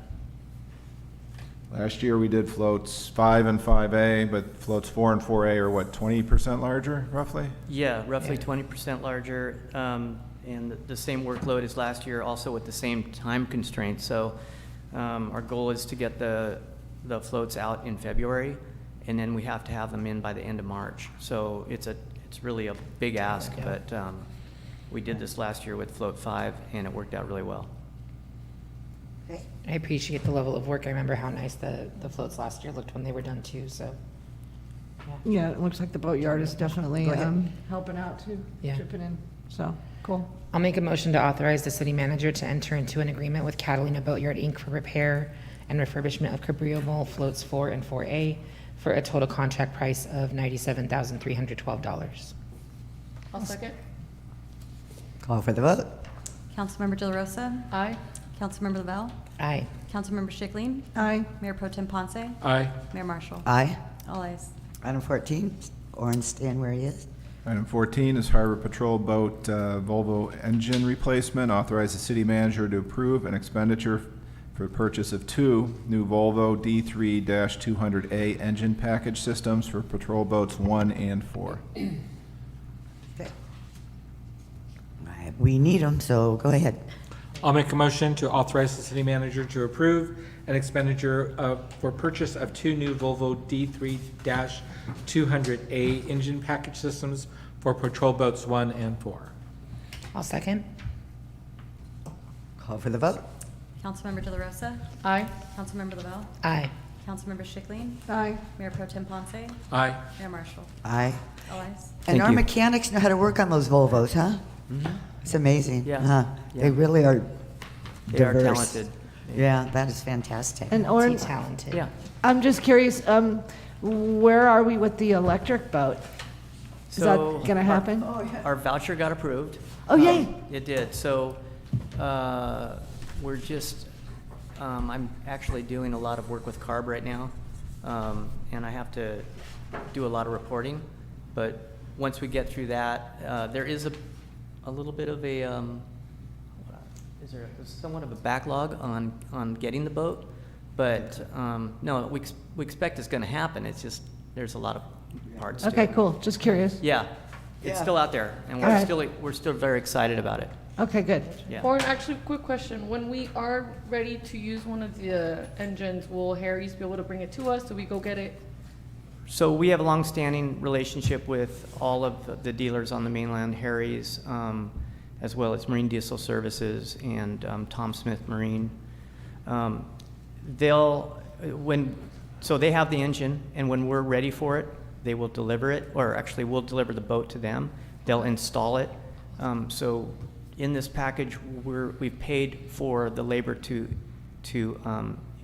Last year, we did floats 5 and 5A, but floats 4 and 4A are what, 20% larger, roughly? Yeah, roughly 20% larger, and the same workload as last year, also with the same time constraints. So our goal is to get the floats out in February, and then we have to have them in by the end of March. So it's really a big ask, but we did this last year with float 5, and it worked out really well. I appreciate the level of work. I remember how nice the floats last year looked when they were done too, so. Yeah, it looks like the boatyard is definitely Go ahead. helping out too, Yeah. chipping in, so, cool. I'll make a motion to authorize the city manager to enter into an agreement with Catalina Boatyard, Inc. for repair and refurbishment of Cabrillo Mole floats 4 and 4A for a total contract price of $97,312. I'll second. Call for the vote. Councilmember De La Rosa? Aye. Councilmember Lavelle? Aye. Councilmember Schickling? Aye. Mayor Pro Tem Ponce? Aye. Mayor Marshall? Aye. All ayes. Item 14, Orin, stand where he is. Item 14 is Harbor Patrol Boat Volvo engine replacement. Authorize the city manager to approve an expenditure for purchase of 2 new Volvo D3-200A engine package systems for patrol boats 1 and 4. Okay. We need them, so go ahead. I'll make a motion to authorize the city manager to approve an expenditure for purchase of 2 new Volvo D3-200A engine package systems for patrol boats 1 and 4. I'll second. Call for the vote. Councilmember De La Rosa? Aye. Councilmember Lavelle? Aye. Councilmember Schickling? Aye. Mayor Pro Tem Ponce? Aye. Mayor Marshall? Aye. All ayes. And Thank our you. mechanics know how to work on those Volvos, huh? It's amazing. Yeah. Huh? Yeah. They really are They are diverse. talented. Yeah, that is fantastic. And Orin, Talented. Yeah. I'm just curious, where are we with the electric boat? Is that So gonna happen? Our voucher got approved. Oh, yay. It did. So we're just, I'm actually doing a lot of work with CARB right now, and I have to do a lot of reporting. But once we get through that, there is a little bit of a, is there somewhat of a backlog on getting the boat? But no, we expect it's going to happen. It's just, there's a lot of parts to Okay, it. cool, just curious. Yeah, it's still out there, and All right. we're still very excited about it. Okay, good. Yeah. Or actually, quick question. When we are ready to use one of the engines, will Harry's be able to bring it to us? Do we go get it? So we have a long-standing relationship with all of the dealers on the mainland, Harry's, as well as Marine Diesel Services and Tom Smith Marine. They have the engine, and when we're ready for it, they will deliver it, or actually we'll deliver the boat to them. They'll install it. So in this package, we've paid for the labor to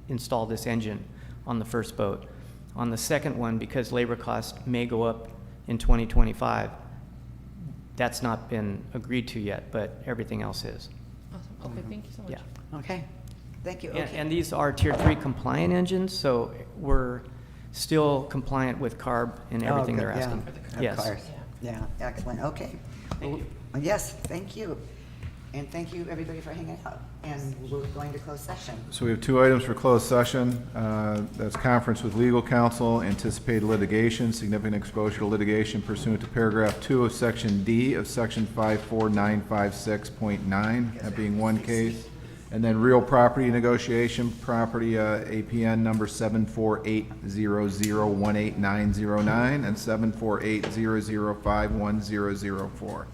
install this engine on the first boat. On the second one, because labor costs may go up in 2025, that's not been agreed to yet, but everything else is. Awesome. Okay, thank you so much. Yeah. Okay, thank you. And, Okay. and these are Tier 3 compliant engines, so we're still compliant with CARB and everything Oh, they're good, yeah. asking. Of Yes. course. Yeah, excellent, okay. Thank you. Yes, thank you. And thank you, everybody, for hanging out. And we're going to close session. So we have two items for closed session. That's conference with legal counsel, anticipated litigation, significant exposure to litigation pursuant to paragraph 2 of section D of section 54956.9, that being one case. And then real property negotiation, property APN number 74800018909 and 74800510004.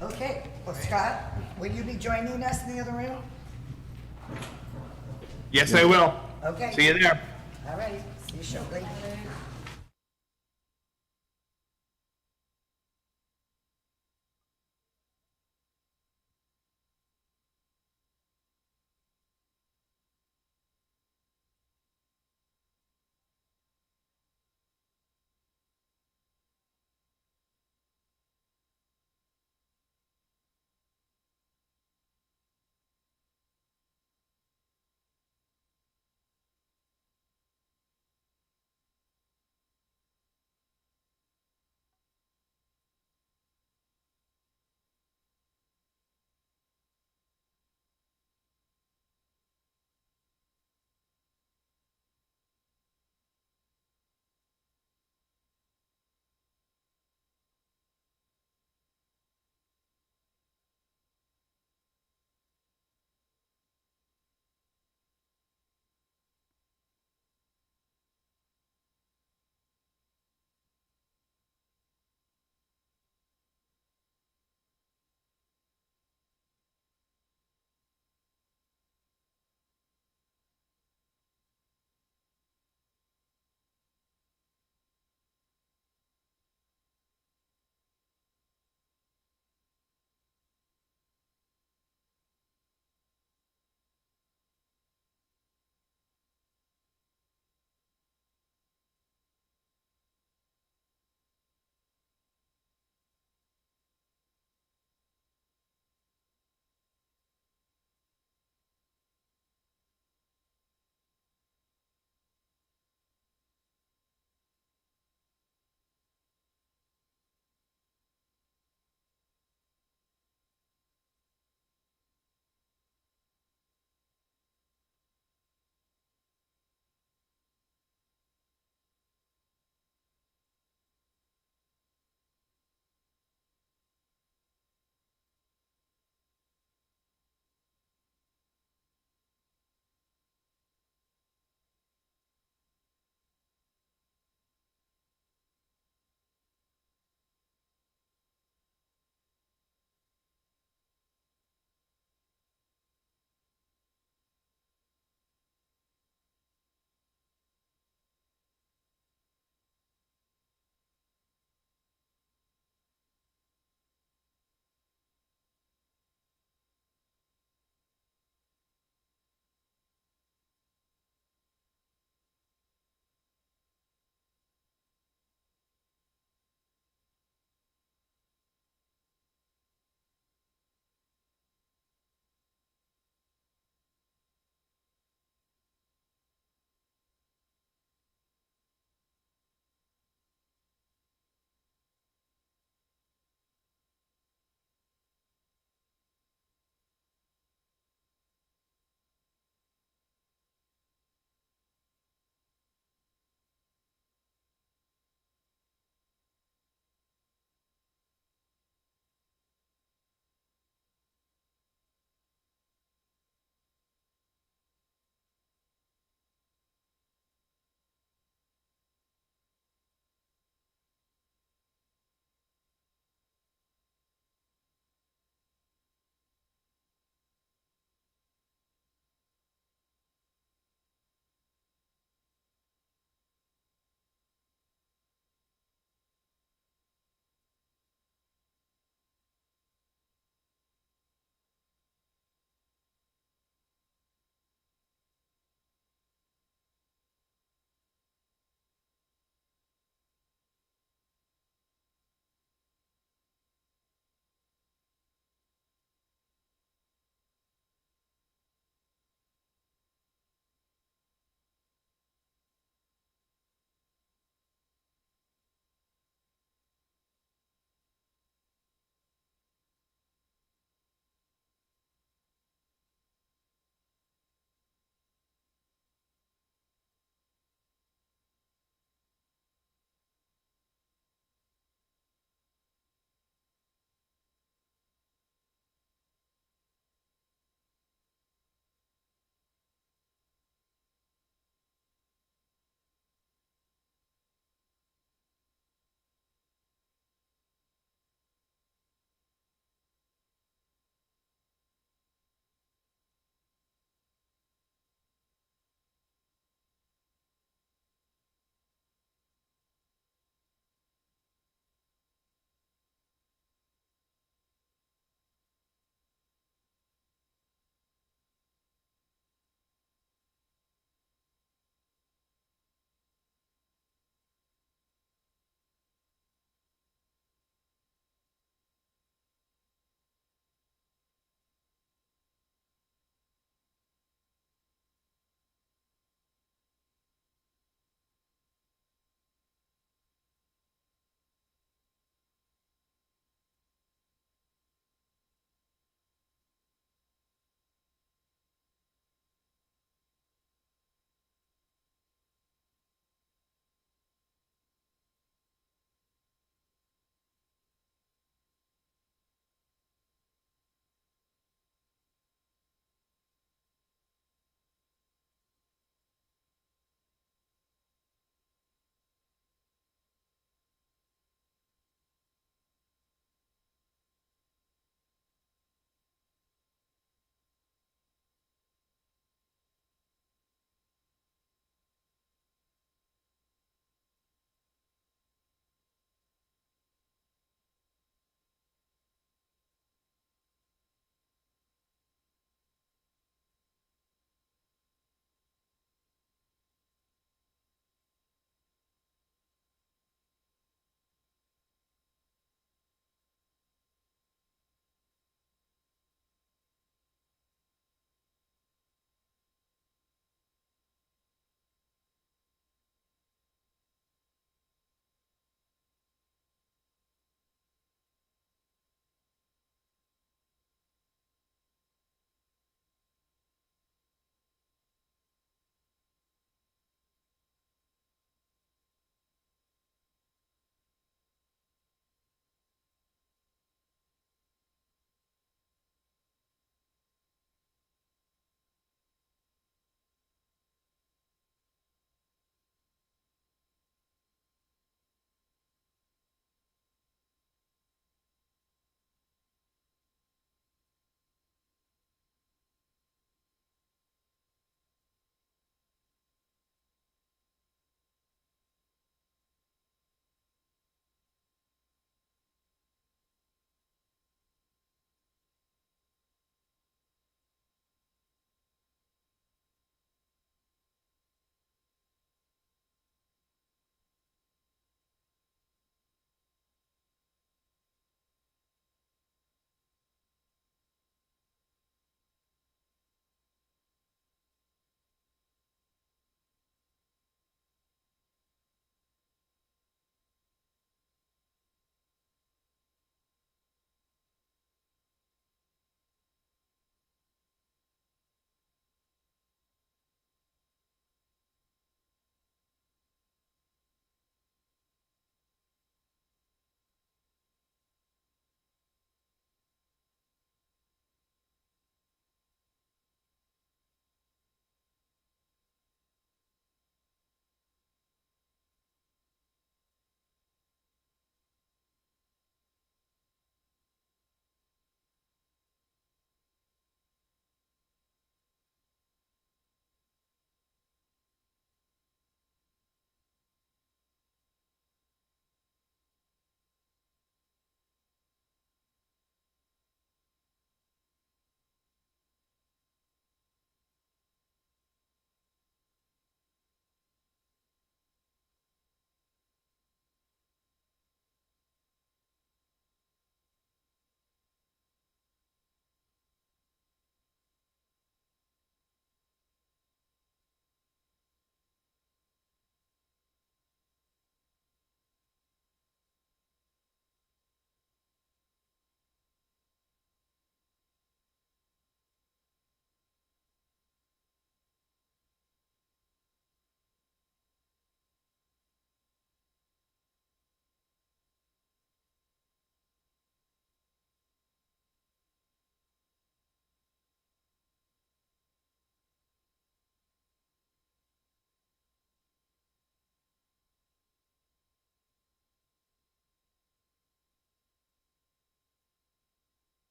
Okay, well, Scott, will you be joining us in the other room? Yes, I will. Okay. See you there. All right, see you shortly.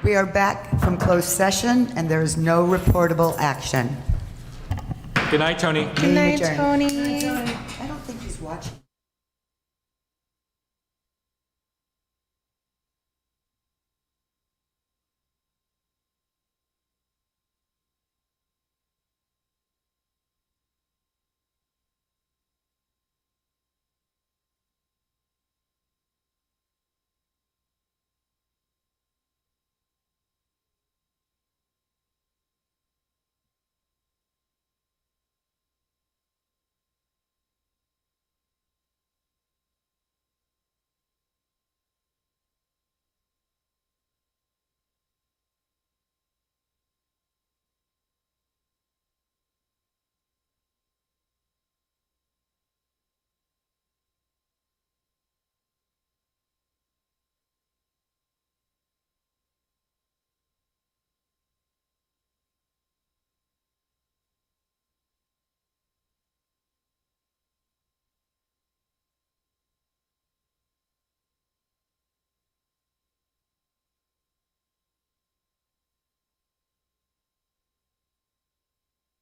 We are back from closed session, and there is no reportable action. Good night, Tony. Good night, Tony. I don't think he's watching.